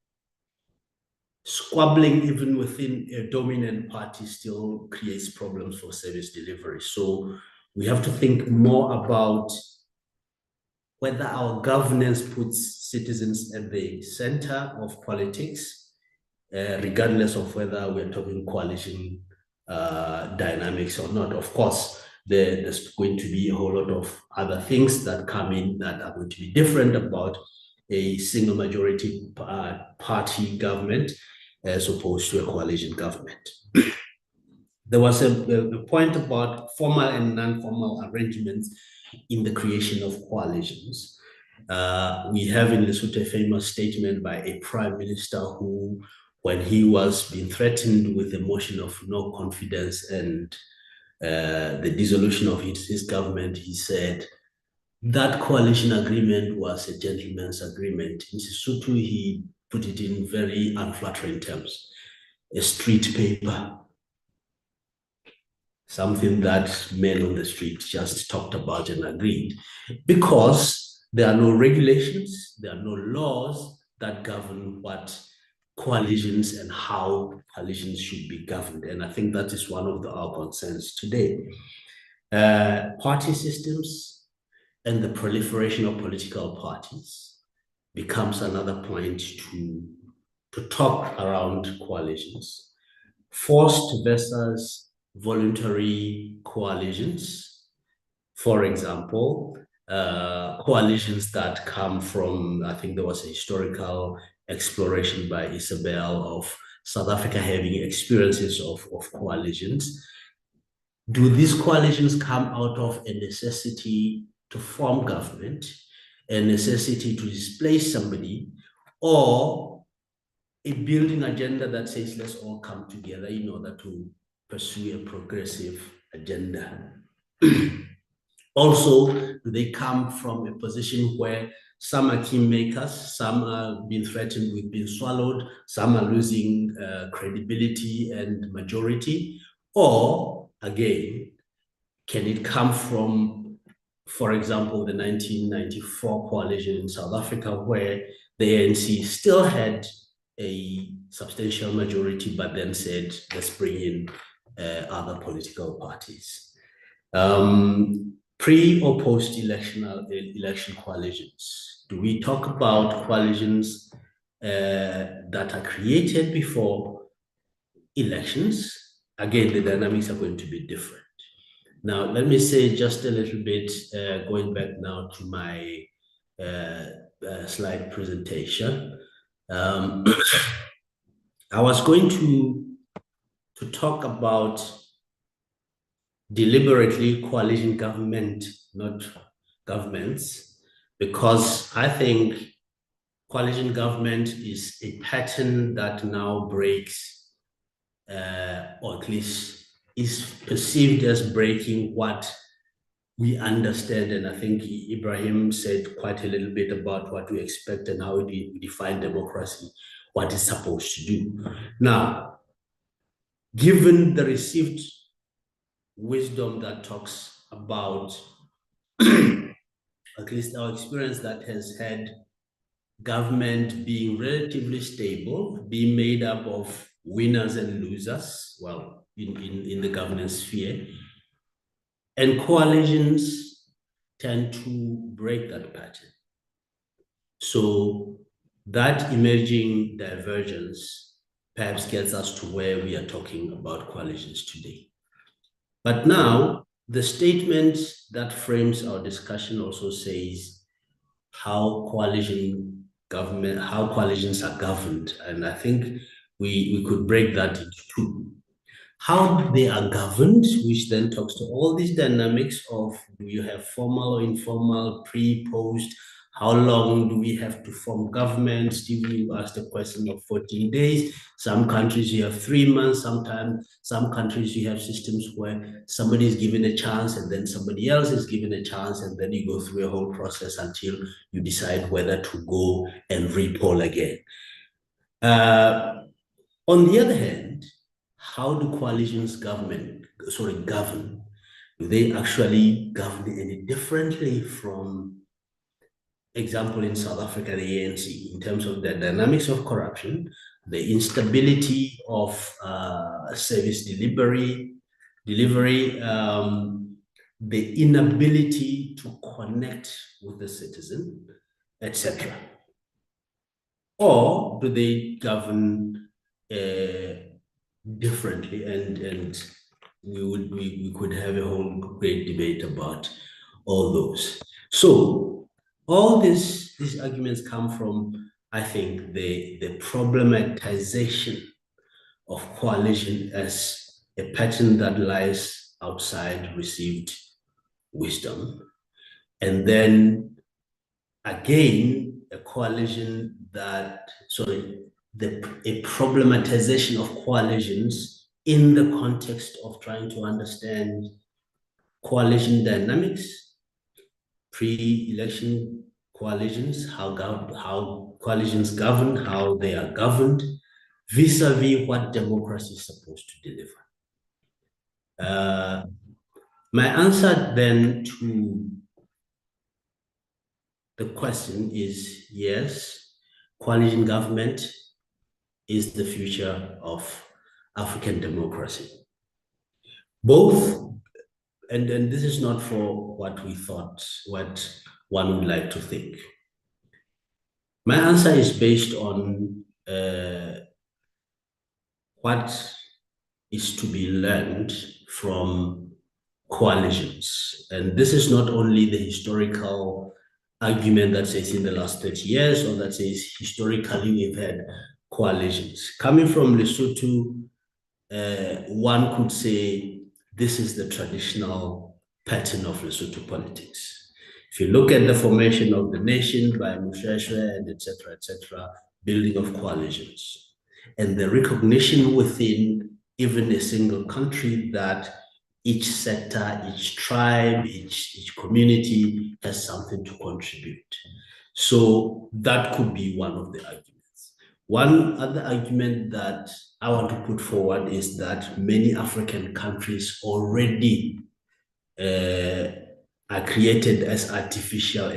Squabbling even within a dominant party still creates problems for service delivery. So we have to think more about whether our governance puts citizens at the center of politics, regardless of whether we're talking coalition dynamics or not. Of course, there's going to be a whole lot of other things that come in that are going to be different about a single majority party government as opposed to a coalition government. There was a point about formal and non-formal arrangements in the creation of coalitions. We have in Lesotho a famous statement by a prime minister who, when he was being threatened with a motion of no confidence and the dissolution of his government, he said that coalition agreement was a gentleman's agreement. In Sesotho, he put it in very unflattering terms: a street paper, something that men on the street just talked about and agreed, because there are no regulations, there are no laws that govern what coalitions and how coalitions should be governed. And I think that is one of our concerns today. Party systems and the proliferation of political parties becomes another point to talk around coalitions. Forced versus voluntary coalitions. For example, coalitions that come from, I think there was a historical exploration by Isabel of South Africa having experiences of coalitions. Do these coalitions come out of a necessity to form government, a necessity to displace somebody, or a building agenda that says let's all come together in order to pursue a progressive agenda? Also, do they come from a position where some are kingmakers, some are being threatened with being swallowed, some are losing credibility and majority? Or again, can it come from, for example, the 1994 coalition in South Africa, where the ANC still had a substantial majority, but then said, let's bring in other political parties? Pre or post-election coalitions? Do we talk about coalitions that are created before elections? Again, the dynamics are going to be different. Now, let me say just a little bit, going back now to my slide presentation. I was going to talk about deliberately coalition government, not governments, because I think coalition government is a pattern that now breaks, or at least is perceived as breaking what we understand. And I think Ibrahim said quite a little bit about what we expect and how we define democracy, what it's supposed to do. Now, given the received wisdom that talks about at least our experience that has had government being relatively stable, being made up of winners and losers, well, in the governance sphere, and coalitions tend to break that pattern. So that emerging divergence perhaps gets us to where we are talking about coalitions today. But now, the statement that frames our discussion also says how coalitions are governed. And I think we could break that into two. How they are governed, which then talks to all these dynamics of, do you have formal or informal, pre, post, how long do we have to form government? Steve, you asked a question of 14 days. Some countries you have 3 months, sometimes some countries you have systems where somebody is given a chance and then somebody else is given a chance, and then you go through a whole process until you decide whether to go and re-poll again. On the other hand, how do coalitions govern? Do they actually govern any differently from, example, in South Africa, the ANC, in terms of the dynamics of corruption, the instability of service delivery, the inability to connect with the citizen, etc.? Or do they govern differently? And we could have a whole great debate about all those. So all these arguments come from, I think, the problematization of coalition as a pattern that lies outside received wisdom. And then again, a coalition that, a problematization of coalitions in the context of trying to understand coalition dynamics, pre-election coalitions, how coalitions govern, how they are governed, vis-a-vis what democracy is supposed to deliver. My answer then to the question is yes, coalition government is the future of African democracy. Both, and this is not for what we thought, what one would like to think. My answer is based on what is to be learned from coalitions. And this is not only the historical argument that says in the last 30 years, or that says historically we've had coalitions. Coming from Lesotho, one could say this is the traditional pattern of Lesotho politics. If you look at the formation of the nation by Moshoeshoe and etc., building of coalitions, and the recognition within even a single country that each sector, each tribe, each community has something to contribute. So that could be one of the arguments. One other argument that I want to put forward is that many African countries already are created as artificial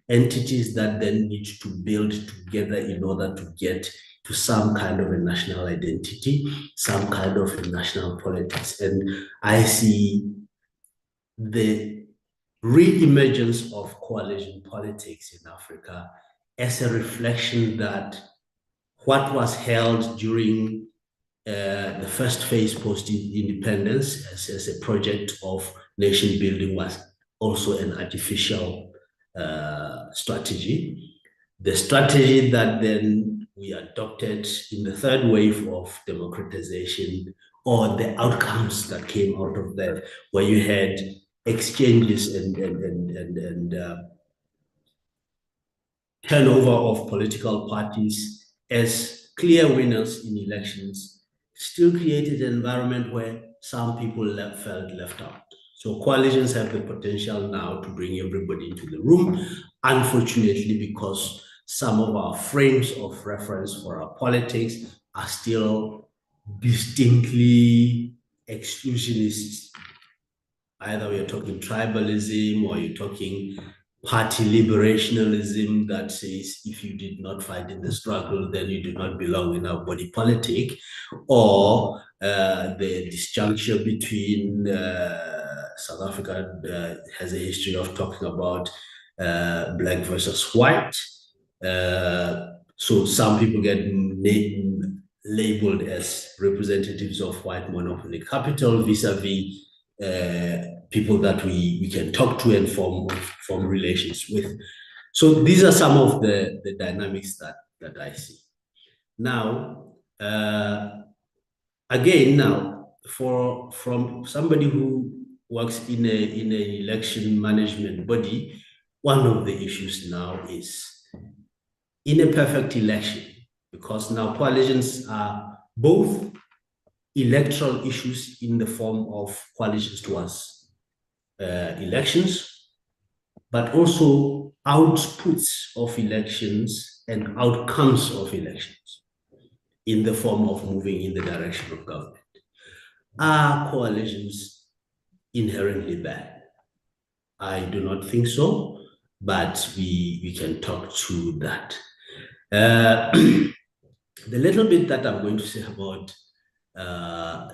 entities that then need to build together in order to get to some kind of a national identity, some kind of a national politics. And I see the re-emergence of coalition politics in Africa as a reflection that what was held during the first phase post-independence as a project of nation building was also an artificial strategy. The strategy that then we adopted in the third wave of democratization, or the outcomes that came out of that, where you had exchanges and turnover of political parties as clear winners in elections, still created an environment where some people felt left out. So coalitions have the potential now to bring everybody into the room, unfortunately, because some of our frames of reference for our politics are still distinctly exclusionist. Either we're talking tribalism or you're talking party liberationalism that says if you did not fight in the struggle, then you do not belong in our body politic, or the disjuncture between South Africa has a history of talking about black versus white. So some people get labeled as representatives of white monopoly capital vis-a-vis people that we can talk to and form relations with. So these are some of the dynamics that I see. Now, again, from somebody who works in an election management body, one of the issues now is in a perfect election, because now coalitions are both electoral issues in the form of coalitions towards elections, but also outputs of elections and outcomes of elections in the form of moving in the direction of government. Are coalitions inherently bad? I do not think so, but we can talk to that. The little bit that I'm going to say about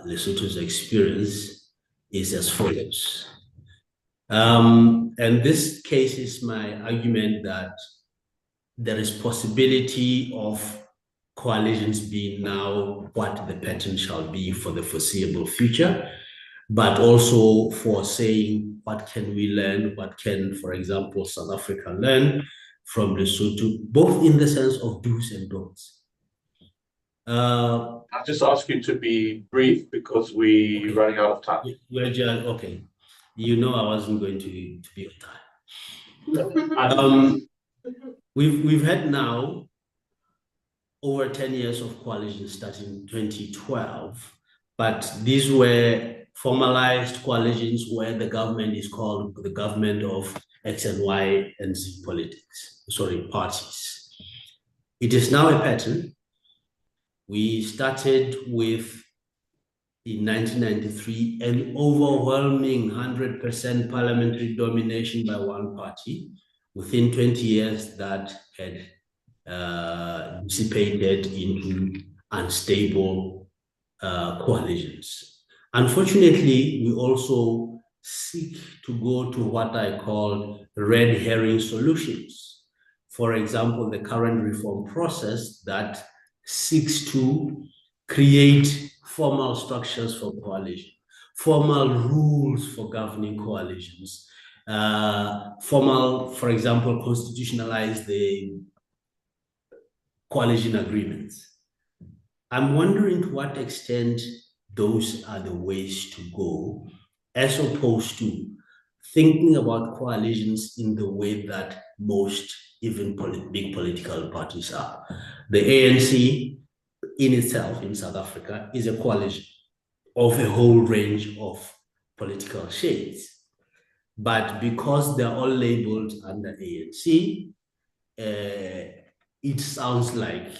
Lesotho's experience is as follows. And this case is my argument that there is possibility of coalitions being now what the pattern shall be for the foreseeable future, but also for saying what can we learn, what can, for example, South Africa learn from Lesotho, both in the sense of do's and don'ts.
I'll just ask you to be brief because we're running out of time.
We're just, okay. You know I wasn't going to be on time. We've had now over 10 years of coalitions starting in 2012, but these were formalized coalitions where the government is called the government of X and Y and Z parties. It is now a pattern. We started with, in 1993, an overwhelming 100% parliamentary domination by one party. Within 20 years, that had dissipated into unstable coalitions. Unfortunately, we also seek to go to what I call red herring solutions. For example, the current reform process that seeks to create formal structures for coalition. formal rules for governing coalitions, for example, constitutionalize the coalition agreements. I'm wondering to what extent those are the ways to go, as opposed to thinking about coalitions in the way that most even big political parties are. The ANC in itself in South Africa is a coalition of a whole range of political shades. But because they're all labeled under ANC, it sounds like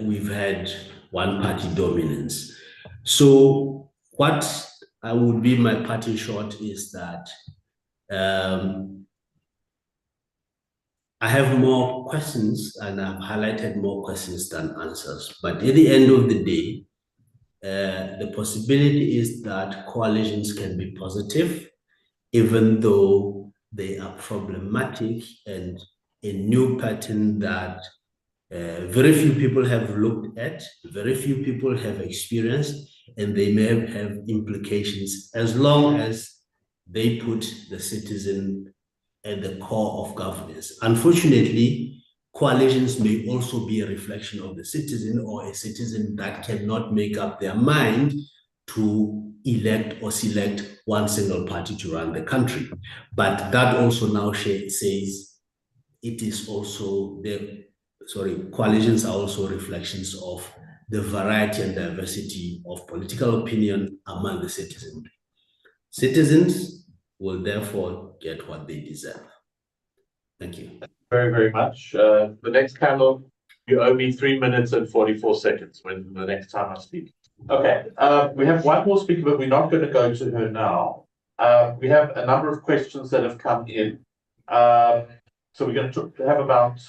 we've had one party dominance. So what I would be my parting shot is that I have more questions and I've highlighted more questions than answers. But at the end of the day, the possibility is that coalitions can be positive, even though they are problematic and a new pattern that very few people have looked at, very few people have experienced, and they may have implications as long as they put the citizen at the core of governance. Unfortunately, coalitions may also be a reflection of the citizen, or a citizen that cannot make up their mind to elect or select one single party to run the country. But that also now says it is also coalitions are also reflections of the variety and diversity of political opinion among the citizens. Citizens will therefore get what they deserve. Thank you.
Very, very much. The next panel, you owe me 3 minutes and 44 seconds when the next time I speak.
Okay, we have one more speaker, but we're not going to go to her now. We have a number of questions that have come in. So we're going to have about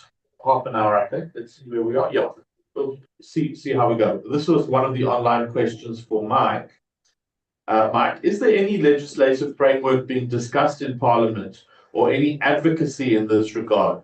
half an hour, I think. Let's see where we are. Yeah, we'll see how we go. This was one of the online questions for Mike. Mike, is there any legislative framework being discussed in Parliament or any advocacy in this regard?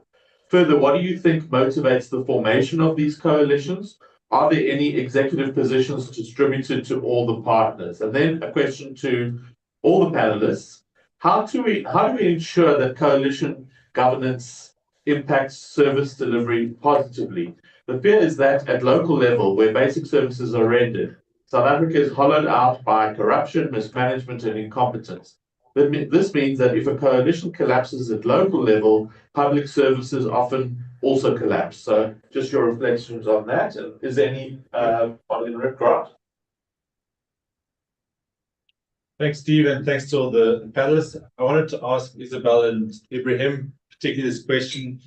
Further, what do you think motivates the formation of these coalitions? Are there any executive positions distributed to all the partners? And then a question to all the panelists. How do we ensure that coalition governance impacts service delivery positively? The fear is that at local level, where basic services are rendered, South Africa is hollowed out by corruption, mismanagement, and incompetence. This means that if a coalition collapses at local level, public services often also collapse. So just your reflections on that. And is there any on Rick Grant?
Thanks, Steve, and thanks to all the panelists. I wanted to ask Isabel and Ibrahim, particularly this question.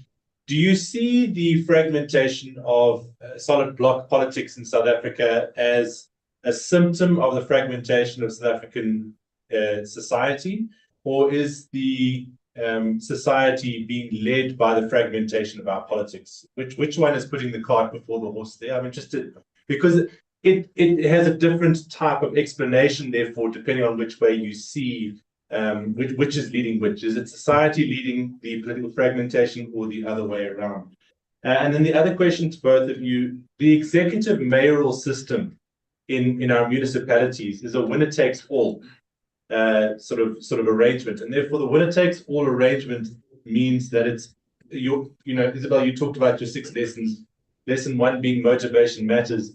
Do you see the fragmentation of solid bloc politics in South Africa as a symptom of the fragmentation of South African society, or is the society being led by the fragmentation of our politics? Which one is putting the cart before the horse there? I'm interested because it has a different type of explanation, therefore, depending on which way you see which is leading which. Is it society leading the political fragmentation or the other way around? And then the other question to both of you, the executive mayoral system in our municipalities is a winner-takes-all sort of arrangement. And therefore, the winner-takes-all arrangement means that it's, Isabel, you talked about your 6 lessons. Lesson 1 being motivation matters.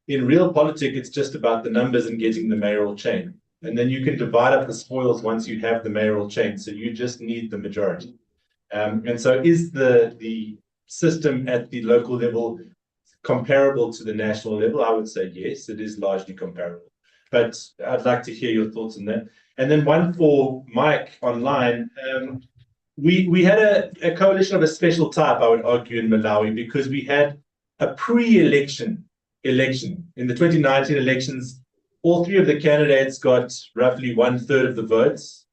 In real politics, it's just about the numbers and getting the mayoral chain. And then you can divide up the spoils once you have the mayoral chain. So you just need the majority. And so is the system at the local level comparable to the national level? I would say yes, it is largely comparable. But I'd like to hear your thoughts on that. And then one for Mike online. We had a coalition of a special type, I would argue, in Malawi, because we had a pre-election election. In the 2019 elections, all 3 of the candidates got roughly 1/3 of the votes.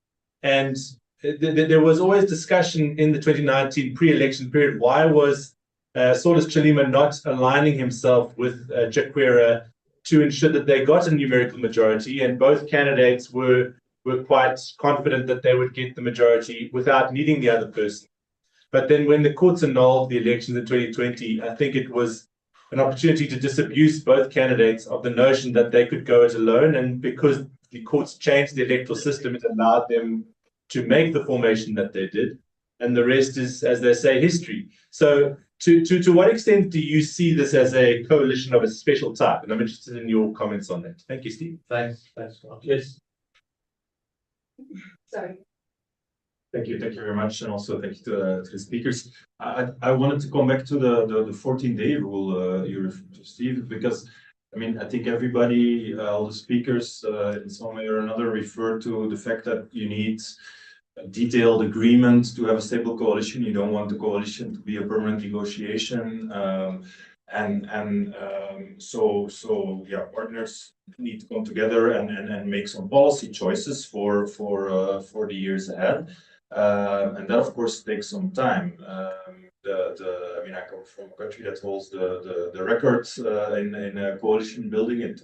And there was always discussion in the 2019 pre-election period. Why was Saulus Chilima not aligning himself with Chakwera to ensure that they got a numerical majority? And both candidates were quite confident that they would get the majority without needing the other person. But then when the courts annulled the elections in 2020, I think it was an opportunity to disabuse both candidates of the notion that they could go it alone. And because the courts changed the electoral system, it allowed them to make the formation that they did. And the rest is, as they say, history. So to what extent do you see this as a coalition of a special type? And I'm interested in your comments on that. Thank you, Steve.
Thanks, Mark. Yes.
Sorry.
Thank you very much, and also thank you to the speakers. I wanted to come back to the 14-day rule you referred to, Steve, because I mean I think everybody, all the speakers, in some way or another, refer to the fact that you need a detailed agreement to have a stable coalition. You don't want the coalition to be a permanent negotiation, so yeah, partners need to come together and make some policy choices for the years ahead. And that of course takes some time. I mean, I come from a country that holds the record in coalition building. It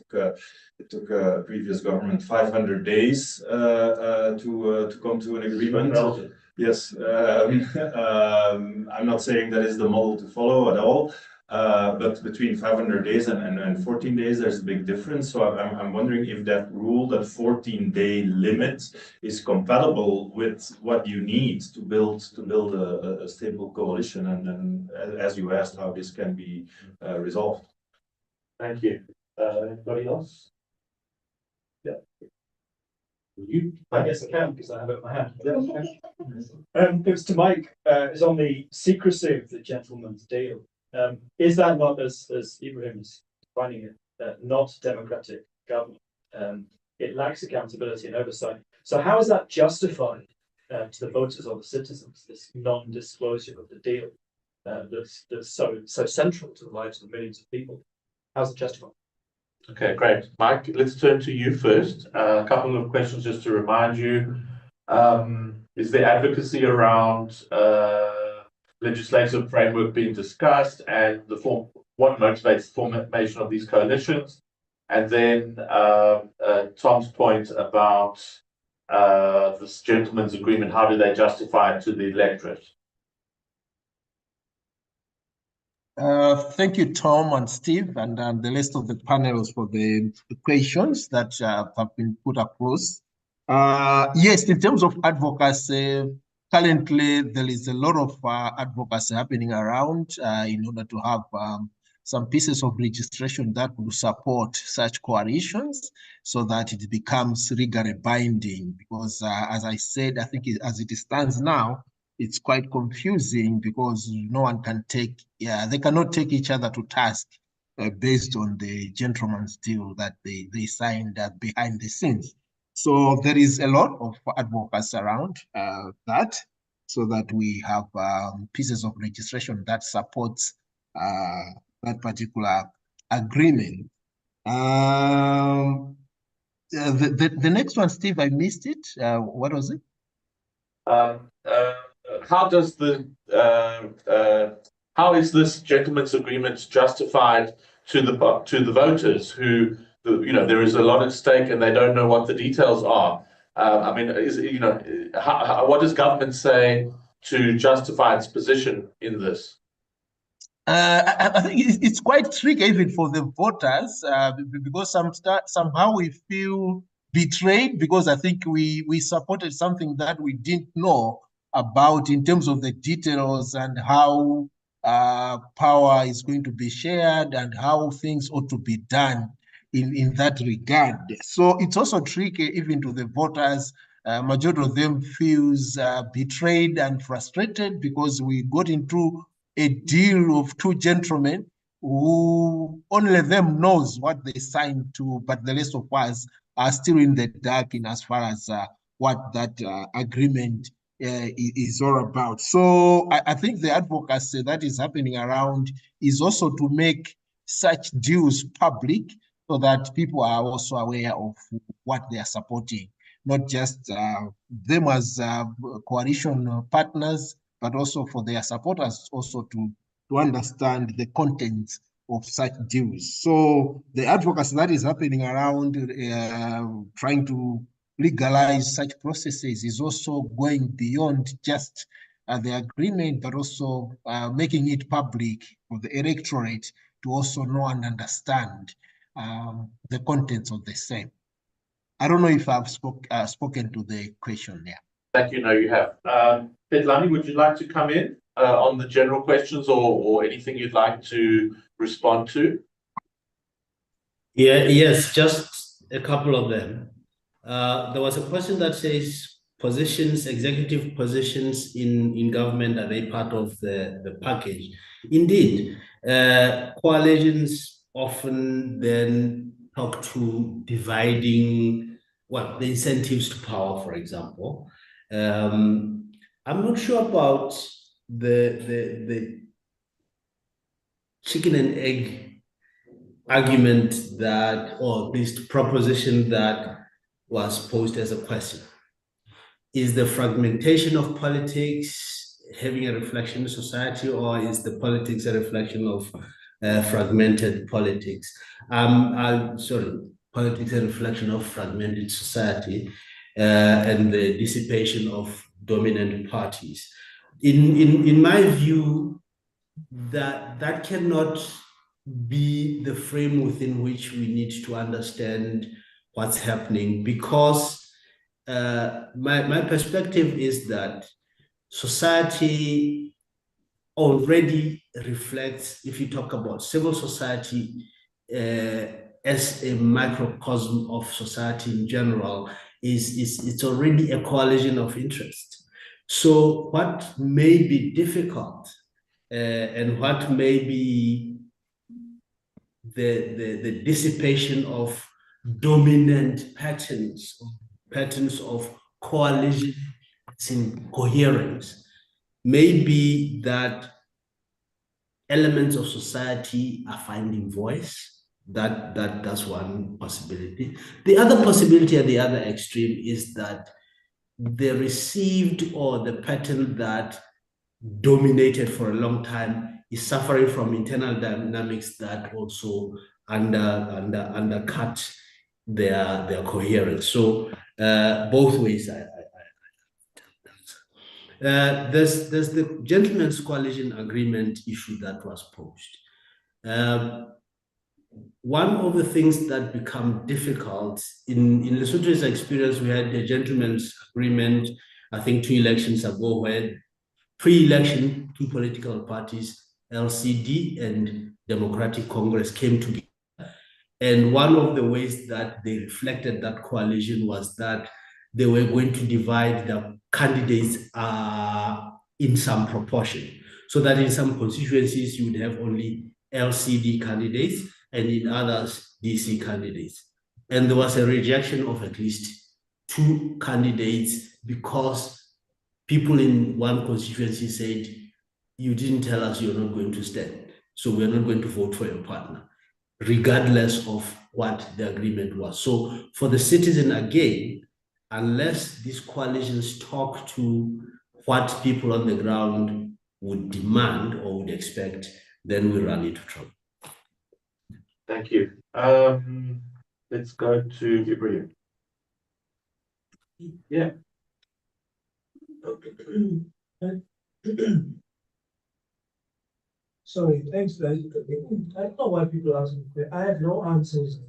took a previous government 500 days to come to an agreement.
Relative.
Yes, I'm not saying that is the model to follow at all. But between 500 days and 14 days, there's a big difference. So I'm wondering if that rule, that 14-day limit, is compatible with what you need to build a stable coalition, and as you asked, how this can be resolved.
Thank you. Anybody else? Yeah. You?
I guess I can because I have it in my hand. It was to Mike. It's on the secrecy of the gentleman's deal. Is that not, as Ibrahim is defining it, not democratic government? It lacks accountability and oversight. So how is that justified to the voters or the citizens, this non-disclosure of the deal that's so central to the lives of millions of people? How's it justified?
Okay, great. Mike, let's turn to you first. A couple of questions just to remind you. Is there advocacy around legislative framework being discussed, and what motivates the formation of these coalitions? And then Tom's point about this gentleman's agreement, how do they justify it to the electorate?
Thank you, Tom and Steve, and the rest of the panels for the questions that have been put across. Yes, in terms of advocacy, currently there is a lot of advocacy happening around in order to have some pieces of registration that will support such coalitions so that it becomes legally binding. Because as I said, I think as it stands now, it's quite confusing because no one can they cannot take each other to task based on the gentleman's deal that they signed behind the scenes. So there is a lot of advocacy around that, so that we have pieces of registration that supports that particular agreement. The next one, Steve, I missed it. What was it?
How does how is this gentleman's agreement justified to the voters who, there is a lot at stake and they don't know what the details are? I mean, what does government say to justify its position in this?
I think it's quite tricky even for the voters because somehow we feel betrayed, because I think we supported something that we didn't know about in terms of the details and how power is going to be shared and how things ought to be done in that regard. So it's also tricky even to the voters. Majority of them feels betrayed and frustrated because we got into a deal of two gentlemen who only them knows what they signed to, but the rest of us are still in the dark in as far as what that agreement is all about. So I think the advocacy that is happening around is also to make such deals public so that people are also aware of what they are supporting, not just them as coalition partners, but also for their supporters also to understand the contents of such deals. So the advocacy that is happening around trying to legalize such processes is also going beyond just the agreement, but also making it public for the electorate to also know and understand the contents of the same. I don't know if I've spoken to the question there.
Thank you. No, you have. Pedlani, would you like to come in on the general questions or anything you'd like to respond to?
Yeah, yes, just a couple of them. There was a question that says positions, executive positions in government, are they part of the package? Indeed, coalitions often then talk to dividing the incentives to power, for example. I'm not sure about the chicken and egg argument that, or this proposition that was posed as a question. Is the fragmentation of politics having a reflection in society, or is the politics a reflection of fragmented politics? Sorry, politics a reflection of fragmented society and the dissipation of dominant parties. In my view, that cannot be the frame within which we need to understand what's happening, because my perspective is that society already reflects, if you talk about civil society as a microcosm of society in general, it's already a coalition of interest. So what may be difficult and what may be the dissipation of dominant patterns of coalition in coherence may be that elements of society are finding voice. That's one possibility. The other possibility at the other extreme is that the received or the pattern that dominated for a long time is suffering from internal dynamics that also undercut their coherence. So both ways. There's the gentleman's coalition agreement issue that was posed. One of the things that become difficult in Lesotho's experience, we had a gentleman's agreement, I think 2 elections ago, where pre-election, 2 political parties, LCD and Democratic Congress, came together. And one of the ways that they reflected that coalition was that they were going to divide the candidates in some proportion, so that in some constituencies you would have only LCD candidates and in others DC candidates. And there was a rejection of at least 2 candidates because people in one constituency said, you didn't tell us you're not going to stand, so we're not going to vote for your partner, regardless of what the agreement was. So for the citizen, again, unless these coalitions talk to what people on the ground would demand or would expect, then we run into trouble.
Thank you. Let's go to Ibrahim. Yeah.
Sorry, thanks guys. I don't know why people ask me. I have no answers.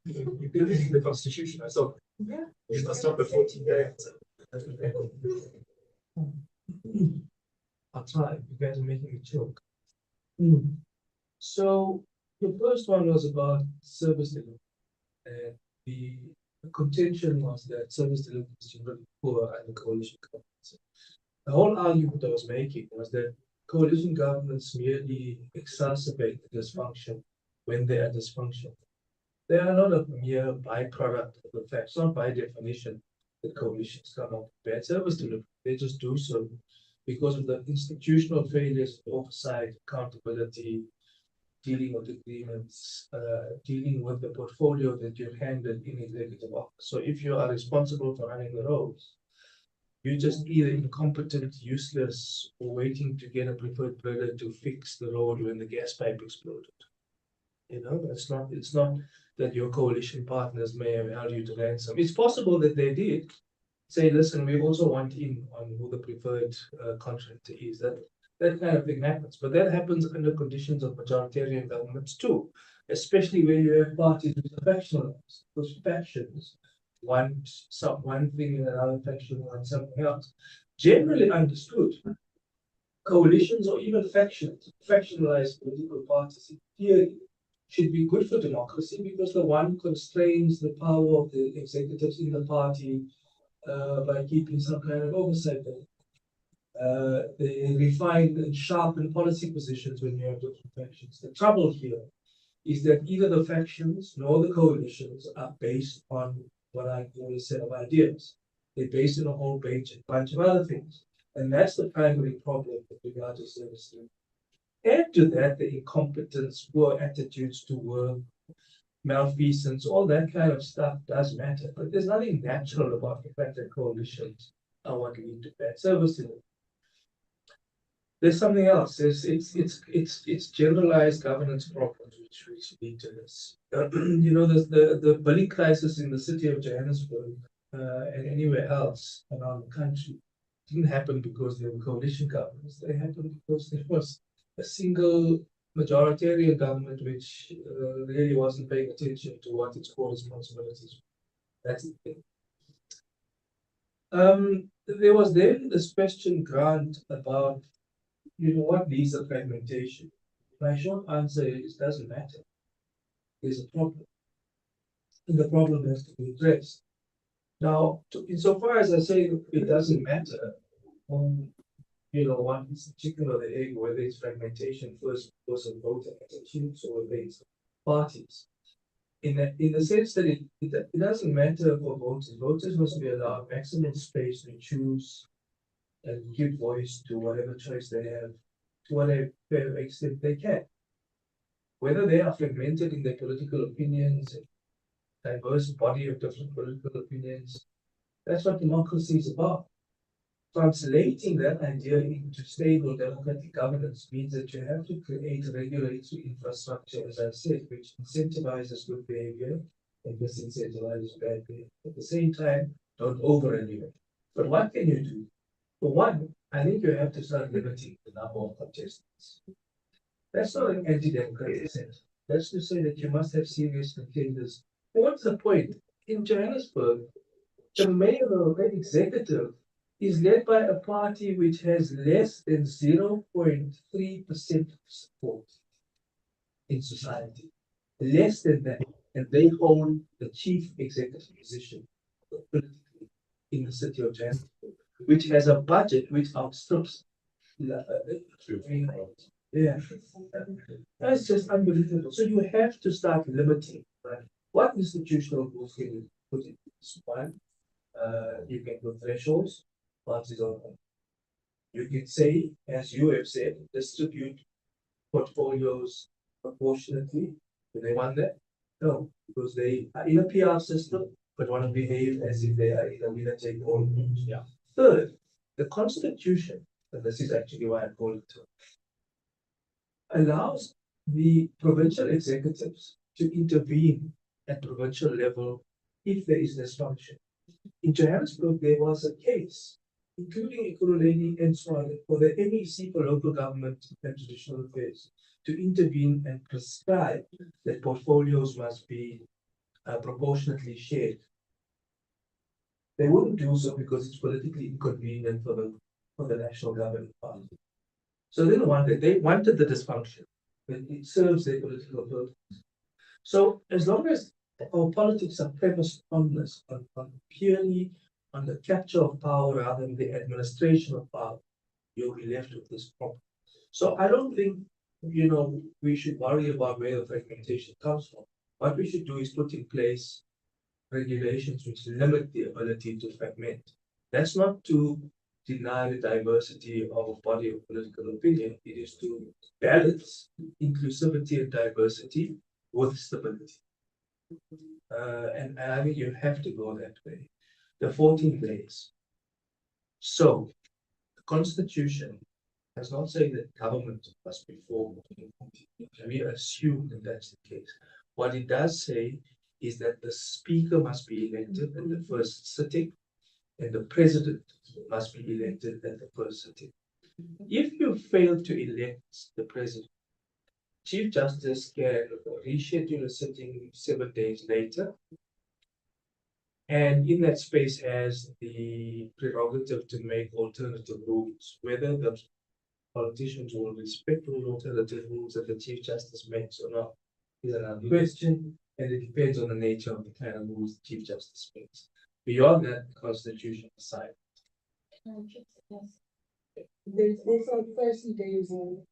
You believe in the Constitution. I thought, yeah, you must stop before 14 days. I'll try. You guys are making a joke. So the first one was about service delivery. The contention was that service delivery is generally poor and the coalition governments. The whole argument I was making was that coalition governments merely exacerbate the dysfunction when they are dysfunctional. They are not a mere byproduct of the fact. It's not by definition that coalitions come out bad service delivery. They just do so because of the institutional failures of oversight, accountability, dealing with agreements, dealing with the portfolio that you've handed in executive office. So if you are responsible for running the roads, you're just either incompetent, useless, or waiting to get a preferred bidder to fix the road when the gas pipe exploded. You know, it's not that your coalition partners may have held you to ransom. It's possible that they did say, listen, we also want in on who the preferred contractor is. That kind of thing happens. But that happens under conditions of majoritarian governments too, especially when you have parties with factionalized. Those factions one thing and another faction wants something else. Generally understood, coalitions or even factionalized political parties in theory should be good for democracy because the one constrains the power of the executives in the party by keeping some kind of oversight there. They refine and sharpen policy positions when you have different factions. The trouble here is that either the factions nor the coalitions are based on what I call a set of ideas. They're based on a whole bunch of other things. And that's the primary problem with regard to service delivery. Add to that the incompetence, poor attitudes to work, malfeasance, all that kind of stuff does matter. But there's nothing natural about the fact that coalitions are what lead to bad service delivery. There's something else. It's generalized governance problems which lead to this. You know, the bully crisis in the city of Johannesburg and anywhere else around the country didn't happen because there were coalition governments. They happened because there was a single majoritarian government which really wasn't paying attention to what its core responsibilities were. That's the thing. There was then this question, Grant, about what leads to fragmentation. My short answer is it doesn't matter. There's a problem. And the problem has to be addressed. Now, insofar as I say it doesn't matter, one is the chicken or the egg, whether it's fragmentation first because of voter attitudes or whether it's parties. In the sense that it doesn't matter for voters. Voters must be allowed maximum space to choose and give voice to whatever choice they have, to whatever extent they can. Whether they are fragmented in their political opinions, a diverse body of different political opinions, that's what democracy is about. Translating that idea into stable democratic governance means that you have to create regulatory infrastructure, as I said, which incentivizes good behavior and disincentivizes bad behavior. At the same time, don't over-regulate. But what can you do? For one, I think you have to start limiting the number of contestants. That's not an anti-democratic sense. That's to say that you must have serious contenders. What's the point? In Johannesburg, the mayor or the executive is led by a party which has less than 0.3% support in society. Less than that. And they hold the chief executive position politically in the city of Johannesburg, which has a budget which outstrips. Yeah, that's just unbelievable. So you have to start limiting, right? What institutional rules can you put in this one? You can put thresholds, parties on. You can say, as you have said, distribute portfolios proportionately. Do they want that? No, because they are in a PR system, but want to behave as if they are in a winner take all. Yeah. Third, the Constitution, and this is actually why I call it, allows the provincial executives to intervene at provincial level if there is dysfunction. In Johannesburg, there was a case, including Ekurhuleni and so on, for the MEC for local government and traditional affairs to intervene and prescribe that portfolios must be proportionately shared. They wouldn't do so because it's politically inconvenient for the national governing party. So they wanted the dysfunction, but it serves their political purpose. So as long as our politics are premised on this, on purely on the capture of power rather than the administration of power, you'll be left with this problem. So I don't think we should worry about where the fragmentation comes from. What we should do is put in place regulations which limit the ability to fragment. That's not to deny the diversity of a body of political opinion. It is to balance inclusivity and diversity with stability. And I think you have to go that way. The 14 days. So the Constitution does not say that government must be formed. We assume that that's the case. What it does say is that the speaker must be elected in the first sitting and the president must be elected at the first sitting. If you fail to elect the president, Chief Justice can reschedule a sitting 7 days later And in that space has the prerogative to make alternative rules, whether the politicians will respect those alternative rules that the Chief Justice makes or not is another question, and it depends on the nature of the kind of rules the Chief Justice makes. Beyond that, the Constitution aside.
There's like 30 days in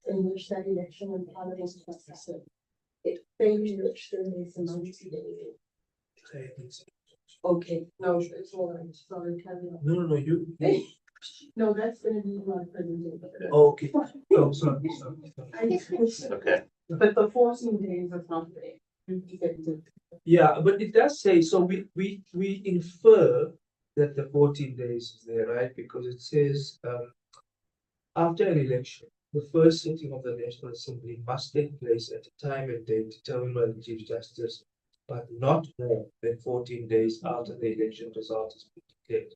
which that election and parliament was held. It failed in which there is a 90 days. Okay, no, it's all right. Sorry, carry on.
No, you.
No, that's gonna be my presentation.
Okay. Oh, sorry.
Okay.
But the 14 days is not there.
Yeah, but it does say, so we infer that the 14 days is there, right? Because it says, after an election, the first sitting of the National Assembly must take place at a time and date determined by the Chief Justice, but not more than 14 days after the election result has been declared.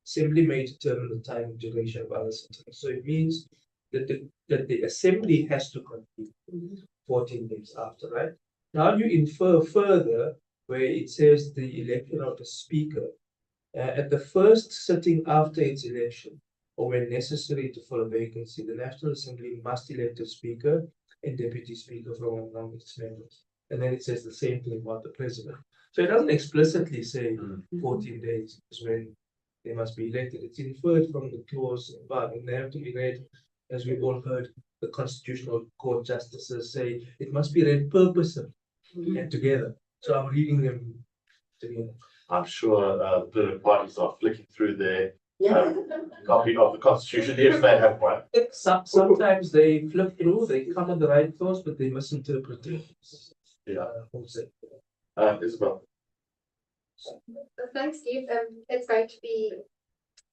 Assembly may determine the time and duration of other sittings. So it means that the Assembly has to convene 14 days after, right? Now you infer further where it says the election of the Speaker at the first sitting after its election, or when necessary to fill a vacancy, the National Assembly must elect a Speaker and Deputy Speaker from among its members. And then it says the same thing about the President. So it doesn't explicitly say 14 days is when they must be elected. It's inferred from the clause above, and they have to be read, as we've all heard the Constitutional Court justices say, it must be read purposefully and together. So I'm reading them together.
I'm sure the parties are flicking through their copy of the Constitution if they have one.
Sometimes they flip through, they come at the right clause, but they misinterpret it.
Yeah. Isabel.
Thanks, Steve. It's going to be,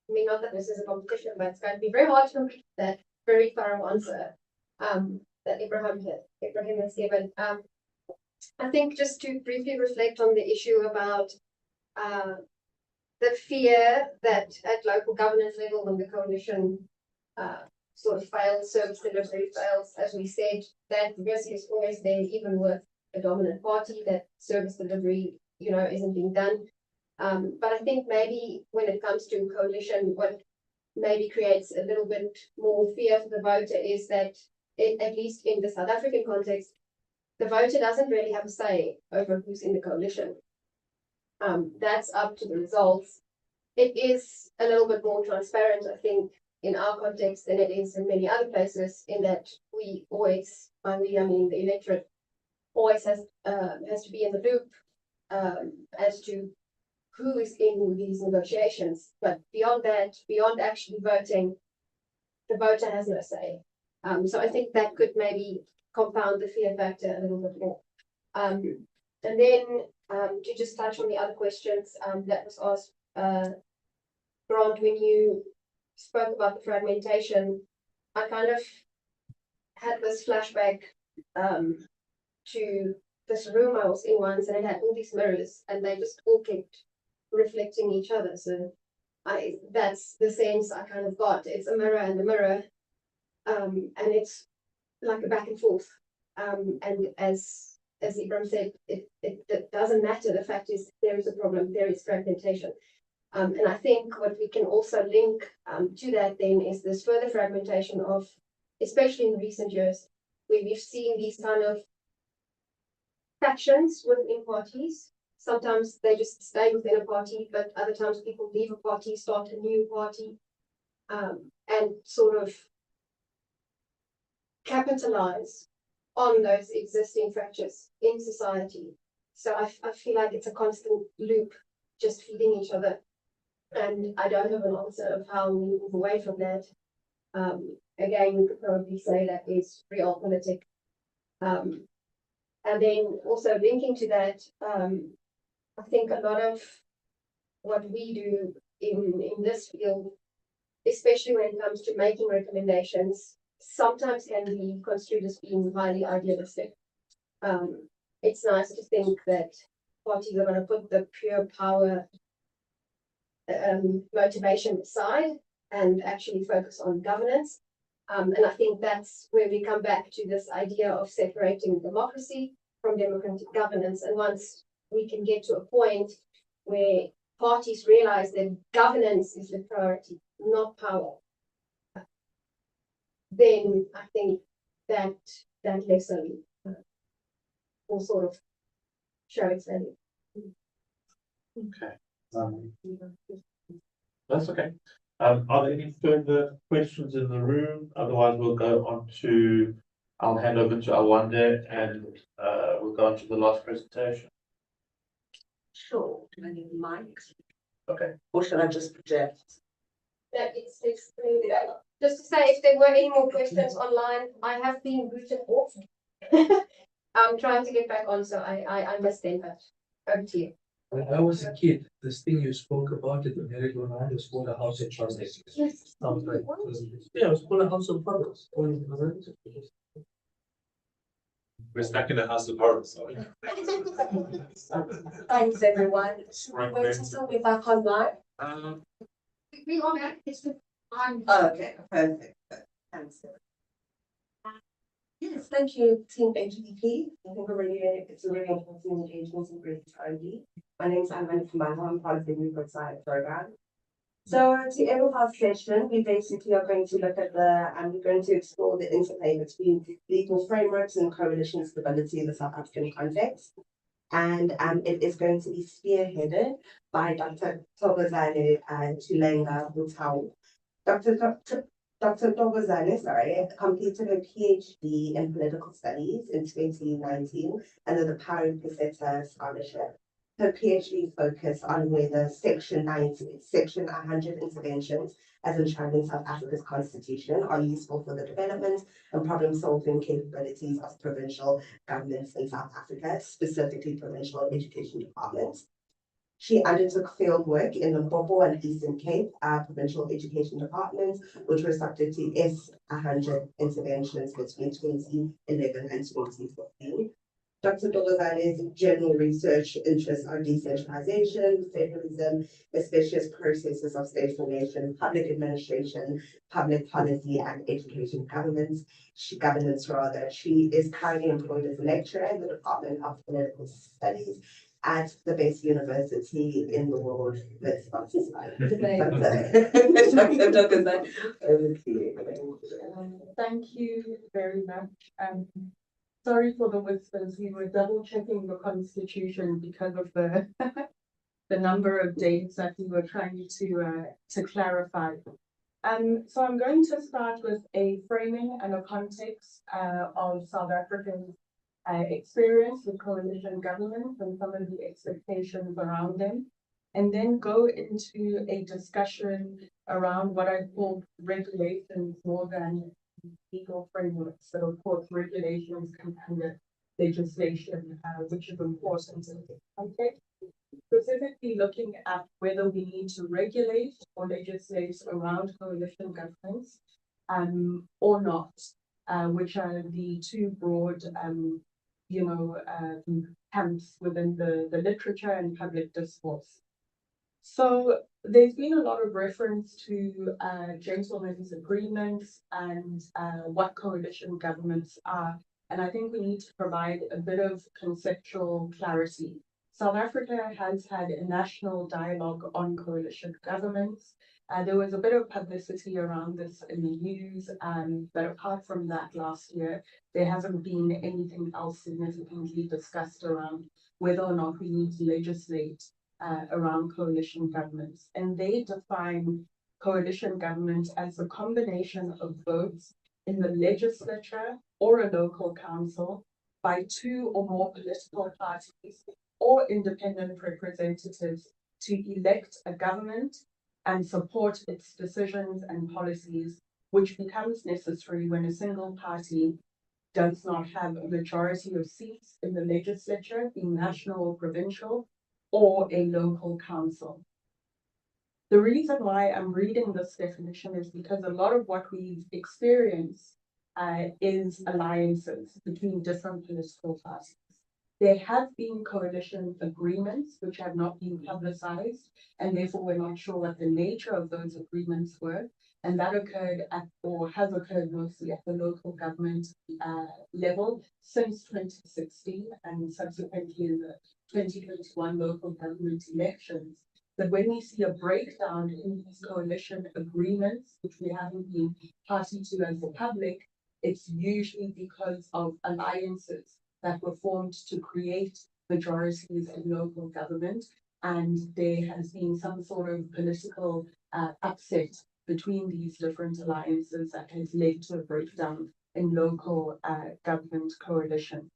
I mean, not that this is a competition, but it's going to be very hard to complete that very thorough answer that Ibrahim has given. I think just to briefly reflect on the issue about the fear that at local governance level, when the coalition sort of fails, service delivery fails, as we said, that risk is always there, even with a dominant party, that service delivery, isn't being done. But I think maybe when it comes to coalition, what maybe creates a little bit more fear for the voter is that, at least in the South African context, the voter doesn't really have a say over who's in the coalition. That's up to the results. It is a little bit more transparent, I think, in our context than it is in many other places, in that we always, by we, I mean the electorate, always has to be in the loop as to who is in these negotiations. But beyond that, beyond actually voting, the voter has no say. So I think that could maybe compound the fear factor a little bit more. And then to just touch on the other questions that was asked, Grant, when you spoke about the fragmentation, I kind of had this flashback to this room I was in once, and it had all these mirrors, and they just all kept reflecting each other. So that's the sense I kind of got. It's a mirror and a mirror, and it's like a back and forth. And as Ibrahim said, it doesn't matter. The fact is there is a problem, there is fragmentation. And I think what we can also link to that then is this further fragmentation of, especially in recent years, where we've seen these kind of factions within parties. Sometimes they just stay within a party, but other times people leave a party, start a new party, and sort of capitalize on those existing fractures in society. So I feel like it's a constant loop, just feeding each other. And I don't have an answer of how we move away from that. Again, we could probably say that is realpolitik. And then also linking to that, I think a lot of what we do in this field, especially when it comes to making recommendations, sometimes can be construed as being highly idealistic. It's nice to think that parties are going to put the pure power motivation aside and actually focus on governance. And I think that's where we come back to this idea of separating democracy from democratic governance. And once we can get to a point where parties realize that governance is the priority, not power, then I think that lesson will sort of show its value.
Okay. That's okay. Are there any further questions in the room? Otherwise, we'll go on to, I'll hand over to Awande and we'll go on to the last presentation.
Sure, I need mic.
Okay.
Or should I just project?
That it's just to say, if there were any more questions online, I have been booted off. I'm trying to get back on, so I missed them, but over to you.
When I was a kid, this thing you spoke about it, the merry-go-round was called a house of chocolates.
Yes.
Sounds right. Yeah, it was called a house of chocolates.
We're stuck in a house of horrors, sorry.
Thanks, everyone. Wait until we're back online.
We are back. It's the time.
Okay, perfect. Thanks. Yes, thank you, Team HDP. I think it's a really important engagement and great timely. My name is Anna Kumano. I'm part of the New Side program. So to end with our session, we basically are going to look at we're going to explore the interplay between legal frameworks and coalition stability in the South African context. And it is going to be spearheaded by Dr. Thokozane Tulenga Mutau. Dr. Thokozane, completed her PhD in political studies in 2019 under the Parry Peseta Scholarship. Her PhD focused on whether Section 100 interventions as enshrined in South Africa's constitution are useful for the development and problem-solving capabilities of provincial governments in South Africa, specifically provincial education departments. She undertook field work in the Limpopo and Eastern Cape provincial education departments, which were subject to S100 interventions between 2011 and 2014. Dr. Thokozane's general research interests are decentralization, federalism, especially as processes of state formation, public administration, public policy, and education governance. She is currently employed as a lecturer in the Department of Political Studies at the best university in the world.
Thank you very much. Sorry for the whispers. We were double checking the constitution because of the the number of dates that we were trying to clarify. So I'm going to start with a framing and a context of South Africa's experience with coalition governments and some of the expectations around them, and then go into a discussion around what I call regulations more than legal frameworks. So of course, regulations come under legislation, which is important in this context. Specifically looking at whether we need to regulate or legislate around coalition governments or not, which are the two broad camps within the literature and public discourse. So there's been a lot of reference to gentlemen's agreements and what coalition governments are. And I think we need to provide a bit of conceptual clarity. South Africa has had a national dialogue on coalition governments. There was a bit of publicity around this in the news, but apart from that last year, there hasn't been anything else significantly discussed around whether or not we need to legislate around coalition governments. And they define coalition government as a combination of votes in the legislature or a local council by two or more political parties or independent representatives to elect a government and support its decisions and policies, which becomes necessary when a single party does not have a majority of seats in the legislature, being national or provincial, or a local council. The reason why I'm reading this definition is because a lot of what we've experienced is alliances between different political parties. There have been coalition agreements which have not been publicized, and therefore we're not sure what the nature of those agreements were. And that occurred at, or has occurred mostly at the local government level since 2016 and subsequently in the 2021 local government elections. But when we see a breakdown in these coalition agreements, which we haven't been party to as the public, it's usually because of alliances that were formed to create majorities in local government. And there has been some sort of political upset between these different alliances that has led to a breakdown in local government coalitions.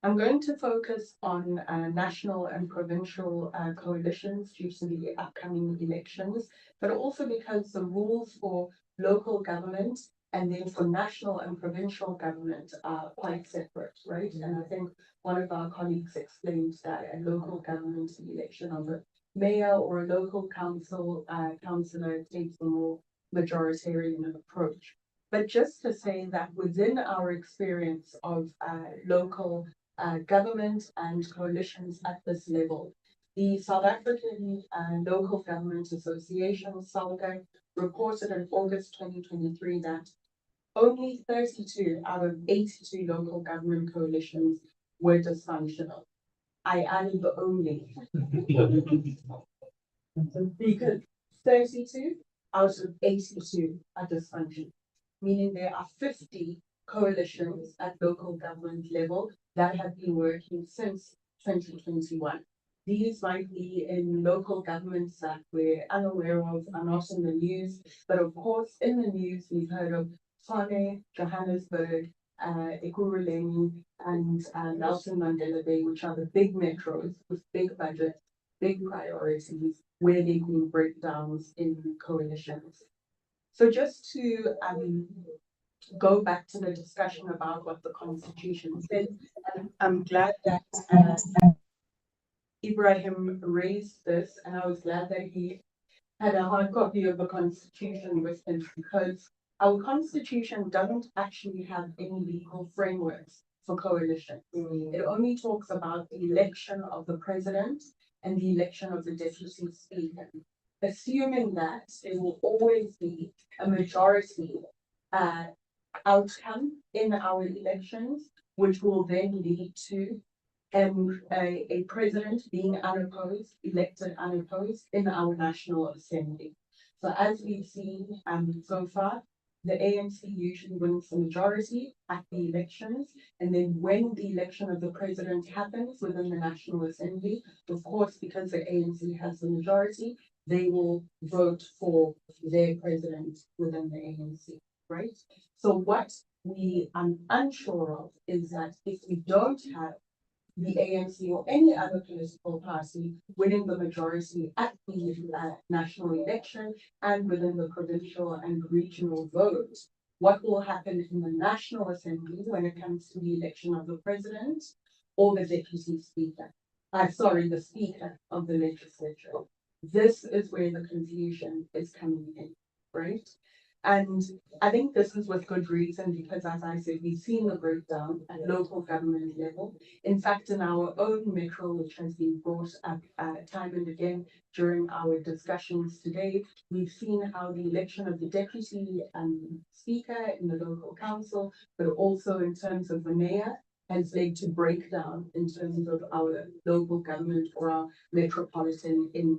I'm going to focus on national and provincial coalitions due to the upcoming elections, but also because the rules for local government and then for national and provincial government are quite separate, right? And I think one of our colleagues explained that a local government election of a mayor or a local council councillor takes a more majoritarian approach. But just to say that within our experience of local government and coalitions at this level, the South African Local Government Association, SALGA, reported in August 2023 that only 32 out of 82 local government coalitions were dysfunctional. I added the only. Because 32 out of 82 are dysfunctional, meaning there are 50 coalitions at local government level that have been working since 2021. These might be in local governments that we're unaware of, are not in the news, but of course in the news we've heard of Tshwane, Johannesburg, Ekurhuleni, and Nelson Mandela Bay, which are the big metros with big budgets, big priorities, where there have been breakdowns in coalitions. So just to go back to the discussion about what the Constitution says, and I'm glad that Ibrahim raised this, and I was glad that he had a hard copy of the Constitution with him, because our Constitution doesn't actually have any legal frameworks for coalition. It only talks about the election of the president and the election of the deputy speaker, assuming that there will always be a majority outcome in our elections, which will then lead to a president being unopposed, elected unopposed in our National Assembly. So as we've seen so far, the ANC usually wins the majority at the elections, and then when the election of the president happens within the National Assembly, of course, because the ANC has the majority, they will vote for their president within the ANC, right? So what we are unsure of is that if we don't have the ANC or any other political party winning the majority at the national election and within the provincial and regional votes, what will happen in the National Assembly when it comes to the election of the president or the deputy speaker? Sorry, the speaker of the legislature. This is where the confusion is coming in, right? And I think this is with good reason, because as I said, we've seen the breakdown at local government level. In fact, in our own metro, which has been brought up time and again during our discussions today, we've seen how the election of the deputy speaker in the local council, but also in terms of the mayor, has led to breakdown in terms of our local government or our metropolitan in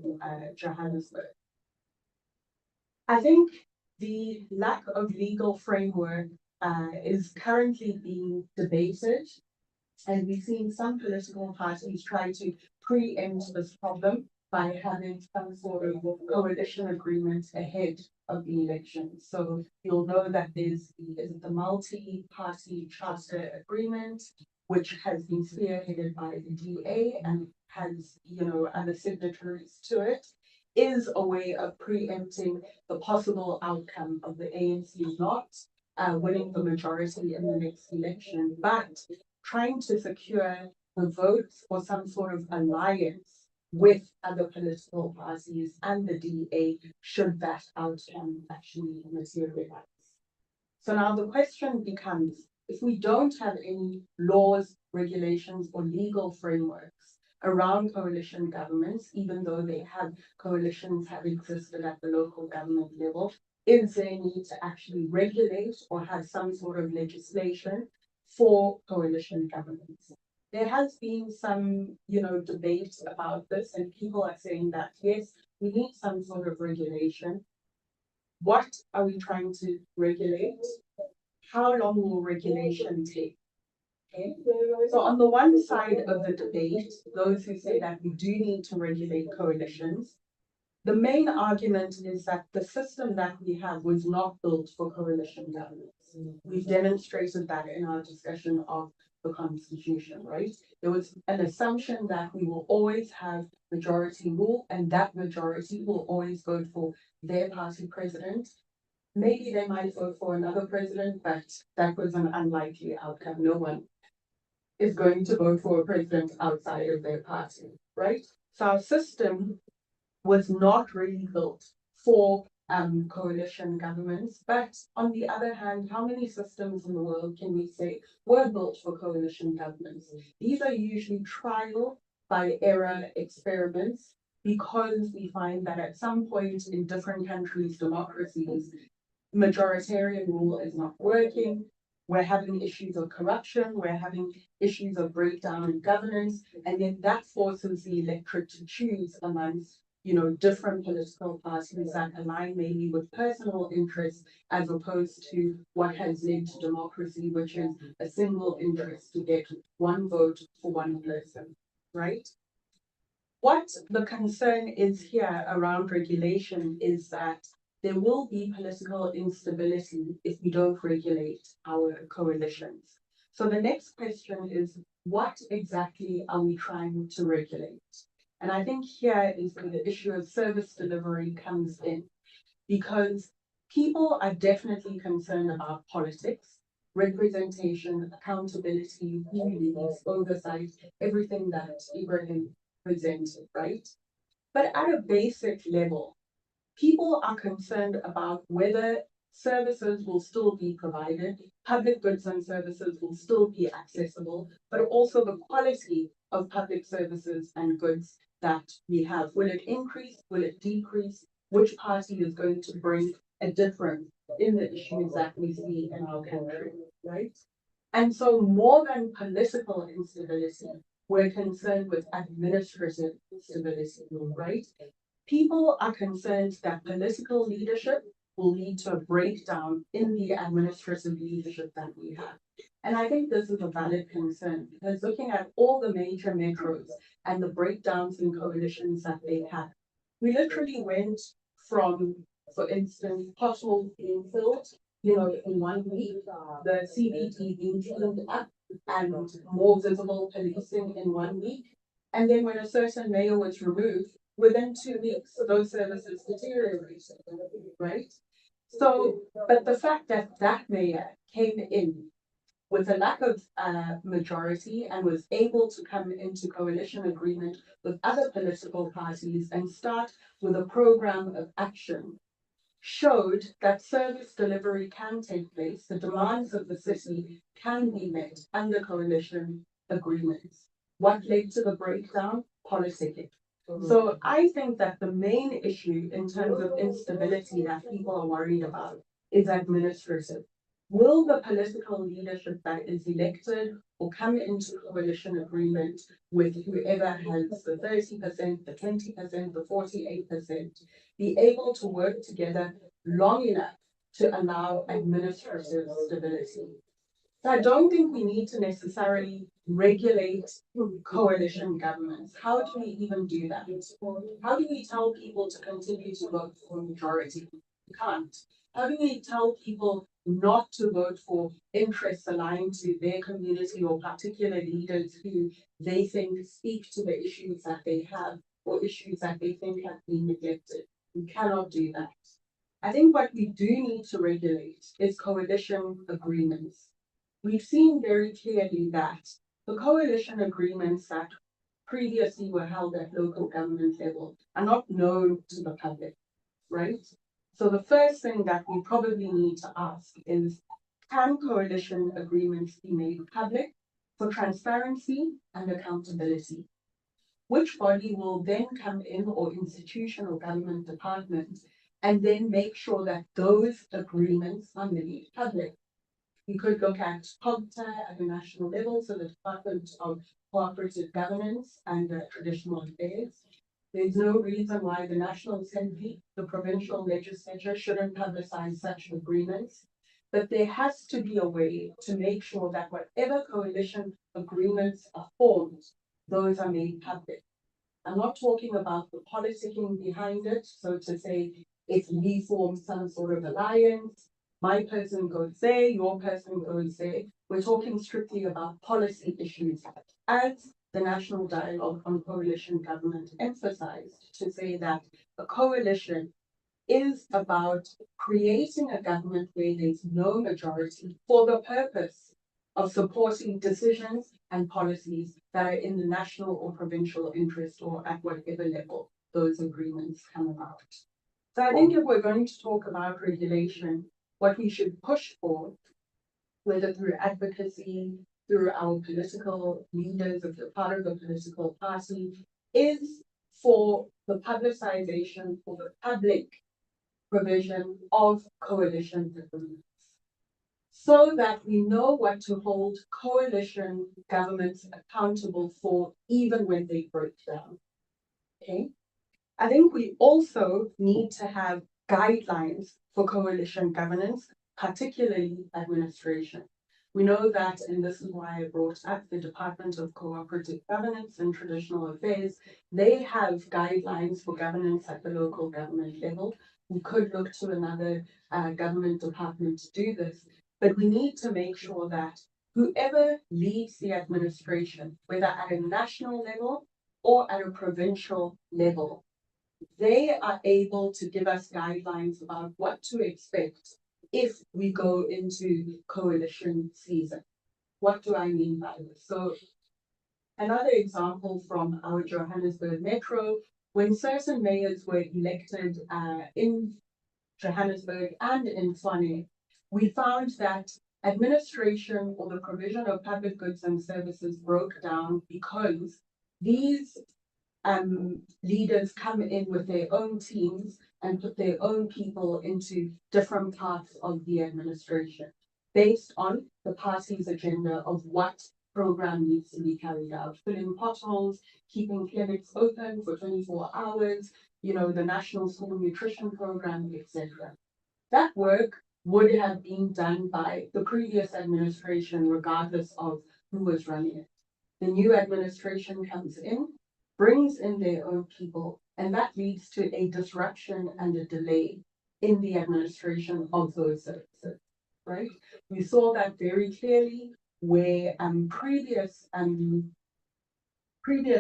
Johannesburg. I think the lack of legal framework is currently being debated, and we've seen some political parties try to preempt this problem by having some sort of coalition agreement ahead of the election. So you'll know that there's the multi-party charter agreement, which has been spearheaded by the DA and has, other signatories to it, is a way of preempting the possible outcome of the ANC not winning the majority in the next election, but trying to secure the votes for some sort of alliance with other political parties and the DA should that outcome actually materialize. So now the question becomes, if we don't have any laws, regulations, or legal frameworks around coalition governments, even though coalitions have existed at the local government level. Is there a need to actually regulate or have some sort of legislation for coalition governments? There has been some, debate about this, and people are saying that, yes, we need some sort of regulation. What are we trying to regulate? How long will regulation take? Okay. So on the one side of the debate, those who say that we do need to regulate coalitions, the main argument is that the system that we have was not built for coalition governance. We've demonstrated that in our discussion of the Constitution, right? There was an assumption that we will always have majority rule, and that majority will always vote for their party president. Maybe they might vote for another president, but that was an unlikely outcome. No one is going to vote for a president outside of their party, right? So our system was not really built for coalition governments. But on the other hand, how many systems in the world can we say were built for coalition governments? These are usually trial by error experiments, because we find that at some point in different countries, democracies, majoritarian rule is not working. We're having issues of corruption, we're having issues of breakdown in governance, and then that forces the electorate to choose amongst different political parties that align maybe with personal interests, as opposed to what has led to democracy, which is a single interest to get one vote for one person, right? What the concern is here around regulation is that there will be political instability if we don't regulate our coalitions. So the next question is, what exactly are we trying to regulate? And I think here is where the issue of service delivery comes in, because people are definitely concerned about politics, representation, accountability, unity, oversight, everything that Ibrahim presented, right? But at a basic level, people are concerned about whether services will still be provided, public goods and services will still be accessible, but also the quality of public services and goods that we have. Will it increase? Will it decrease? Which party is going to bring a difference in the issues that we see in our country, right? And so more than political instability, we're concerned with administrative stability, right? People are concerned that political leadership will lead to a breakdown in the administrative leadership that we have. And I think this is a valid concern, because looking at all the major metros and the breakdowns in coalitions that they have, we literally went from, for instance, potholes being filled, in 1 week, the CBD being cleaned up, and more visible policing in 1 week. And then when a certain mayor was removed, within 2 weeks, those services deteriorated, right? So, but the fact that that mayor came in with a lack of majority and was able to come into coalition agreement with other political parties and start with a program of action showed that service delivery can take place, the demands of the city can be met under coalition agreements. What led to the breakdown? Politicking. So I think that the main issue in terms of instability that people are worried about is administrative. Will the political leadership that is elected or come into coalition agreement with whoever has the 30%, the 20%, the 48%, be able to work together long enough to allow administrative stability? So I don't think we need to necessarily regulate coalition governments. How do we even do that? How do we tell people to continue to vote for majority? We can't. How do we tell people not to vote for interests aligned to their community or particular leaders who they think speak to the issues that they have or issues that they think have been neglected? We cannot do that. I think what we do need to regulate is coalition agreements. We've seen very clearly that the coalition agreements that previously were held at local government level are not known to the public, right? So the first thing that we probably need to ask is, can coalition agreements be made public for transparency and accountability? which body will then come in, or institution or government department, and then make sure that those agreements are made public. You could look at COGTA at a national level, so the Department of Cooperative Governance and Traditional Affairs. There's no reason why the National Assembly, the provincial legislature, shouldn't publicize such agreements. But there has to be a way to make sure that whatever coalition agreements are formed, those are made public. I'm not talking about the politicking behind it, so to say, if we form some sort of alliance, my person goes there, your person goes there. We're talking strictly about policy issues, as the National Dialogue on Coalition Government emphasized, to say that a coalition is about creating a government where there's no majority for the purpose of supporting decisions and policies that are in the national or provincial interest, or at whatever level those agreements come about. So I think if we're going to talk about regulation, what we should push for, whether through advocacy, through our political leaders, if you're part of the political party, is for the publicization, for the public provision of coalition agreements, so that we know what to hold coalition governments accountable for, even when they break down. Okay. I think we also need to have guidelines for coalition governance, particularly administration. We know that, and this is why I brought up the Department of Cooperative Governance and Traditional Affairs, they have guidelines for governance at the local government level. We could look to another government department to do this, but we need to make sure that whoever leads the administration, whether at a national level or at a provincial level, they are able to give us guidelines about what to expect if we go into coalition season. What do I mean by this? So another example from our Johannesburg Metro, when certain mayors were elected in Johannesburg and in Tshwane, we found that administration or the provision of public goods and services broke down because these leaders come in with their own teams and put their own people into different parts of the administration based on the party's agenda of what program needs to be carried out, filling potholes, keeping clinics open for 24 hours, the National School Nutrition Program, etc. That work would have been done by the previous administration, regardless of who was running it. The new administration comes in, brings in their own people, and that leads to a disruption and a delay in the administration of those services, right? We saw that very clearly where previous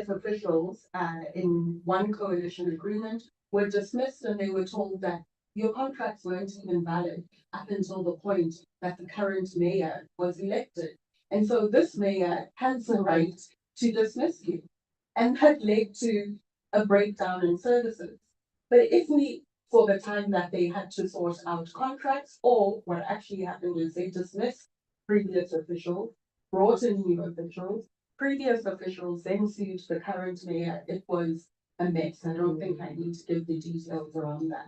officials in one coalition agreement were dismissed, and they were told that your contracts weren't even valid up until the point that the current mayor was elected. And so this mayor has the right to dismiss you. And that led to a breakdown in services. But if we, for the time that they had to sort out contracts, or what actually happened is they dismissed previous officials, brought in new officials, previous officials then sued the current mayor, it was a mess. I don't think I need to give the details around that.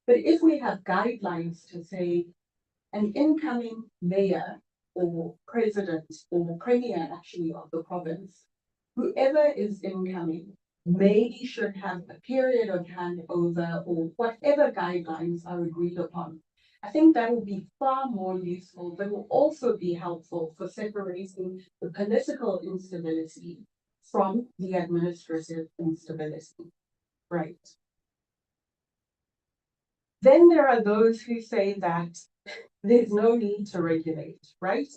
But if we have guidelines to say an incoming mayor or president or premier actually of the province, whoever is incoming maybe should have a period of handover or whatever guidelines are agreed upon. I think that will be far more useful, but will also be helpful for separating the political instability from the administrative instability. Right. Then there are those who say that there's no need to regulate, right?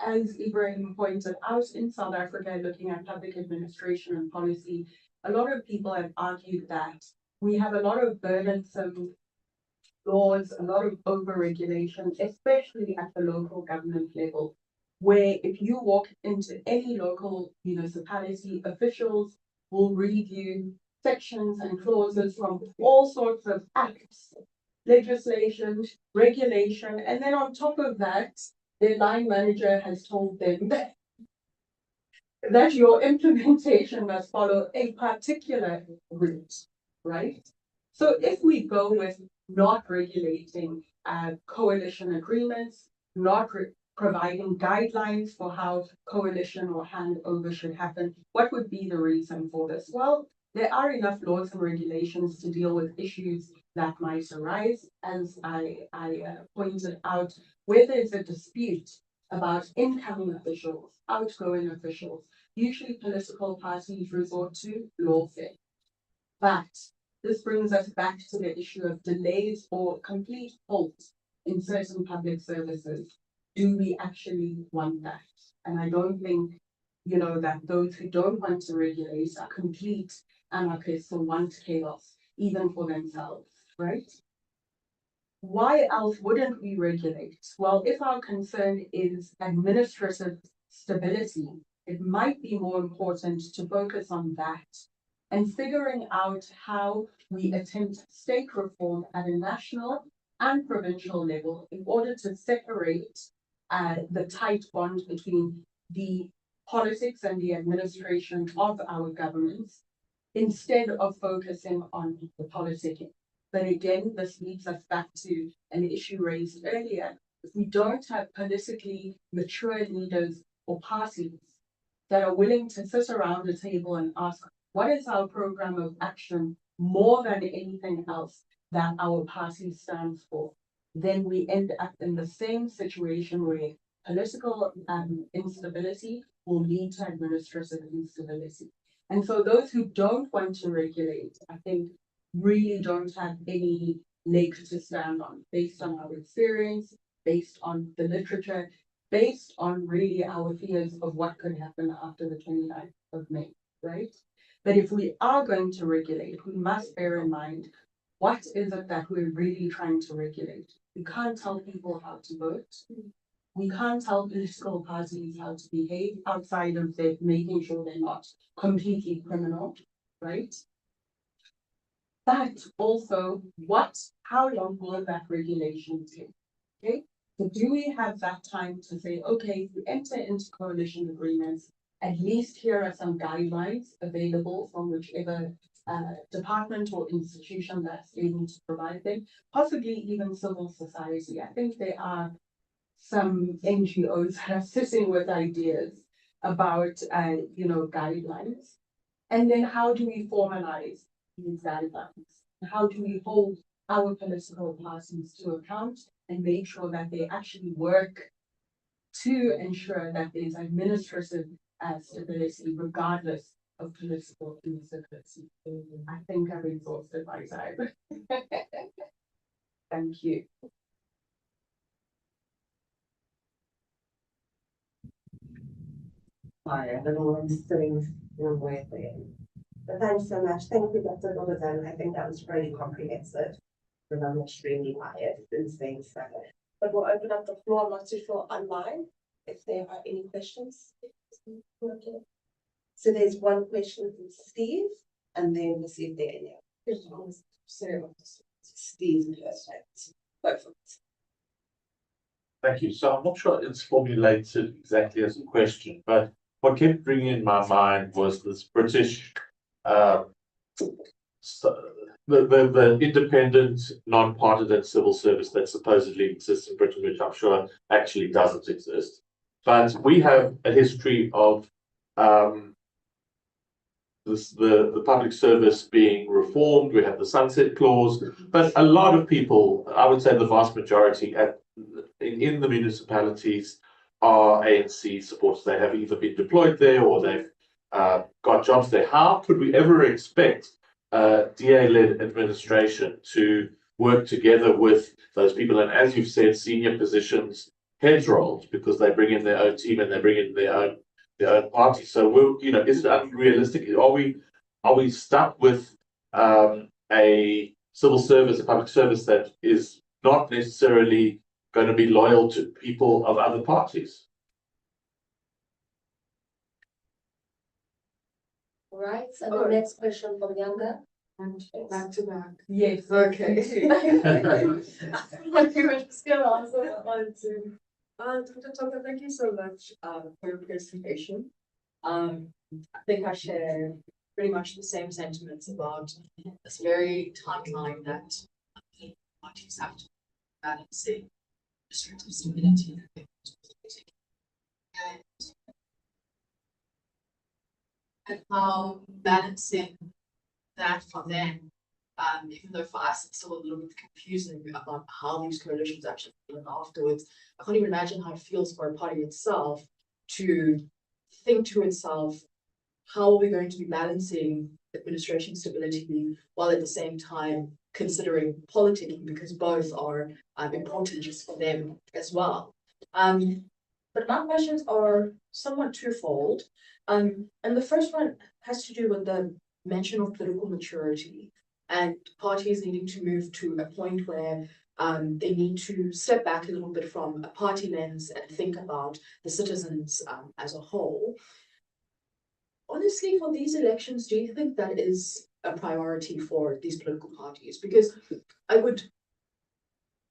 As Ibrahim pointed out, in South Africa, looking at public administration and policy, a lot of people have argued that we have a lot of burdensome laws, a lot of over-regulation, especially at the local government level, where if you walk into any local municipality, officials will read you sections and clauses from all sorts of acts, legislation, regulation, and then on top of that, their line manager has told them that that your implementation must follow a particular route, right? So if we go with not regulating coalition agreements, not providing guidelines for how coalition or handover should happen, what would be the reason for this? Well, there are enough laws and regulations to deal with issues that might arise, as I pointed out, where there's a dispute about incoming officials, outgoing officials. Usually political parties resort to lawfare. But this brings us back to the issue of delays or complete halt in certain public services. Do we actually want that? And I don't think, that those who don't want to regulate are complete anarchists or want chaos, even for themselves, right? Why else wouldn't we regulate? Well, if our concern is administrative stability, it might be more important to focus on that and figuring out how we attempt state reform at a national and provincial level in order to separate the tight bond between the politics and the administration of our governments instead of focusing on the politicking. But again, this leads us back to an issue raised earlier. If we don't have politically mature leaders or parties that are willing to sit around a table and ask, what is our program of action more than anything else that our party stands for? Then we end up in the same situation where political instability will lead to administrative instability. And so those who don't want to regulate, I think, really don't have any leg to stand on based on our experience, based on the literature, based on really our fears of what could happen after the 29th of May, right? But if we are going to regulate, we must bear in mind, what is it that we're really trying to regulate? We can't tell people how to vote. We can't tell political parties how to behave outside of making sure they're not completely criminal, right? But also, how long will that regulation take? Okay, so do we have that time to say, okay, if we enter into coalition agreements, at least here are some guidelines available from whichever department or institution that's able to provide them, possibly even civil society. I think there are some NGOs that are sitting with ideas about, guidelines. And then how do we formalize these guidelines? How do we hold our political parties to account and make sure that they actually work to ensure that there's administrative stability regardless of political instability? I think I've exhausted my time. Thank you.
Hi, I don't know what I'm sitting one way there. But thanks so much. Thank you, Dr. Golden. I think that was really comprehensive. And I'm extremely biased in saying so. But we'll open up the floor. I'm not too sure online if there are any questions. So there's one question from Steve, and then we'll see if there are any questions. Steve first. Both of us.
Thank you. So I'm not sure it's formulated exactly as a question, but what kept ringing in my mind was this British, the independent, non-partisan civil service that supposedly exists in Britain, which I'm sure actually doesn't exist. But we have a history of the public service being reformed. We have the sunset clause, but a lot of people, I would say the vast majority in the municipalities are ANC supporters. They have either been deployed there or they've got jobs there. How could we ever expect DA-led administration to work together with those people? And as you've said, senior positions, heads rolled, because they bring in their own team and they bring in their own party. So is it unrealistic? Are we stuck with a civil service, a public service that is not necessarily going to be loyal to people of other parties?
All right, so the next question from Yanga.
And back to back. Yes, okay.
Like you were just gonna answer that one too. Dr. Tonga, thank you so much for your presentation. I think I share pretty much the same sentiments about this very timeline that parties have to balancing restrictive stability and how balancing that for them, even though for us it's still a little bit confusing about how these coalitions actually feel afterwards. I can't even imagine how it feels for a party itself to think to itself, how are we going to be balancing administration stability while at the same time considering politicking, because both are important just for them as well. But my questions are somewhat twofold. And the first one has to do with the mention of political maturity and parties needing to move to a point where they need to step back a little bit from a party lens and think about the citizens as a whole. Honestly, for these elections, do you think that is a priority for these political parties? Because I would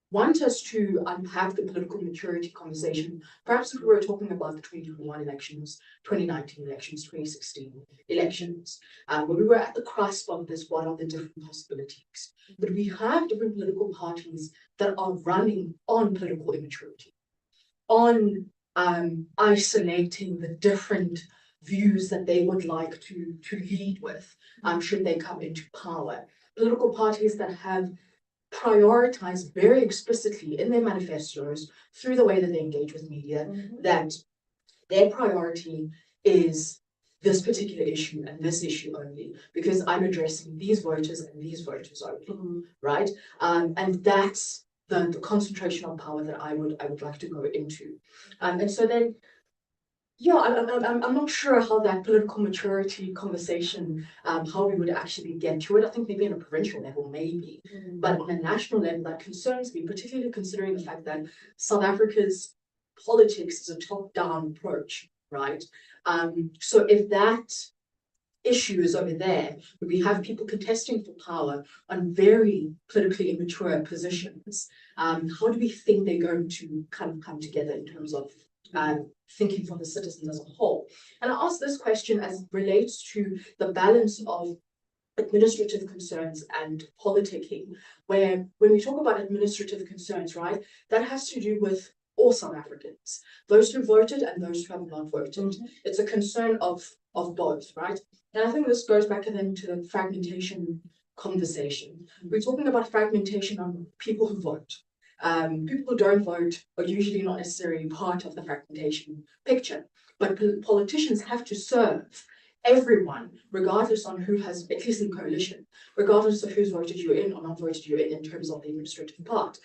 want us to unpack the political maturity conversation. Perhaps if we were talking about the 2021 elections, 2019 elections, 2016 elections, where we were at the cusp of this, what are the different possibilities? But we have different political parties that are running on political immaturity, on isolating the different views that they would like to lead with, should they come into power. Political parties that have prioritized very explicitly in their manifestos through the way that they engage with media, that their priority is this particular issue and this issue only, because I'm addressing these voters and these voters only, right? And that's the concentration of power that I would like to go into. And so then, yeah, I'm not sure how that political maturity conversation, how we would actually get to it. I think maybe on a provincial level, maybe, but on a national level, that concerns me, particularly considering the fact that South Africa's politics is a top-down approach, right? So if that issue is over there, where we have people contesting for power on very politically immature positions, how do we think they're going to kind of come together in terms of thinking for the citizens as a whole? And I ask this question as it relates to the balance of administrative concerns and politicking, where when we talk about administrative concerns, right, that has to do with all South Africans, those who voted and those who have not voted. It's a concern of both, right? And I think this goes back then to the fragmentation conversation. We're talking about fragmentation on people who vote. People who don't vote are usually not necessarily part of the fragmentation picture, but politicians have to serve everyone, regardless on who has, at least in coalition, regardless of who's voted you in or not voted you in terms of the administrative part.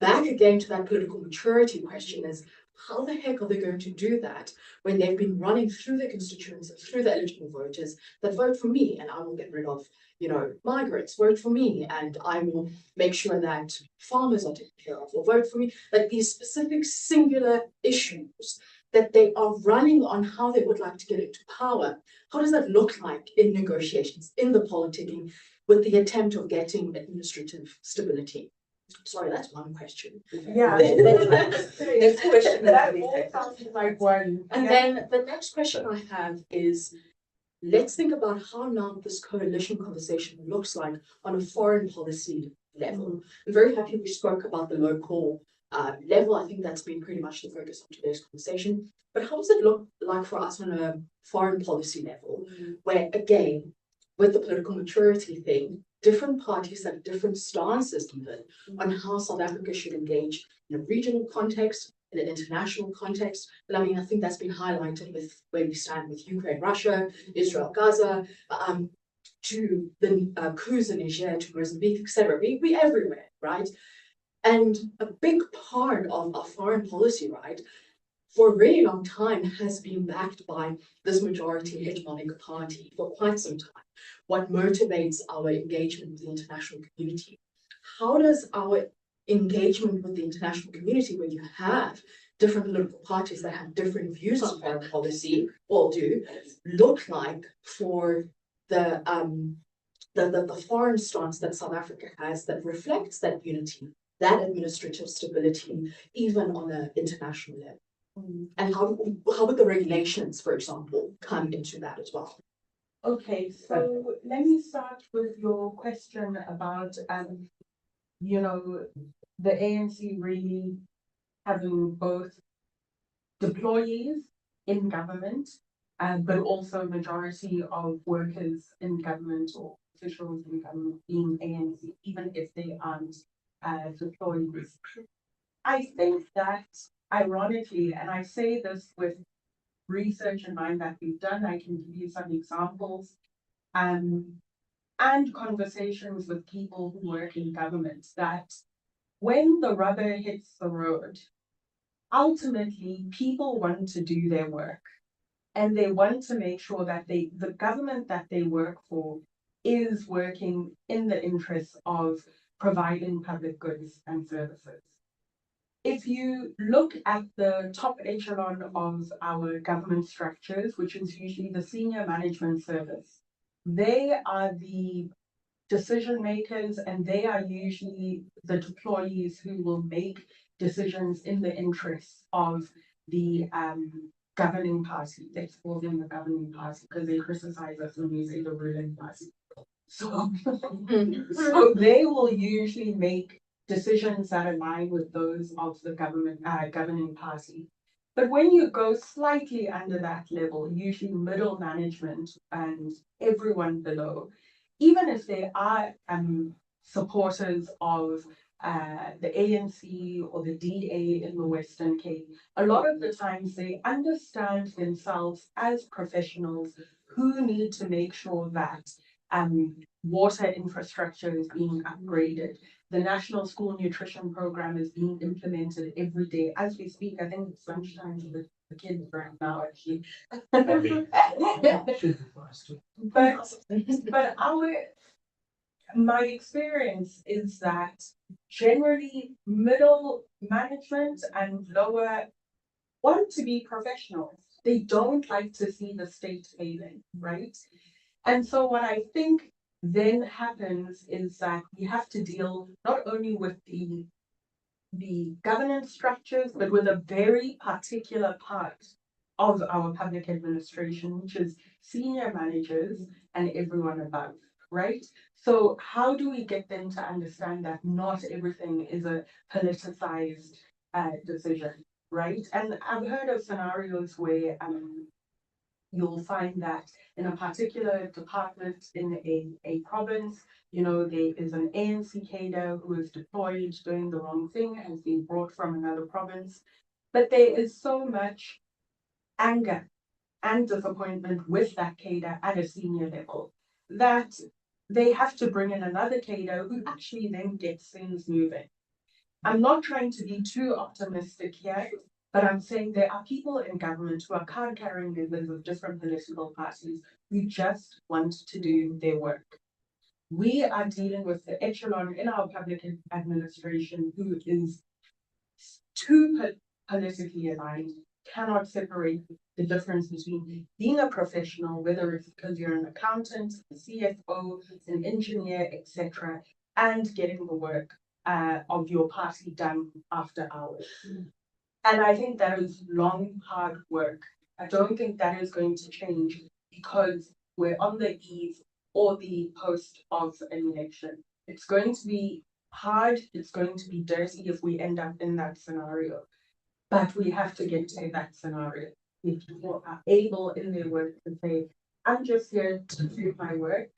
Back again to that political maturity question is, how the heck are they going to do that when they've been running through their constituents, through the eligible voters that vote for me, and I will get rid of, you know, migrants, vote for me, and I will make sure that farmers are taken care of, or vote for me, like these specific singular issues that they are running on how they would like to get into power. How does that look like in negotiations, in the politicking, with the attempt of getting administrative stability? Sorry, that's one question.
Yeah.
Next question.
That all sounds like one.
And then the next question I have is, let's think about how now this coalition conversation looks like on a foreign policy level. I'm very happy we spoke about the local level. I think that's been pretty much the focus of today's conversation. But how does it look like for us on a foreign policy level, where again, with the political maturity thing, different parties have different stances even on how South Africa should engage in a regional context, in an international context. And I mean, I think that's been highlighted with where we stand with Ukraine, Russia, Israel, Gaza, to the coups in Niger, to Mozambique, etc. We everywhere, right? And a big part of our foreign policy, right, for a really long time has been backed by this majority hegemonic party for quite some time. What motivates our engagement with the international community? How does our engagement with the international community, where you have different political parties that have different views on foreign policy, all do, look like for the foreign stance that South Africa has that reflects that unity, that administrative stability, even on an international level? And how would the regulations, for example, come into that as well?
Okay, so let me start with your question about, you know, the ANC really having both deployees in government, but also majority of workers in government or officials in government being ANC, even if they aren't deployed. I think that ironically, and I say this with research in mind that we've done, I can give you some examples, and conversations with people who work in government, that when the rubber hits the road, ultimately people want to do their work and they want to make sure that the government that they work for is working in the interests of providing public goods and services. If you look at the top echelon of our government structures, which is usually the senior management service, they are the decision makers and they are usually the deployees who will make decisions in the interests of the governing party. Let's call them the governing party because they criticize us when we say the ruling party. So, so they will usually make decisions that align with those of the governing party. But when you go slightly under that level, usually middle management and everyone below, even if they are supporters of the ANC or the DA in the Western Cape, a lot of the times they understand themselves as professionals who need to make sure that water infrastructure is being upgraded. The National School Nutrition Program is being implemented every day. As we speak, I think it's lunchtime for the kids right now, actually. But my experience is that generally middle management and lower want to be professionals. They don't like to see the state failing, right? And so what I think then happens is that we have to deal not only with the governance structures, but with a very particular part of our public administration, which is senior managers and everyone above, right? So how do we get them to understand that not everything is a politicized decision, right? And I've heard of scenarios where you'll find that in a particular department in a province, you know, there is an ANC cadre who is deployed doing the wrong thing, has been brought from another province. But there is so much anger and disappointment with that cadre at a senior level that they have to bring in another cadre who actually then gets things moving. I'm not trying to be too optimistic here, but I'm saying there are people in government who are card-carrying members of different political parties who just want to do their work. We are dealing with the echelon in our public administration who is too politically aligned, cannot separate the difference between being a professional, whether it's because you're an accountant, a CFO, an engineer, etc., and getting the work of your party done after hours. And I think that is long, hard work. I don't think that is going to change because we're on the eve or the post of an election. It's going to be hard, it's going to be dirty if we end up in that scenario. But we have to get to that scenario. If people are able in their work to say, I'm just here to do my work.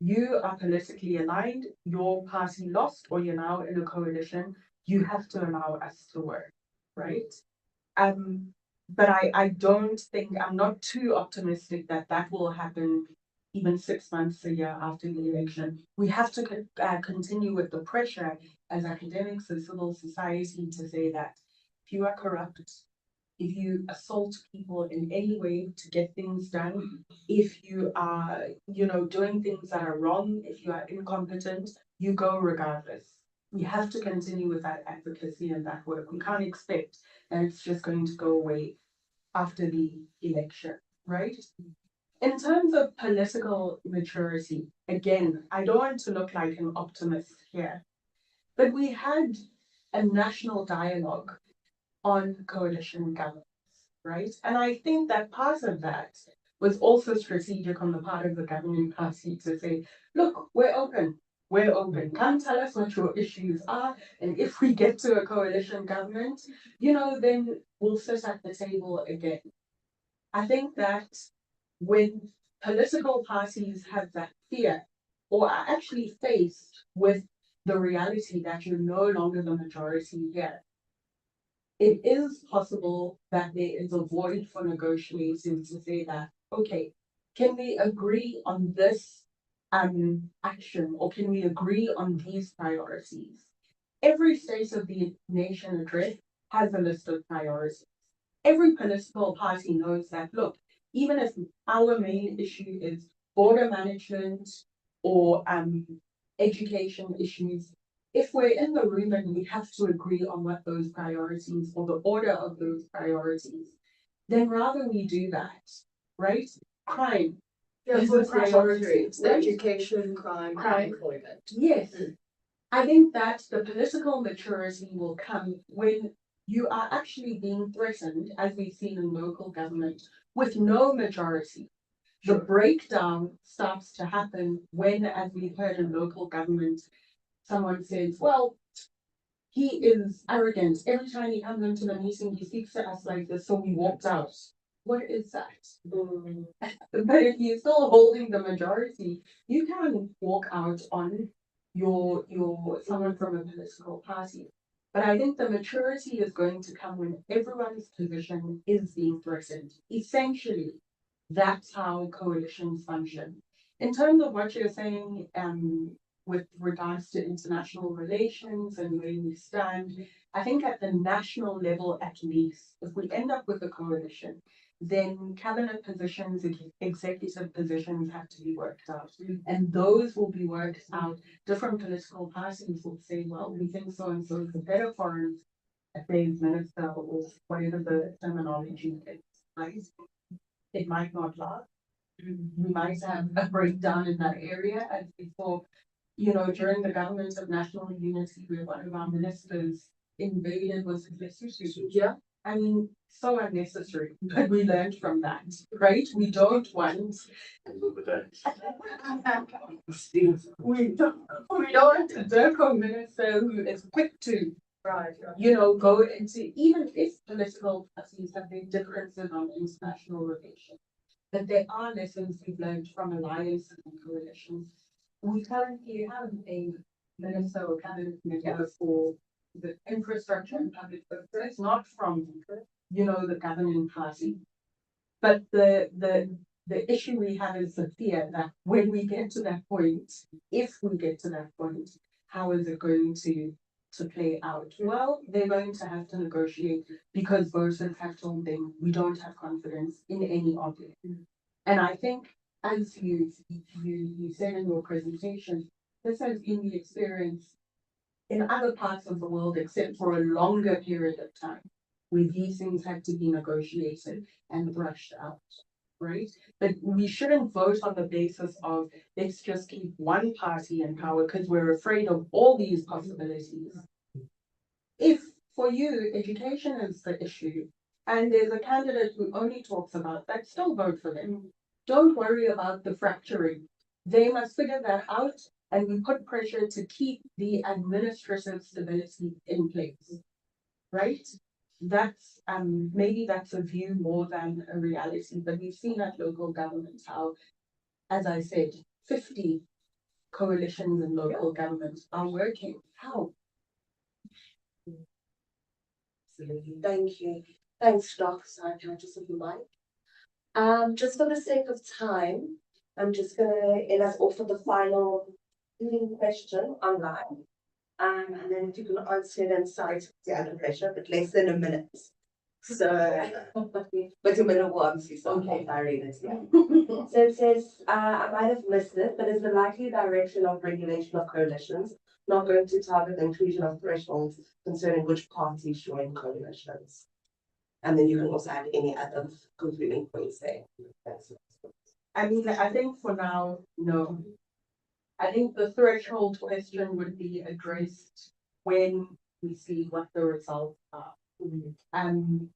You are politically aligned, your party lost, or you're now in a coalition, you have to allow us to work, right? But I don't think, I'm not too optimistic that that will happen even 6 months, a year after the election. We have to continue with the pressure as academics and civil society to say that if you are corrupt, if you assault people in any way to get things done, if you are, you know, doing things that are wrong, if you are incompetent, you go regardless. We have to continue with that advocacy and that work. We can't expect that it's just going to go away after the election, right? In terms of political maturity, again, I don't want to look like an optimist here, but we had a national dialogue on coalition government. right? And I think that part of that was also strategic on the part of the governing party to say, look, we're open. We're open. Come tell us what your issues are. And if we get to a coalition government, then we'll sit at the table again. I think that when political parties have that fear or are actually faced with the reality that you're no longer the majority here, it is possible that there is a void for negotiating to say that, okay, can we agree on this action, or can we agree on these priorities? Every State of the Nation address has a list of priorities. Every political party knows that, look, even if our main issue is border management or education issues, if we're in the room and we have to agree on what those priorities or the order of those priorities, then rather we do that, right? Crime is a priority.
Education, crime, and employment.
Yes. I think that the political maturity will come when you are actually being threatened, as we've seen in local government, with no majority. The breakdown starts to happen when, as we've heard in local government, someone says, well, he is arrogant. Every time he comes into the meeting, he speaks to us like this, so we walked out. What is that? But if you're still holding the majority, you can walk out on your someone from a political party. But I think the maturity is going to come when everyone's position is being threatened. Essentially, that's how coalitions function. In terms of what you're saying, with regards to international relations and where we stand, I think at the national level, at least, if we end up with a coalition, then cabinet positions, executive positions have to be worked out. And those will be worked out. Different political parties will say, well, we think so and so is a better foreign affairs minister or whatever the terminology is, right? It might not last. We might have a breakdown in that area, as we saw, during the government of national unity, where one of our ministers invaded was Lesotho.
Yeah.
I mean, so unnecessary, but we learned from that, right? We don't want. We don't a DIRCO minister who is quick to, go into, even if political parties have their differences on international relations. But there are lessons we've learned from alliances and coalitions. We currently have a minister or cabinet member for the infrastructure and public services, not from, the governing party. But the issue we have is the fear that when we get to that point, if we get to that point, how is it going to play out? Well, they're going to have to negotiate because voters have told them we don't have confidence in any of it. And I think, as you said in your presentation, this has been the experience in other parts of the world, except for a longer period of time, where these things had to be negotiated and thrashed out, right? But we shouldn't vote on the basis of let's just keep one party in power because we're afraid of all these possibilities. If for you, education is the issue, and there's a candidate who only talks about that, still vote for them. Don't worry about the fracturing. They must figure that out, and we put pressure to keep the administrative stability in place, right? That's maybe that's a view more than a reality, but we've seen at local governments how, as I said, 50 coalitions in local governments are working. How?
Thank you. Thanks, Doc. Sorry, can I just have the mic? Just for the sake of time, I'm just gonna end us off with the final question online. And then if you can answer it, and sorry to put you under pressure, but less than a minute. So, but a minute will obviously start off directly. So it says, I might have missed it, but is the likely direction of regulation of coalitions not going to target the inclusion of thresholds concerning which parties join coalitions? And then you can also add any other concluding points there.
I mean, I think for now, no. I think the threshold question would be addressed when we see what the results are.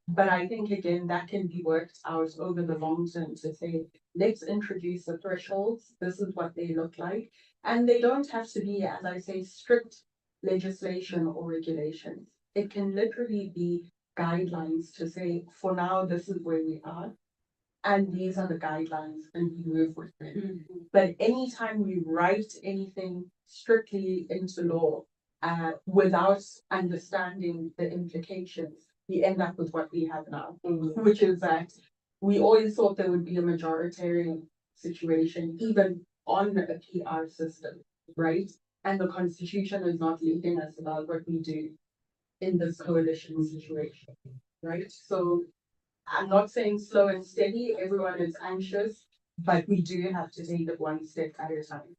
But I think again, that can be worked out over the long term to say, let's introduce the thresholds. This is what they look like. And they don't have to be, as I say, strict legislation or regulations. It can literally be guidelines to say, for now, this is where we are. And these are the guidelines, and we move with them. But anytime we write anything strictly into law, without understanding the implications, we end up with what we have now, which is that we always thought there would be a majoritarian situation, even on a PR system, right? And the Constitution is not leading us about what we do in this coalition situation, right? So I'm not saying slow and steady, everyone is anxious, but we do have to take it one step at a time.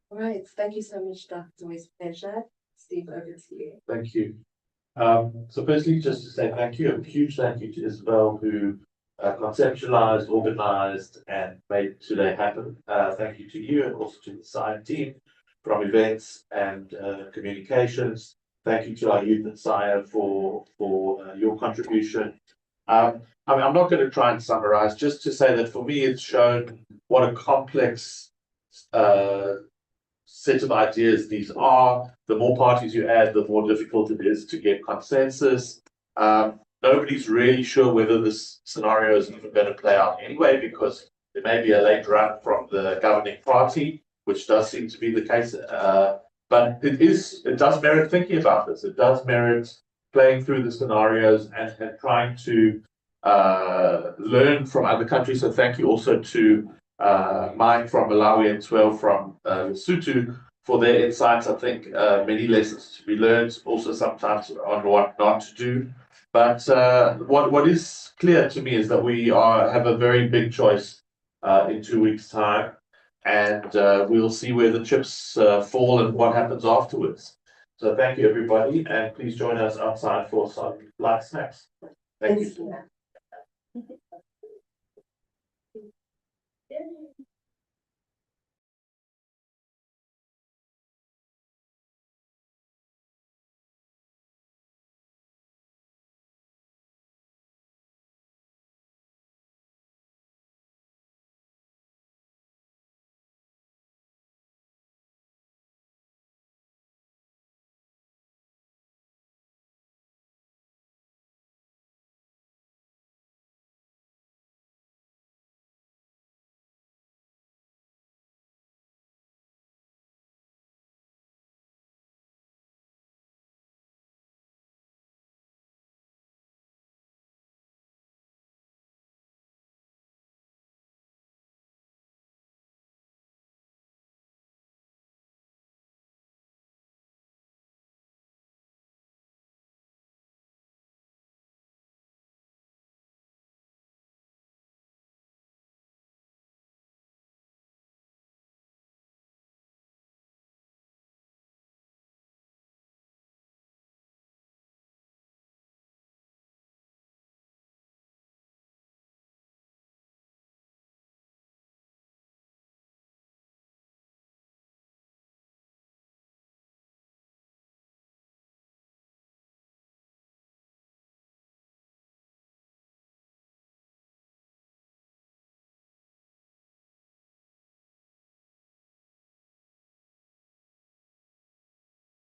All right, thank you so much, Dr. It's always a pleasure. Steve, over to you.
Thank you. So firstly, just to say thank you, a huge thank you to Isabel, who conceptualized, organized, and made today happen. Thank you to you and also to the SCIEN team from events and communications. Thank you to our youth and SCIEN for your contribution. I mean, I'm not going to try and summarize, just to say that for me, it's shown what a complex set of ideas these are. The more parties you add, the more difficult it is to get consensus. Nobody's really sure whether this scenario is even going to play out anyway, because there may be a late run from the governing party, which does seem to be the case. But it does merit thinking about this. It does merit playing through the scenarios and trying to learn from other countries. So thank you also to Mike from Malawi and Twelve from Lesotho for their insights. I think many lessons to be learned, also sometimes on what not to do. But what is clear to me is that we have a very big choice in 2 weeks' time, and we'll see where the chips fall and what happens afterwards. So thank you, everybody, and please join us outside for some light snacks. Thank you.
Thank you.